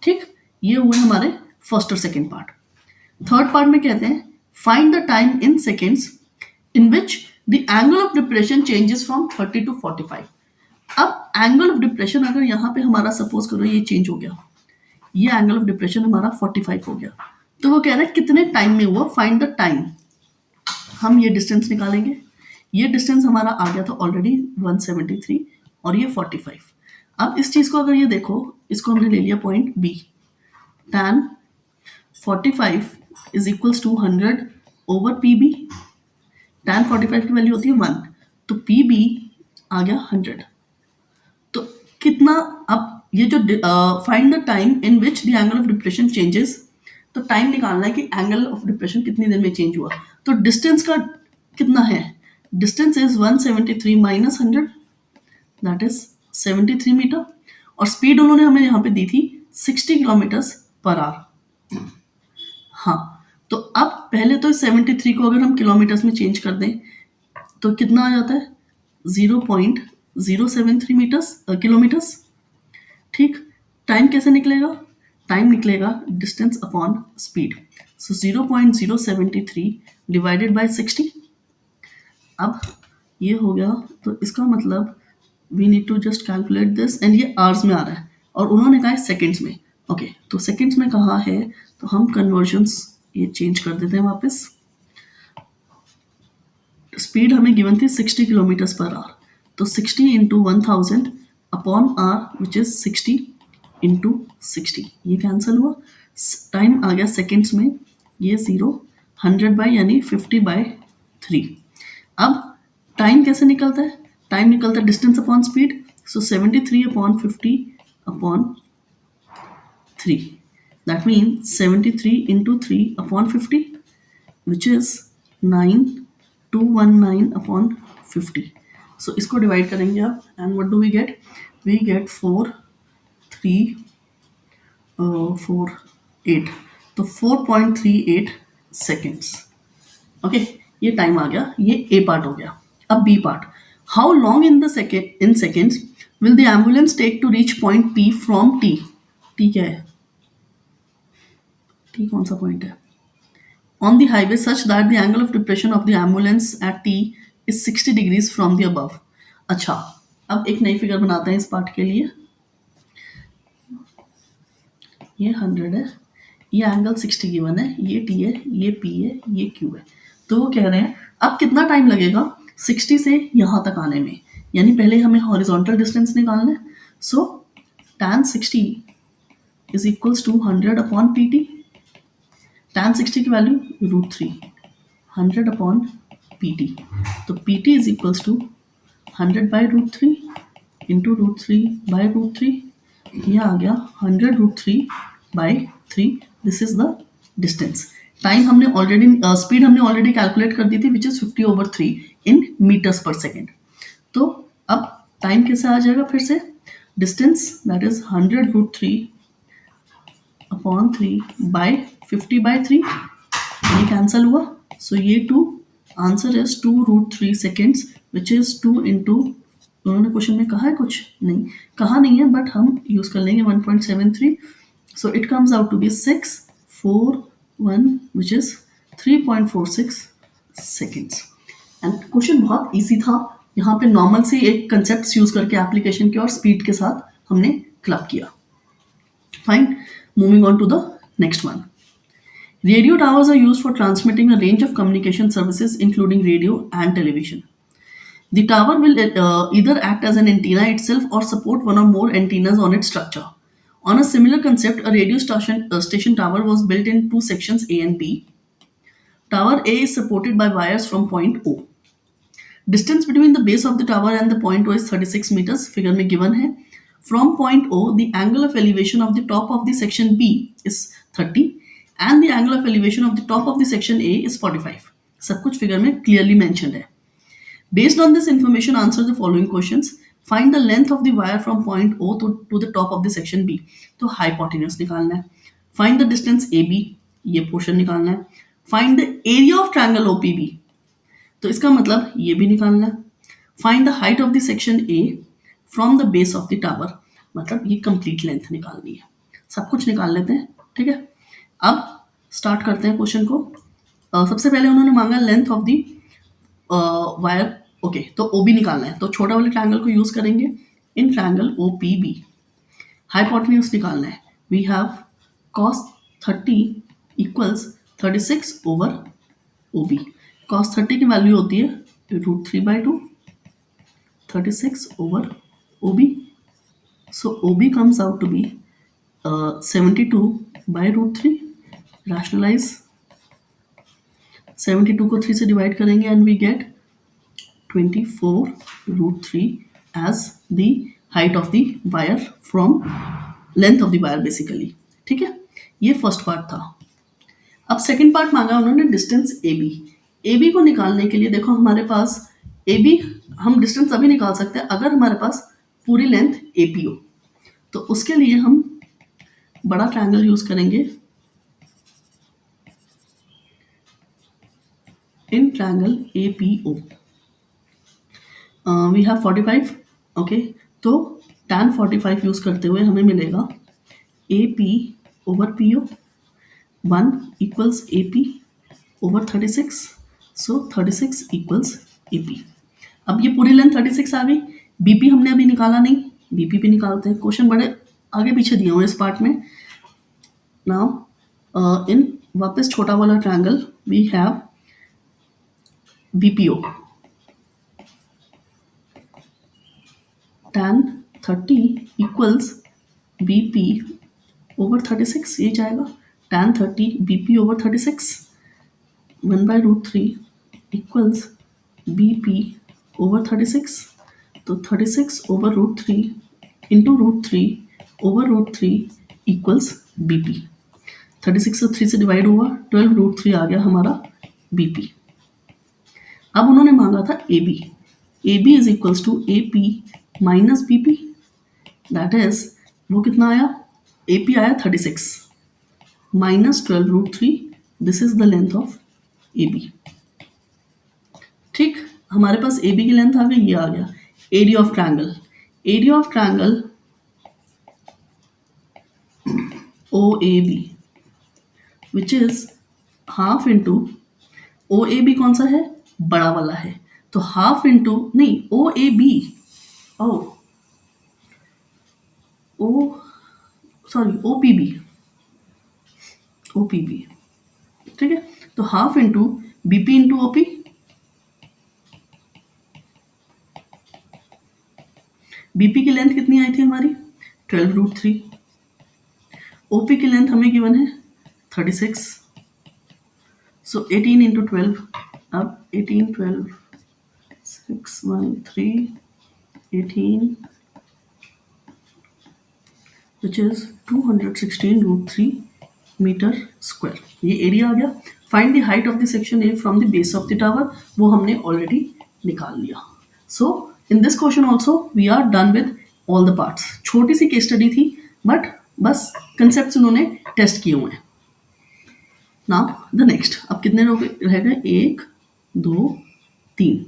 [SPEAKER 1] ठीक, ये हुए हमारे फर्स्ट और सेकेंड पार्ट। थर्ड पार्ट में कहते हैं find the time in seconds in which the angle of depression changes from 30 to 45। अब एंगल ऑफ डिप्रेशन अगर यहाँ पे हमारा सपोज करो ये चेंज हो गया, ये एंगल ऑफ डिप्रेशन हमारा 45 हो गया, तो वो कह रहा है कितने टाइम में हुआ, फाइंड द टाइम। हम ये डिस्टेंस निकालेंगे, ये डिस्टेंस हमारा आ गया था ऑलरेडी 173 और ये 45। अब इस चीज को अगर ये देखो, इसको हमने ले लिया point B, tan 45 is equals to 100 over P B. tan 45 की वैल्यू होती है 1, तो पी बी आ गया 100। तो कितना, अब ये जो find the time in which the angle of depression changes, तो टाइम निकालना है कि एंगल ऑफ डिप्रेशन कितनी देर में चेंज हुआ। तो डिस्टेंस का कितना है, distance is 173 minus 100 that is 73 metre और स्पीड उन्होंने हमें यहाँ पे दी थी 60 किलोमीटर्स पर आवर। हाँ, तो अब पहले तो 73 को अगर हम किलोमीटर्स में चेंज कर दें तो कितना आ जाता है 0.073 किलोमीटर्स। ठीक, टाइम कैसे निकलेगा, टाइम निकलेगा distance upon speed, so 0.073 divided by 60। अब ये हो गया, तो इसका मतलब we need to just calculate this and ये आवर्स में आ रहा है और उन्होंने कहा है सेकेंड्स में। ओके, तो सेकेंड्स में कहा है तो हम कन्वर्जन्स ये चेंज कर देते हैं वापस। स्पीड हमें गिवन थी 60 किलोमीटर्स पर आवर, तो 60 into 1000 upon hour which is 60 into 60, ये कैंसिल हुआ। टाइम आ गया सेकेंड्स में, ये 0, 100 बाई यानी 50/3। अब टाइम कैसे निकलता है, टाइम निकलता है distance upon speed, so 73 upon 50 upon 3, that mean 73 into 3 upon 50 which is 9219 upon 50। So इसको डिवाइड करेंगे आप and what do we get, we get 4 3 4 8, तो 4.38 सेकेंड्स। ओके, ये टाइम आ गया, ये ए पार्ट हो गया। अब B part, how long in seconds will the ambulance take to reach point P from T. T क्या है, टी कौन सा पॉइंट है, on the highway such that the angle of depression of the ambulance at T is 60 degrees from the above. अच्छा, अब एक नई figure बनाते हैं इस पार्ट के लिए। ये 100 है, ये एंगल 60 गिवन है, ये टी है, ये पी है, ये क्यू है। तो वो कह रहे हैं अब कितना टाइम लगेगा 60 से यहाँ तक आने में, यानी पहले हमें हॉरिजॉन्टल डिस्टेंस निकालना है। So tan 60 is equals to 100 upon P T. tan 60 की वैल्यू √3, 100 अपॉन पी टी, तो P T is equals to 100/√3 into √3/√3, ये आ गया 100√3/3। This is the distance. Time हमने ऑलरेडी स्पीड हमने ऑलरेडी कैलकुलेट कर दी थी, which is 50/3 in metres per second. तो अब टाइम कैसे आ जाएगा फिर से, डिस्टेंस दैट इज 100√3/3 ये कैंसल हुआ। सो ये 2 answer is 2√3 seconds which is 2 into, उन्होंने क्वेश्चन में कहा है कुछ नहीं, कहा नहीं है, बट हम यूज कर लेंगे 1.73। So it comes out to be 641 which is 3.46 seconds. And question बहुत इजी था, यहाँ पे नॉर्मल से एक कंसेप्ट यूज करके एप्लीकेशन के और स्पीड के साथ हमने क्लब किया। Fine, moving on to the next one. Radio towers are used for transmitting a range of communication services, including radio and television. The tower will either act as an antenna itself or support one or more antennas on its structure. On a similar concept, a radio station tower was built in two sections A and B. Tower A is supported by wires from point O. Distance between the base of the tower and the point O is 36 meters. Figure में given है. From point O, the angle of elevation of the top of the section B is 30. And the angle of elevation of the top of the section A is 45. सब कुछ figure में clearly mentioned है. Based on this information, answer the following questions. Find the length of the wire from point O to the top of the section B. तो hypotenuse निकालना है. Find the distance AB, ये portion निकालना है. Find the area of triangle OPB. तो इसका मतलब ये भी निकालना है. Find the height of the section A from the base of the tower. मतलब ये complete length निकालनी है. सब कुछ निकाल लेते हैं, ठीक है. अब स्टार्ट करते हैं क्वेश्चन को। सबसे पहले उन्होंने मांगा length of the wire. Okay, तो ओबी निकालना है, तो छोटा वाले ट्रायंगल को यूज करेंगे इन ट्रायंगल ओपीबी। हाइपोटेन्यूज निकालना है, we have cos 30 equals 36/OB। cos 30 की वैल्यू होती है √3/2, 36/OB। So OB comes out to be 72/√3। Rationalise 72 को 3 से डिवाइड करेंगे and we get 24√3 as the height of the wire from length of the wire basically, ठीक है। ये first part था। अब सेकंड पार्ट मांगा उन्होंने डिस्टेंस AB। AB को निकालने के लिए देखो हमारे पास AB, हम डिस्टेंस अभी निकाल सकते हैं अगर हमारे पास पूरी लेंथ AP हो। तो उसके लिए हम बड़ा ट्रायंगल यूज करेंगे in triangle APO. We have 45, okay, तो tan 45 यूज करते हुए हमें मिलेगा AP/PO 1 equals AP/36, so 36 equals AP। अब ये पूरी लेंथ 36 आ गई। BP हमने अभी निकाला नहीं, BP भी निकालते हैं, क्वेश्चन बड़े आगे पीछे दिए हुए इस पार्ट में। नाउ इन वापस छोटा वाला triangle we have BPO, tan 30 equals BP/36, ये जाएगा tan 30 BP/36, 1/√3 equals BP/36, तो 36/√3 into √3/√3 equals BP। 36 से 3 से डिवाइड हुआ, 12√3 आ गया हमारा BP। अब उन्होंने मांगा था AB। AB is equals to AP minus BP, that is वो कितना आया, AP आया 36 minus 12√3, this is the length of AB। ठीक, हमारे पास AB की लेंथ आ गई, ये आ गया area of triangle. Area of triangle OAB which is half into, OAB कौन सा है, बड़ा वाला है, तो हाफ इंटू नहीं OAB, OPB, ठीक है, तो half into BP into OP। BP की लेंथ कितनी आई थी हमारी 12√3, OP की लेंथ हमें गिवन है 36, सो 18 इंटू 12, अब 18 12 6 1 3 18 विच इज 216 √3 मीटर स्क्वायर, ये एरिया आ गया। Find the height of the section A from the base of the tower, वो हमने ऑलरेडी निकाल लिया। So in this question also we are done with all the parts. छोटी सी case study थी बट बस कंसेप्ट उन्होंने टेस्ट किए हुए हैं। नाउ द नेक्स्ट, अब कितने लोग रह गए, 1 2 3।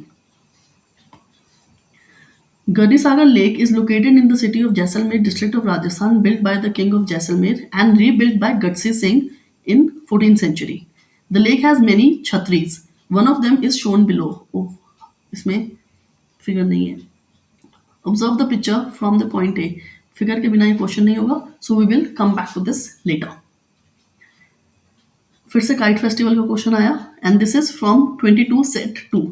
[SPEAKER 1] Gardisagar Lake is located in the city of Jaisalmer, district of Rajasthan, built by the king of Jaisalmer and rebuilt by Gatse Singh in 14th century. The lake has many chhatris. One of them is shown below. Oh, इसमें figure नहीं है। Observe the picture from the point A. Figure के बिना ये question नहीं होगा, so we will come back to this later. फिर से काइट फेस्टिवल का क्वेश्चन आया and this is from 22 set 2.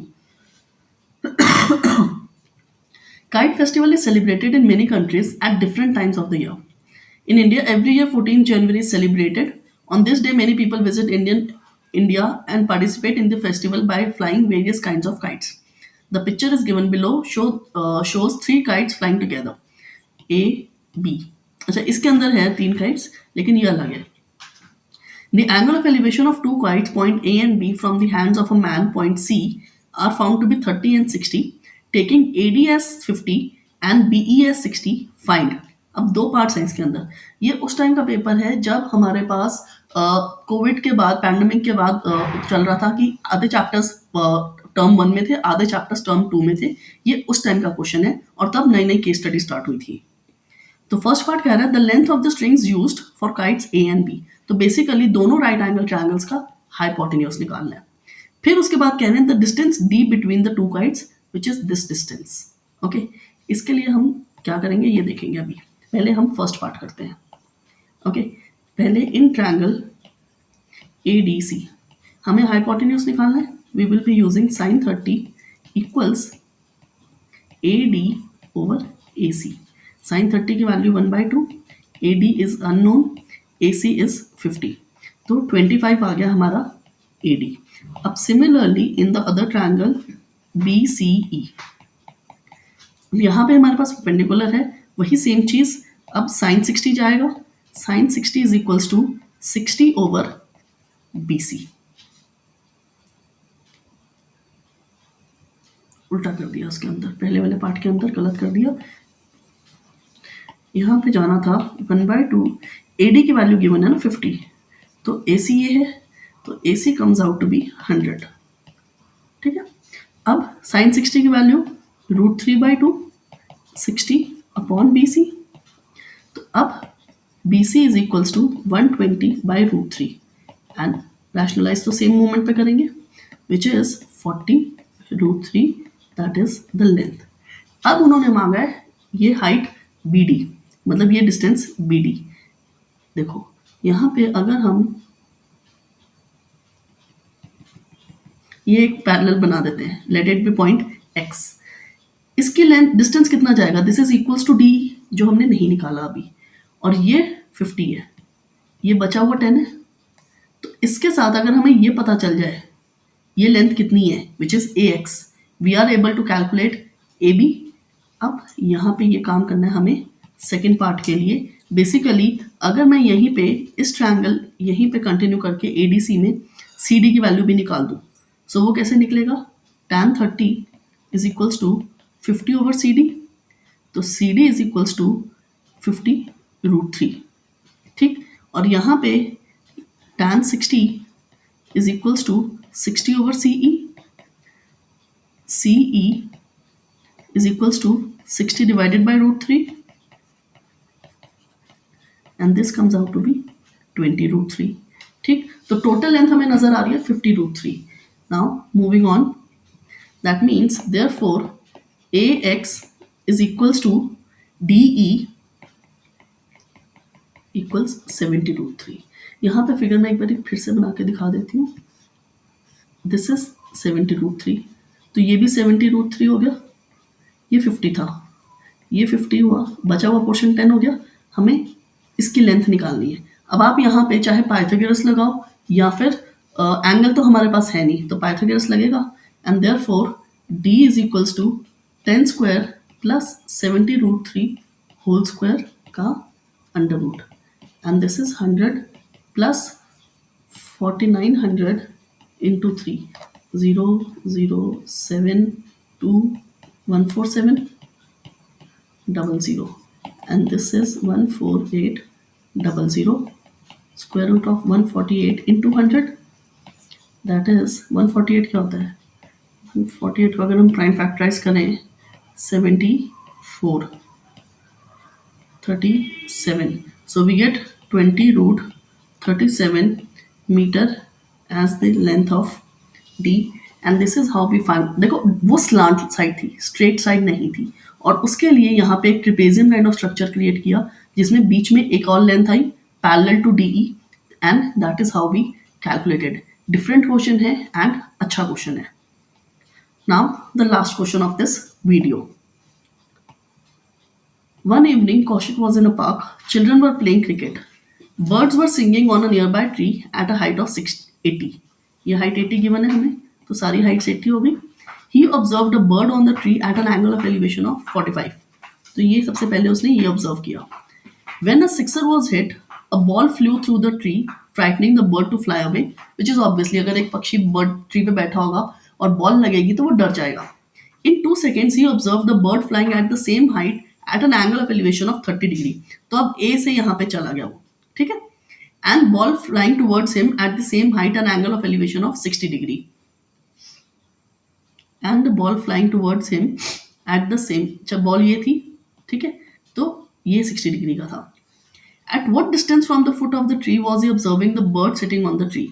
[SPEAKER 1] Kite festival is celebrated in many countries at different times of the year. In India, every year 14th January is celebrated. On this day, many people visit India and participate in the festival by flying various kinds of kites. The picture is given below shows 3 kites flying together. A, B. अच्छा, इसके अंदर है 3 kites, लेकिन ये अलग है. The angle of elevation of 2 kites, point A and B, from the hands of a man, point C, are found to be 30 and 60. Taking AD as 50 and BE as 60, find. अब 2 parts हैं इसके अंदर। ये उस time का paper है जब हमारे पास कोविड के बाद, पैंडमिक के बाद चल रहा था कि आधे चैप्टर्स टर्म 1 में थे, आधे चैप्टर्स टर्म 2 में थे। ये उस टाइम का क्वेश्चन है और तब नई नई केस स्टडी स्टार्ट हुई थी। तो फर्स्ट पार्ट कह रहा है the length of the strings used for kites A and B. तो बेसिकली दोनों राइट एंगल ट्रायंगल्स का हाइपोटेन्यूज निकालना है। फिर उसके बाद कह रहे हैं the distance D between the 2 kites which is this distance. Okay, इसके लिए हम क्या करेंगे ये देखेंगे अभी। पहले हम फर्स्ट पार्ट करते हैं। ओके, पहले इन ट्रायंगल ADC हमें हाइपोटेन्यूज निकालना है। We will be using sin 30 equals AD over AC। sin 30 की value 1/2, AD is unknown, AC is 50, तो 25 आ गया हमारा AD। अब similarly in the other triangle BCE, यहाँ पे हमारे पास परपेंडिकुलर है, वही सेम चीज। अब sin 60 जाएगा, sin 60 is equals to 60 over BC। उल्टा कर दिया उसके अंदर, पहले वाले पार्ट के अंदर गलत कर दिया। यहाँ पे जाना था 1/2, AD की वैल्यू गिवन है ना 50, तो AC ये है, तो AC comes out to be 100। ठीक है, अब sin 60 की वैल्यू √3/2, 60 अपॉन BC। तो अब BC is equals to 120/√3 and rationalise तो सेम मोमेंट पे करेंगे, which is 40√3, that is the length. अब उन्होंने मांगा है ये हाइट BD, मतलब ये डिस्टेंस BD। देखो यहाँ पे अगर हम ये एक पैरेलल बना देते हैं, let it be point X। इसकी लेंथ डिस्टेंस कितना जाएगा, this is equals to D, जो हमने नहीं निकाला अभी, और ये 50 है, ये बचा हुआ 10 है। तो इसके साथ अगर हमें ये पता चल जाए ये लेंथ कितनी है, which is AX, we are able to calculate AB। अब यहाँ पे ये काम करना है हमें सेकेंड पार्ट के लिए। बेसिकली अगर मैं यहीं पे इस ट्रायंगल यहीं पे कंटिन्यू करके ADC में CD की वैल्यू भी निकाल दूँ, सो वो कैसे निकलेगा, tan 30 is equals to 50 over CD, तो CD इज इक्वल्स टू 50√3। ठीक, और यहाँ पे tan 60 is equals to 60 over CE, CE is equals to 60 divided by √3 and this comes out to be 20√3। ठीक, तो टोटल लेंथ हमें नजर आ रही है 50√3। Now moving on, that means therefore AX is equals to DE equals 70√3। यहाँ पे figure में एक बार फिर से बना के दिखा देती हूँ। दिस इज 70√3, तो ये भी 70√3 हो गया, ये 50 था, ये 50 हुआ, बचा हुआ पोर्शन 10 हो गया। हमें इसकी लेंथ निकालनी है। अब आप यहाँ पे चाहे पाइथागोरस लगाओ या फिर एंगल तो हमारे पास है नहीं, तो पाइथागोरस लगेगा and therefore D is equals to 10 square plus 70√3 whole square का under root, and this is 100 plus 4900 into 3, 007214700, and this is 14800. Square root of 148 into 100, that is 148 क्या होता है, 148 को अगर हम प्राइम फैक्टराइज करें 74 37, so we get 20√37 meter as the length of D, and this is how we find. देखो वो slant side थी, स्ट्रेट साइड नहीं थी, और उसके लिए यहाँ पे एक trapezium kind of structure create किया जिसमें बीच में एक और लेंथ आई parallel to DE, and that is how we calculated. Different question है एंड अच्छा क्वेश्चन है. Now the last question of this video. One evening, Kaushik was in a park. Children were playing cricket. Birds were singing on a nearby tree at a height of 680. ये height 80 given है हमें, तो सारी heights 80 हो गई. He observed a bird on the tree at an angle of elevation of 45. तो ये सबसे पहले उसने ये observe किया. When a sixer was hit, a ball flew through the tree, frightening the bird to fly away. Which is obviously अगर एक पक्षी bird tree पे बैठा होगा और ball लगेगी तो वो डर जाएगा. In 2 seconds, he observed the bird flying at the same height at an angle of elevation of 30 degree. तो अब A से यहाँ पे चला गया वो, ठीक है, and ball flying towards him at the same height and angle of elevation of 60 degree. And the ball flying towards him at the same, जब ball ये थी, ठीक है, तो ये 60 डिग्री का था. At what distance from the foot of the tree was he observing the bird sitting on the tree?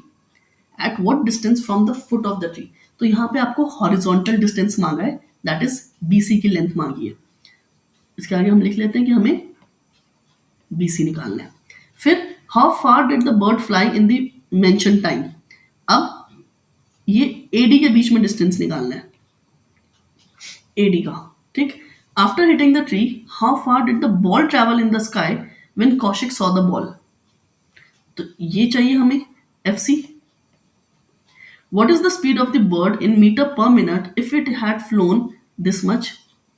[SPEAKER 1] At what distance from the foot of the tree? तो यहाँ पे आपको horizontal distance मांगा है, that is BC की length मांगी है. इसके आगे हम लिख लेते हैं कि हमें BC निकालना है. फिर how far did the bird fly in the mention time. अब ये AD के बीच में डिस्टेंस निकालना है, AD का, ठीक. After hitting the tree, how far did the ball travel in the sky when Kaushik saw the ball. तो ये चाहिए हमें FC. What is the speed of the bird in metre per minute if it had flown this much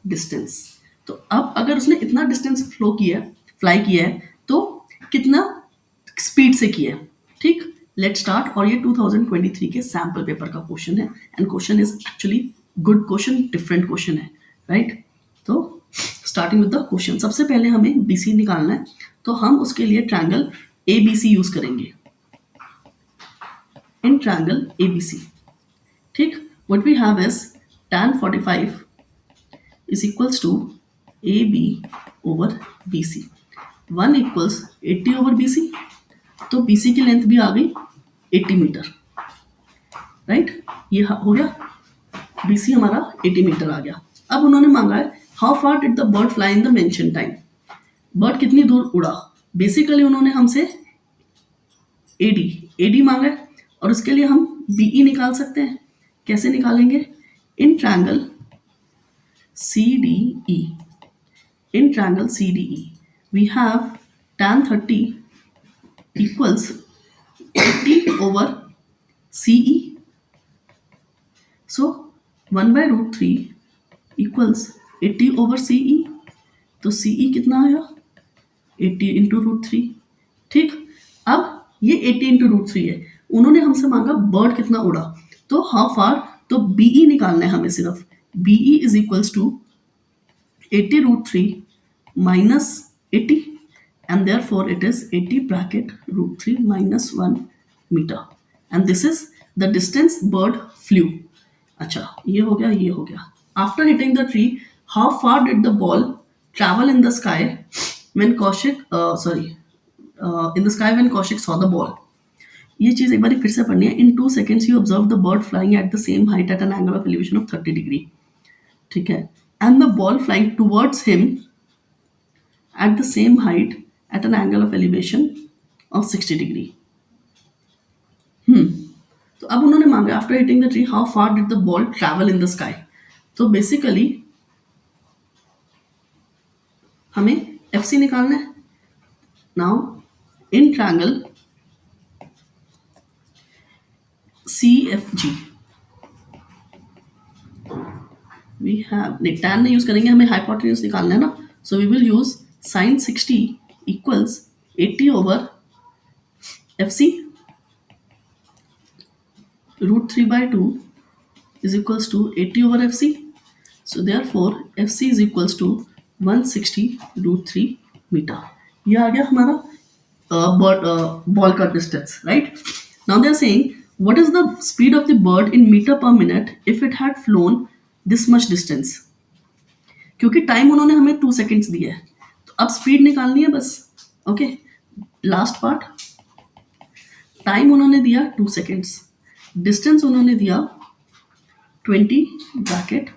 [SPEAKER 1] distance. तो अब अगर उसने इतना distance fly किया है तो कितना स्पीड से किया है, ठीक. Let start. और ये 2023 के सैम्पल पेपर का क्वेश्चन है, and question is actually good question, different question है, राइट. तो स्टार्टिंग विद द क्वेश्चन, सबसे पहले हमें BC निकालना है, तो हम उसके लिए ट्रायंगल ABC यूज करेंगे. इन ट्रायंगल ABC, ठीक, what we have is tan 45 is equals to AB over BC. 1 equals 80 over BC. तो BC की लेंथ भी आ गई 80 मीटर, राइट. ये हो गया, BC हमारा 80 मीटर आ गया. अब उन्होंने मांगा है how far did the bird fly in the mention time. Bird कितनी दूर उड़ा. बेसिकली उन्होंने हमसे AD मांगा है, और उसके लिए हम BE निकाल सकते हैं. कैसे निकालेंगे. In triangle CDE. In triangle CDE, we have tan 30 equals 80 over CE. So 1/√3 equals 80 over CE. तो CE कितना आया, 80 into √3, ठीक. अब ये 80 into √3 है. उन्होंने हमसे मांगा बर्ड कितना उड़ा, तो हाउ फार, तो BE निकालना है हमें सिर्फ. BE is equals to 80√3 minus 80, and therefore it is 80 bracket √3 minus 1 meter, and this is the distance bird flew. अच्छा, ये हो गया, ये हो गया. After hitting the tree, how far did the ball travel in the sky when Kaushik in the sky when Kaushik saw the ball. ये चीज एक बार फिर से पढ़नी है. In 2 seconds he observed the bird flying at the same height at an angle of elevation of 30 degree, ठीक है, and the ball flying towards him at the same height at an angle of elevation of 60 degree. तो अब उन्होंने मांगा after hitting the tree how far did the ball travel in the sky. तो basically हमें FC निकालना है. Now in triangle CFG we have, नहीं tan नहीं यूज करेंगे, हमें हाइपोटेन्यूज निकालना है ना, so we will use sin 60 equals 80 over FC √3/2 is equals to 80 over FC. So therefore FC is equals to 160 √3 meter. ये आ गया हमारा ball का distance, right? Now they are saying what is the speed of the bird in meter per minute if it had flown this much distance. क्योंकि time उन्होंने हमें 2 seconds दिया है, तो अब स्पीड निकालनी है बस. ओके, लास्ट पार्ट, टाइम उन्होंने दिया 2 सेकेंड्स, डिस्टेंस उन्होंने दिया 20 ब्रैकेट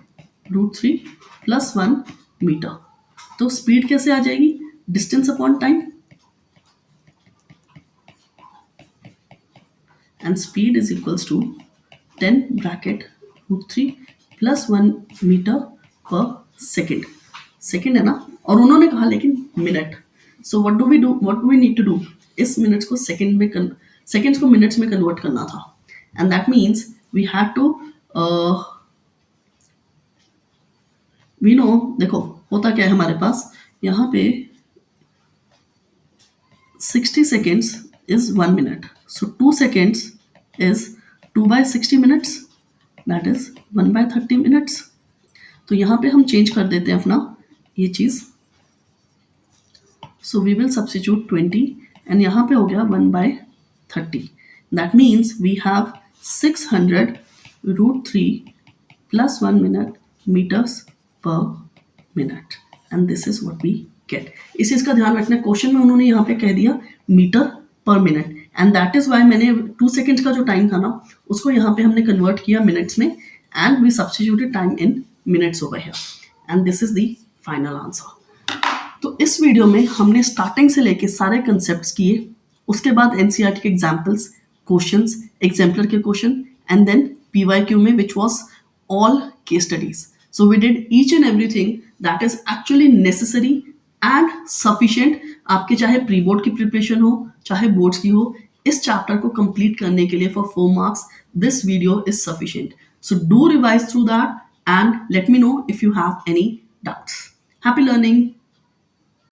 [SPEAKER 1] √3 + 1 मीटर. तो स्पीड कैसे आ जाएगी, distance upon time, and speed is equals to 10 bracket √3 + 1 metre per second. Second है ना, और उन्होंने कहा लेकिन minute. So what do we need to do, इस मिनट्स को सेकेंड्स को मिनट्स में कन्वर्ट करना था, and that means we had to we know, देखो होता क्या है हमारे पास यहाँ पे 60 seconds is 1 minute, so 2 seconds is 2/60 minutes, that is 1/30 minutes. तो यहाँ पे हम चेंज कर देते हैं अपना ये चीज़, so we will substitute 20 and यहाँ पे हो गया 1/30. That means we have 600 √3 + 1 minute metres per minute, and this is what we get. इस चीज़ का ध्यान रखना, क्वेश्चन में उन्होंने यहाँ पे कह दिया metre per minute, and that is why मैंने 2 सेकेंड्स का जो टाइम था ना उसको यहाँ पे हमने कन्वर्ट किया मिनट्स में, and we substituted time in minutes over here, and this is the final answer. तो इस वीडियो में हमने स्टार्टिंग से लेके सारे कंसेप्ट्स किए, उसके बाद एनसीईआरटी के एग्जाम्पल्स, क्वेश्चंस, एग्जाम्पलर के क्वेश्चन, एंड देन पीवाईक्यू में which was all case studies. So we did each and everything that is actually necessary and sufficient. आपके चाहे प्री बोर्ड की प्रिपरेशन हो चाहे बोर्ड्स की हो, इस चैप्टर को कंप्लीट करने के लिए for 4 marks this video is sufficient. So do revise through that and let me know if you have any doubts. Happy learning.